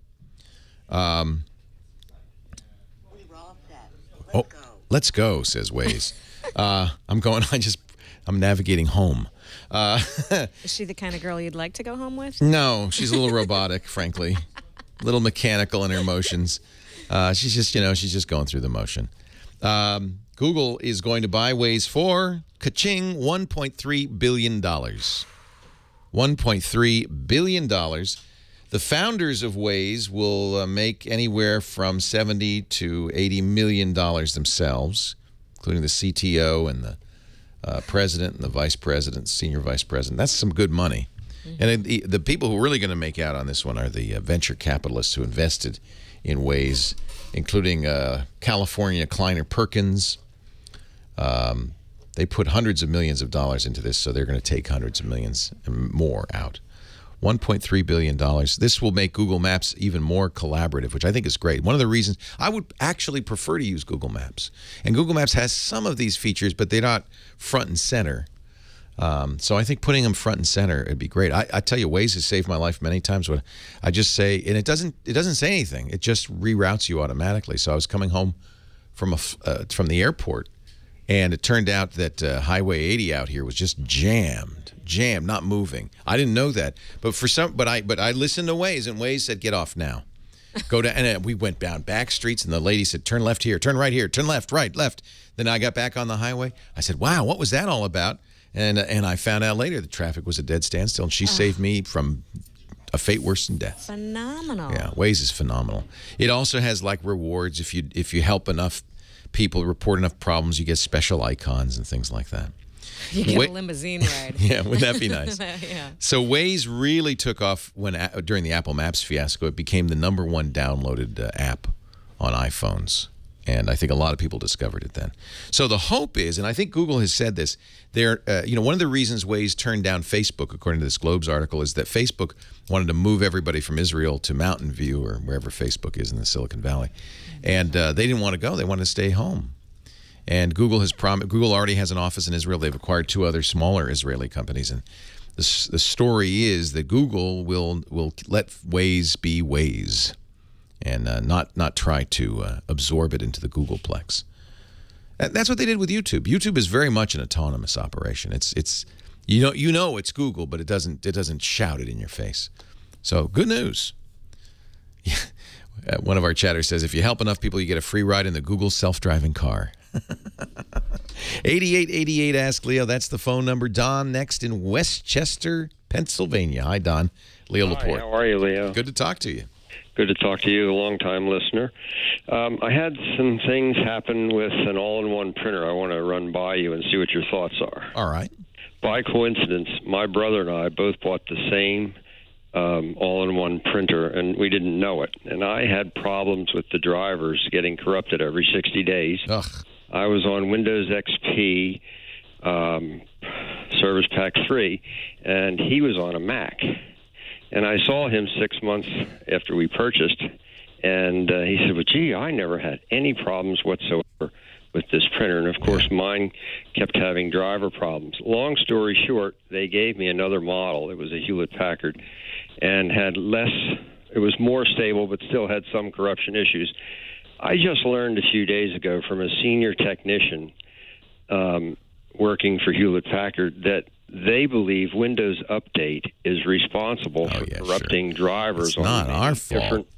Let's go, says Waze. I'm navigating home. Is she the kind of girl you'd like to go home with? No, she's a little robotic, frankly. A little mechanical in her motions. She's just going through the motion. Google is going to buy Waze for, ka-ching, $1.3 billion. $1.3 billion. The founders of Waze will make anywhere from $70 to $80 million themselves, including the CTO and the president and the vice president, senior vice president. That's some good money. And the people who are really going to make out on this one are the venture capitalists who invested in Waze, including California Kleiner Perkins. They put hundreds of millions of dollars into this, so they're going to take hundreds of millions and more out. $1.3 billion. This will make Google Maps even more collaborative, which I think is great. One of the reasons I would actually prefer to use Google Maps. And Google Maps has some of these features, but they're not front and center. So I think putting them front and center would be great. I tell you, Waze has saved my life many times. When I just say, and it doesn't say anything. It just reroutes you automatically. So I was coming home from the airport, and it turned out that Highway 80 out here was just jammed, not moving. I didn't know that, but I listened to Waze, and Waze said, "Get off now." Go down, and we went down back streets, and the lady said, "Turn left here, turn right here, turn left, right, left." Then I got back on the highway. I said, "Wow, what was that all about?" And I found out later the traffic was a dead standstill, and she saved me from a fate worse than death. Phenomenal. Yeah, Waze is phenomenal. It also has like rewards if you help enough people, report enough problems, you get special icons and things like that. You get a limousine ride. Yeah, wouldn't that be nice? Yeah. So Waze really took off during the Apple Maps fiasco. It became the #1 downloaded app on iPhones. And I think a lot of people discovered it then. So the hope is, and I think Google has said this, one of the reasons Waze turned down Facebook, according to this Globes article, is that Facebook wanted to move everybody from Israel to Mountain View or wherever Facebook is in the Silicon Valley. And they didn't want to go. They wanted to stay home. And Google already has an office in Israel. They've acquired 2 other smaller Israeli companies. And the story is that Google will let Waze be Waze, and not try to absorb it into the Googleplex. That's what they did with YouTube. YouTube is very much an autonomous operation. It's you know it's Google, but it doesn't shout it in your face. So good news. Yeah. One of our chatters says, if you help enough people, you get a free ride in the Google self-driving car. 8888 Ask Leo. That's the phone number. Don next in Westchester, Pennsylvania. Hi, Don. Leo Laporte. How are you, Leo? Good to talk to you. Good to talk to you, a long-time listener. I had some things happen with an all-in-one printer I want to run by you and see what your thoughts are. All right. By coincidence, my brother and I both bought the same all-in-one printer, and we didn't know it. And I had problems with the drivers getting corrupted every 60 days. Ugh. I was on Windows XP Service Pack 3, and he was on a Mac. And I saw him 6 months after we purchased, and he said, well, gee, I never had any problems whatsoever with this printer. And, of course, mine kept having driver problems. Long story short, they gave me another model. It was a Hewlett-Packard, and had less – it was more stable but still had some corruption issues. I just learned a few days ago from a senior technician working for Hewlett-Packard that they believe Windows Update is responsible for corrupting drivers It's not our fault.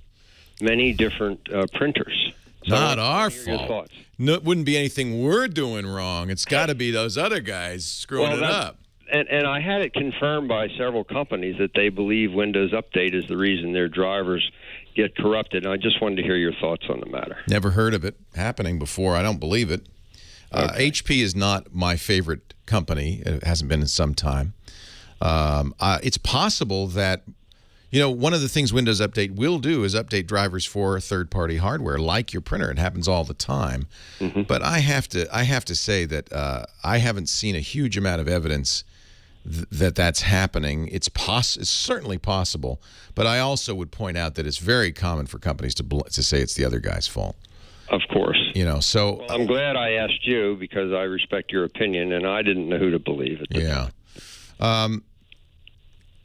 Many different printers. So Not our your fault. thoughts. No, it wouldn't be anything we're doing wrong. It's got to be those other guys screwing it up. And I had it confirmed by several companies that they believe Windows Update is the reason their drivers get corrupted. And I just wanted to hear your thoughts on the matter. Never heard of it happening before. I don't believe it. HP is not my favorite company. It hasn't been in some time. It's possible that, you know, one of the things Windows Update will do is update drivers for third-party hardware, like your printer. It happens all the time. But I have to say that I haven't seen a huge amount of evidence that that's happening. It's certainly possible, but I also would point out that it's very common for companies to say it's the other guy's fault. Of course. You know, so well, I'm glad I asked you because I respect your opinion, and I didn't know who to believe at the time.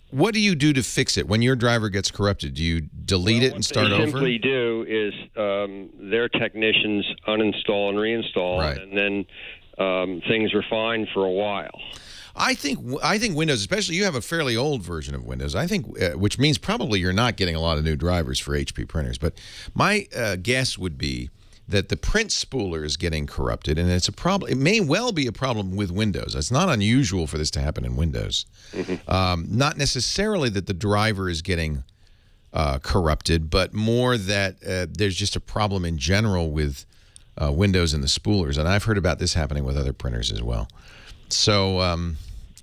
What do you do to fix it when your driver gets corrupted? Do you delete it and start over? What they simply do is their technicians uninstall and reinstall, and then things are fine for a while. I think Windows, especially you have a fairly old version of Windows, I think, which means probably you're not getting a lot of new drivers for HP printers. But my guess would be that the print spooler is getting corrupted, and it's a problem. It may well be a problem with Windows. It's not unusual for this to happen in Windows. Not necessarily that the driver is getting corrupted, but more that there's just a problem in general with Windows and the spoolers. And I've heard about this happening with other printers as well. So,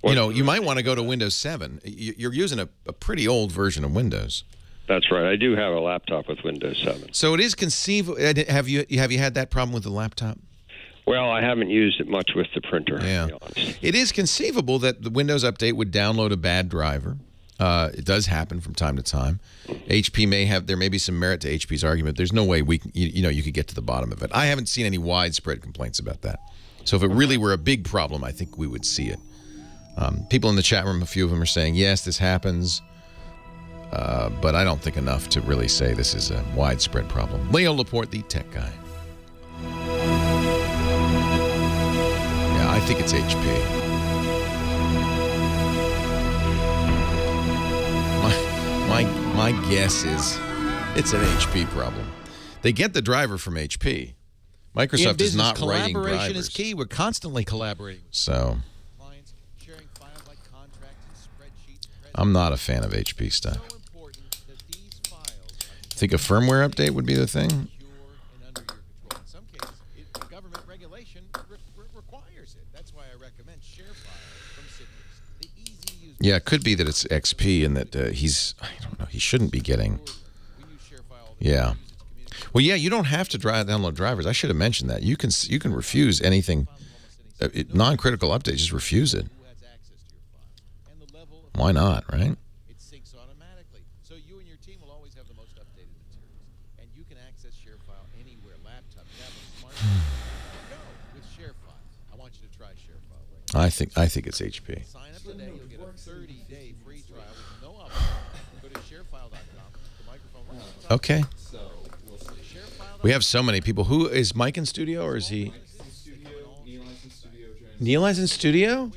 you know, you might want to go to Windows 7. You're using a pretty old version of Windows. That's right. I do have a laptop with Windows 7. So it is conceivable. Have you had that problem with the laptop? Well, I haven't used it much with the printer. Yeah. To be honest. It is conceivable that the Windows Update would download a bad driver. It does happen from time to time. There may be some merit to HP's argument. There's no way you could get to the bottom of it. I haven't seen any widespread complaints about that. So if it really were a big problem, I think we would see it. People in the chat room, a few of them are saying, yes, this happens. But I don't think enough to really say this is a widespread problem. Leo Laporte, the tech guy. Yeah, I think it's HP. My guess is it's an HP problem. They get the driver from HP. Microsoft is not writing drivers. Collaboration is key. We're constantly collaborating. So I'm not a fan of HP stuff. Think a firmware update would be the thing? Yeah, it could be that it's XP and that I don't know, he shouldn't be getting. Yeah. Well, yeah, you don't have to download drivers. I should have mentioned that. You can refuse anything, non-critical update, just refuse it. Why not, right? It syncs automatically. So you and your team will always have the most updated materials. And you can access ShareFile anywhere, laptop, tablet, smartphone. Go with ShareFile. I want you to try ShareFile right now. I think it's HP. Sign up today. You'll get a 30-day free trial with no obligation. Go to sharefile.com. The microphone right on top. Okay. We have so many people. Who is Mike in studio, or is he? Neil is in studio?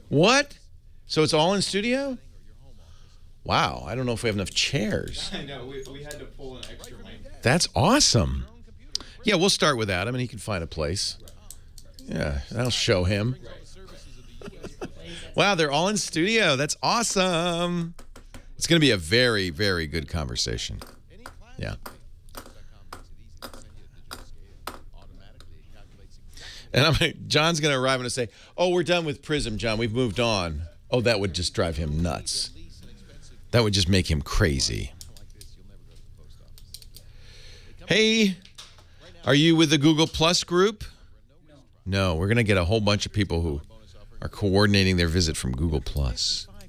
What? So it's all in studio? Wow, I don't know if we have enough chairs. I know, we had to pull an extra mic. That's awesome. Yeah, we'll start with Adam, and he can find a place. Yeah, that'll show him. Wow, they're all in studio. That's awesome. It's going to be a very, very good conversation. Yeah. And John's going to arrive and say, "Oh, we're done with Prism, John. We've moved on." Oh, that would just drive him nuts. That would just make him crazy. Hey, are you with the Google Plus group? No, we're going to get a whole bunch of people who are coordinating their visit from Google Plus. I'm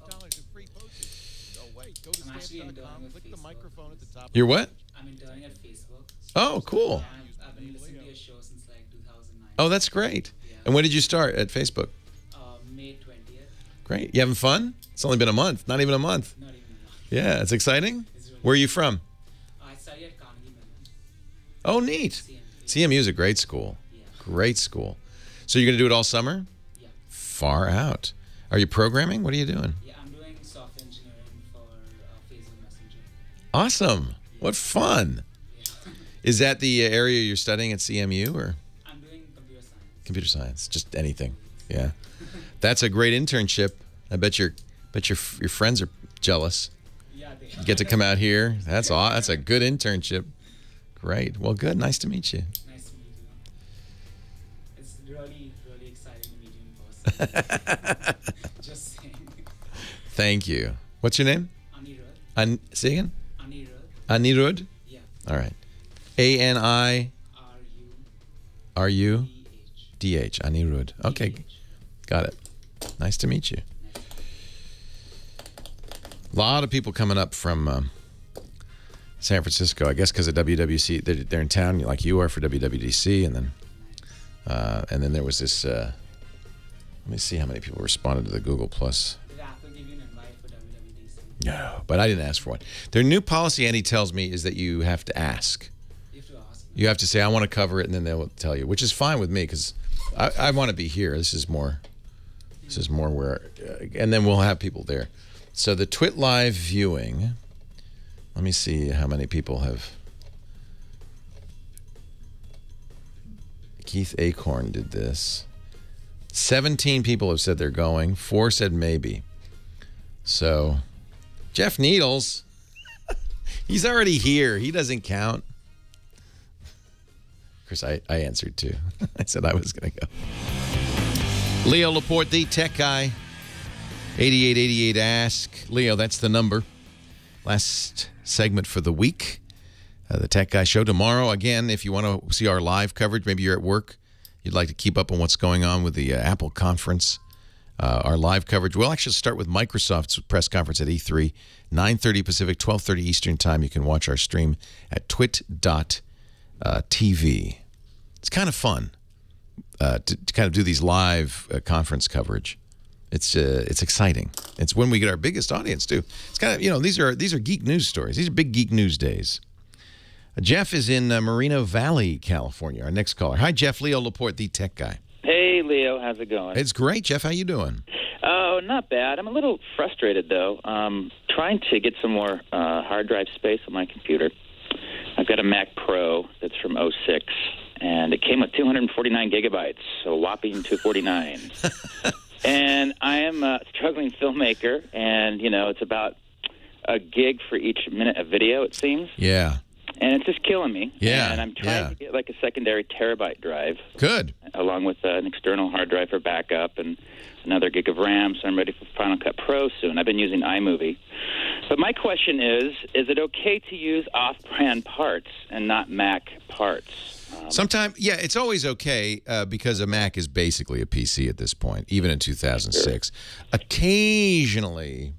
actually interning with Facebook. You're what? I'm interning at Facebook. Oh, cool. I've been listening to your show since like 2009. Oh, that's great. And when did you start at Facebook? May 20th. Great. You having fun? It's only been a month. Not even a month. Not even a month. Yeah, it's exciting. Where are you from? I study at Carnegie Mellon. Oh, neat. CMU is a great school. Great school. So you're going to do it all summer? Yeah. Far out. Are you programming? What are you doing? Yeah, I'm doing software engineering for Facebook Messenger. Awesome. What fun. Is that the area you're studying at CMU, or? I'm doing computer science. Computer science, just anything. Yeah. That's a great internship. I bet your friends are jealous. Yeah, they You get to come out here. That's a good internship. Great. Well, good. Nice to meet you. Nice to meet you. It's really, really exciting to meet you in person. Just saying. Thank you. What's your name? Anirudh. Say again? Anirudh. Anirudh? Yeah. All right. ANIRU? DH. Anirudh. Okay. Got it. Nice to meet you. A lot of people coming up from San Francisco, I guess because of WWDC. They're in town like you are for WWDC, and then there was this. Let me see how many people responded to the Google Plus. Did Apple give you an invite for WWDC? No, but I didn't ask for one. Their new policy, Andy tells me, is that you have to ask. You have to ask. You have to say, "I want to cover it," and then they'll tell you, which is fine with me because I want to be here. This is more where, and then we'll have people there. So the Twit Live viewing. Let me see how many people have. Keith Acorn did this. 17 people have said they're going. 4 said maybe. So, Jeff Needles, he's already here. He doesn't count. Of course, I answered too. I said I was going to go. Leo Laporte, the tech guy. 8888 Ask. Leo, that's the number. Last segment for the week. The Tech Guy Show tomorrow. Again, if you want to see our live coverage, maybe you're at work, you'd like to keep up on what's going on with the Apple conference, our live coverage. We'll actually start with Microsoft's press conference at E3, 9:30 Pacific, 12:30 Eastern Time. You can watch our stream at twit.tv. It's kind of fun to kind of do these live conference coverage. It's exciting. It's when we get our biggest audience too. It's kind of, these are geek news stories. These are big geek news days. Jeff is in Moreno Valley, California. Our next caller. Hi, Jeff. Leo Laporte, the tech guy. Hey, Leo. How's it going? It's great, Jeff. How you doing? Oh, not bad. I'm a little frustrated though. Trying to get some more hard drive space on my computer. I've got a Mac Pro that's from '06, and it came with 249 gigabytes, so a whopping 249. And I am a struggling filmmaker, and, it's about a gig for each minute of video, it seems. Yeah. And it's just killing me. Yeah. And I'm trying to get like a secondary terabyte drive. Good. Along with an external hard drive for backup and another gig of RAM, so I'm ready for Final Cut Pro soon. I've been using iMovie. But my question is it okay to use off-brand parts and not Mac parts? Sometimes, yeah, it's always okay because a Mac is basically a PC at this point, even in 2006. Sure. Occasionally,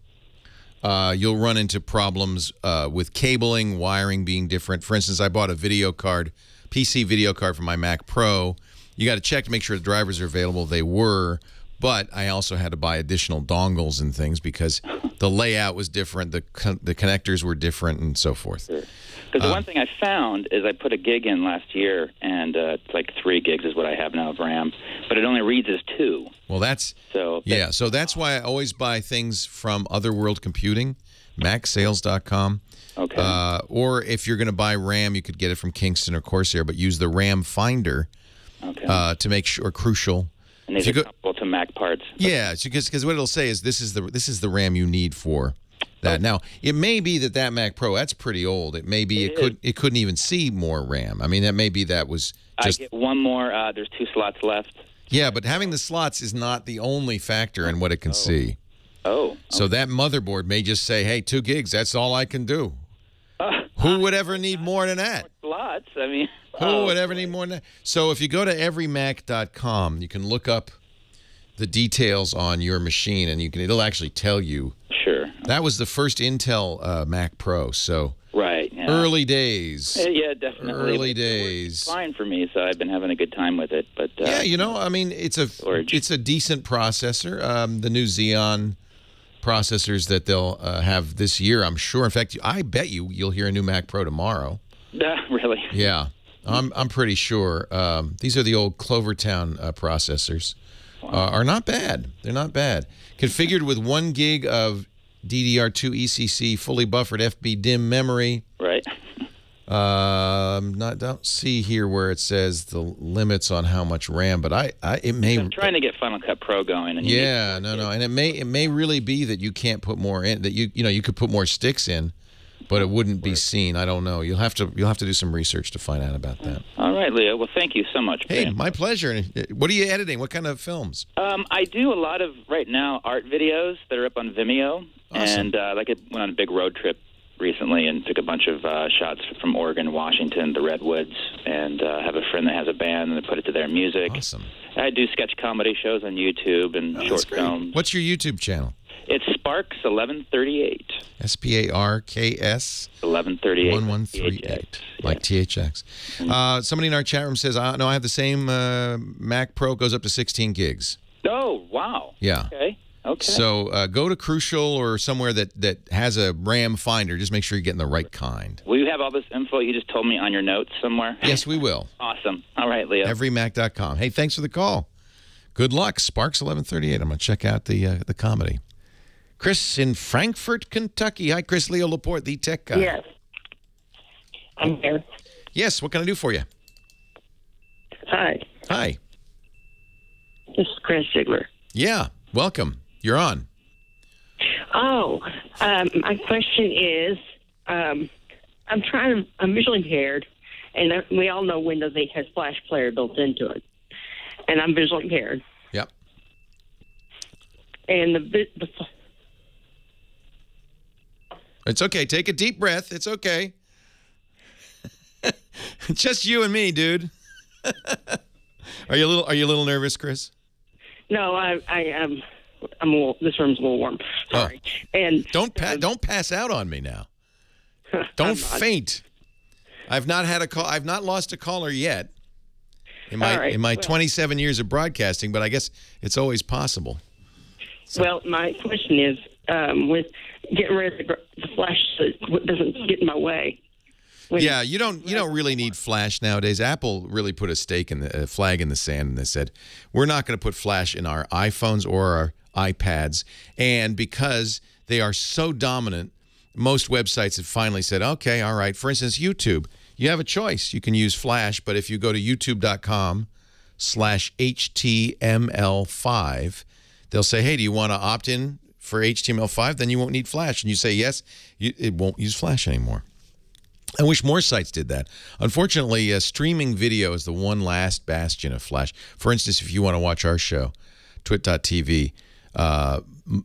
you'll run into problems with cabling, wiring being different. For instance, I bought a video card, PC video card for my Mac Pro. You got to check to make sure the drivers are available. They were, but I also had to buy additional dongles and things because the layout was different, the connectors were different, and so forth. Sure. Because the one thing I found is I put a gig in last year, and it's like 3 gigs is what I have now of RAM, but it only reads as 2. Well, that's so. Yeah, so that's why I always buy things from Otherworld Computing, macsales.com. Okay. Or if you're going to buy RAM, you could get it from Kingston or Corsair, but use the RAM Finder to make sure, Crucial. And these are comparable to Mac parts. Yeah, because what it'll say is this is the RAM you need for that. Now, it may be that Mac Pro, that's pretty old. It may be it couldn't even see more RAM. I mean, that may be that was just... I get one more. There's 2 slots left. Yeah, but having the slots is not the only factor in what it can see. Oh. So that motherboard may just say, hey, 2 gigs, that's all I can do. Who would ever need more than that? Slots, I mean... Who would ever need more than that? So if you go to everymac.com, you can look up the details on your machine, and it'll actually tell you. Sure. That was the first Intel Mac Pro, so right. Yeah. Early days. Yeah, definitely. Early days. It's fine for me, so I've been having a good time with it. But yeah, I mean, it's a decent processor. The new Xeon processors that they'll have this year, I'm sure. In fact, I bet you'll hear a new Mac Pro tomorrow. Really? Yeah. I'm pretty sure. These are the old Clovertown processors. Are not bad. They're not bad. Configured with 1 gig of DDR2 ECC fully buffered FB DIMM memory. Right. Don't see here where it says the limits on how much RAM, but it may. I'm trying to get Final Cut Pro going. And and it may really be that you can't put more in. That you could put more sticks in, but it wouldn't be seen. I don't know. You'll have to do some research to find out about that. All right, Leo. Well, thank you so much. Hey, my pleasure. What are you editing? What kind of films? I do a lot of right now art videos that are up on Vimeo, and I went on a big road trip recently and took a bunch of shots from Oregon, Washington, the Redwoods, and have a friend that has a band and they put it to their music. Awesome. I do sketch comedy shows on YouTube and short films. What's your YouTube channel? It's Sparks 1138. SPARKS 1138. 1138. Like THX. Somebody in our chat room says, no, I have the same Mac Pro, goes up to 16 gigs. Oh, wow. Yeah. Okay. So go to Crucial or somewhere that has a RAM finder. Just make sure you're getting the right kind. Will you have all this info you just told me on your notes somewhere? Yes, we will. Awesome. All right, Leo. Everymac.com. Hey, thanks for the call. Good luck. Sparks 1138. I'm going to check out the comedy. Chris in Frankfort, Kentucky. Hi, Chris. Leo Laporte, the tech guy. Yes. I'm here. Yes, what can I do for you? Hi. Hi. This is Chris Ziegler. Yeah, welcome. You're on. Oh, my question is, I'm visually impaired, and we all know Windows 8 has Flash Player built into it, and I'm visually impaired. Yep. And It's okay. Take a deep breath. It's okay. Just you and me, dude. Are you a little nervous, Chris? No, I am. I'm a little, this room's a little warm. Sorry. And don't pass out on me now. Don't faint. I've not had a call. I've not lost a caller yet in my 27 years of broadcasting, but I guess it's always possible. So. Well, my question is, with getting rid of the flash, so it doesn't get in my way. Yeah, you don't really need flash nowadays. Apple really put a flag in the sand, and they said we're not going to put flash in our iPhones or our iPads. And because they are so dominant, most websites have finally said, okay, all right. For instance, YouTube, you have a choice. You can use flash, but if you go to youtube.com/HTML5, they'll say, hey, do you want to opt in for HTML5? Then you won't need flash. And you say yes, it won't use flash anymore. I wish more sites did that. Unfortunately, streaming video is the one last bastion of flash. For instance, if you want to watch our show, twit.tv,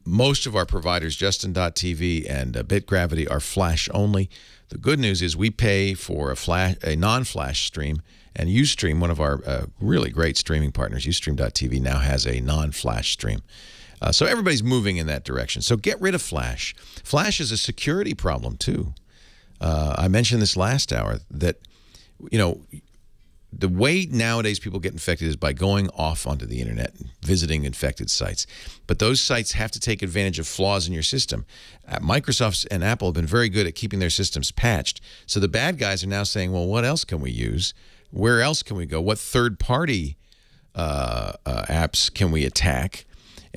most of our providers, Justin.tv and BitGravity, are flash only. The good news is we pay for a non-flash stream, and Ustream, one of our really great streaming partners, Ustream.tv, now has a non-flash stream. So everybody's moving in that direction. So get rid of flash. Flash is a security problem, too. I mentioned this last hour that, the way nowadays people get infected is by going off onto the internet and visiting infected sites. But those sites have to take advantage of flaws in your system. Microsoft and Apple have been very good at keeping their systems patched. So the bad guys are now saying, well, what else can we use? Where else can we go? What third-party apps can we attack?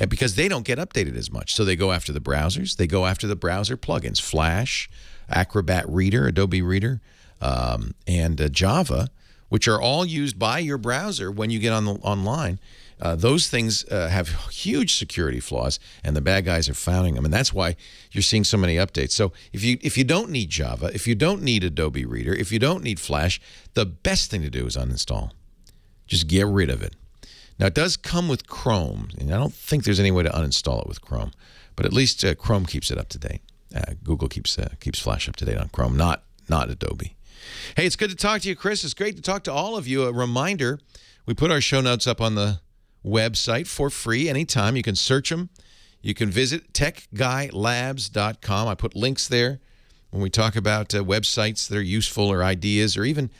because they don't get updated as much. So they go after the browsers. They go after the browser plugins, Flash, Acrobat Reader, Adobe Reader, and Java, which are all used by your browser when you get online. Those things have huge security flaws, and the bad guys are finding them, and that's why you're seeing so many updates. So if you don't need Java, if you don't need Adobe Reader, if you don't need Flash, the best thing to do is uninstall. Just get rid of it. Now, it does come with Chrome, and I don't think there's any way to uninstall it with Chrome, but at least Chrome keeps it up to date. Google keeps Flash up to date on Chrome, not Adobe. Hey, it's good to talk to you, Chris. It's great to talk to all of you. A reminder, we put our show notes up on the website for free anytime. You can search them. You can visit techguylabs.com. I put links there when we talk about websites that are useful or ideas or even,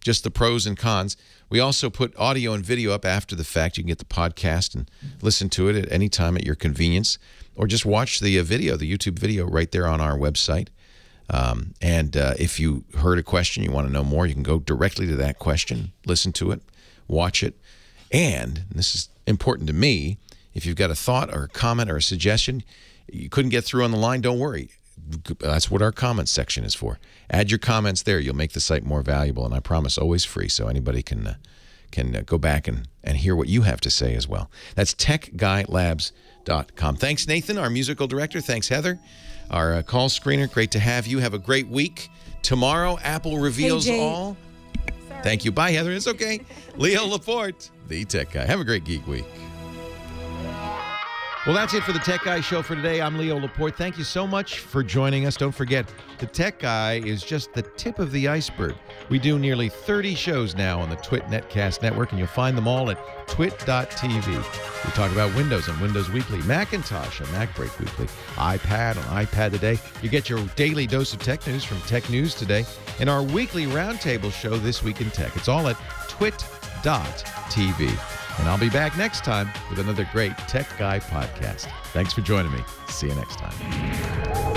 just the pros and cons. We also put audio and video up after the fact. You can get the podcast and listen to it at any time at your convenience, or just watch the video, the YouTube video right there on our website. And if you heard a question, you want to know more, you can go directly to that question, listen to it, watch it. And this is important to me, if you've got a thought or a comment or a suggestion, you couldn't get through on the line, don't worry. That's what our comments section is for. Add your comments there. You'll make the site more valuable, and I promise always free, so anybody can go back and hear what you have to say as well. That's techguylabs.com. Thanks, Nathan, our musical director. Thanks, Heather, our call screener. Great to have you. Have a great week. Tomorrow, Apple reveals all. Sorry. Thank you. Bye, Heather. It's okay. Leo Laporte, the Tech Guy. Have a great Geek Week. Well, that's it for the Tech Guy Show for today. I'm Leo Laporte. Thank you so much for joining us. Don't forget, the Tech Guy is just the tip of the iceberg. We do nearly 30 shows now on the Twit Netcast Network, and you'll find them all at twit.tv. We talk about Windows on Windows Weekly, Macintosh on MacBreak Weekly, iPad on iPad Today. You get your daily dose of tech news from Tech News Today, and our weekly roundtable show, This Week in Tech. It's all at twit.tv. And I'll be back next time with another great Tech Guy podcast. Thanks for joining me. See you next time.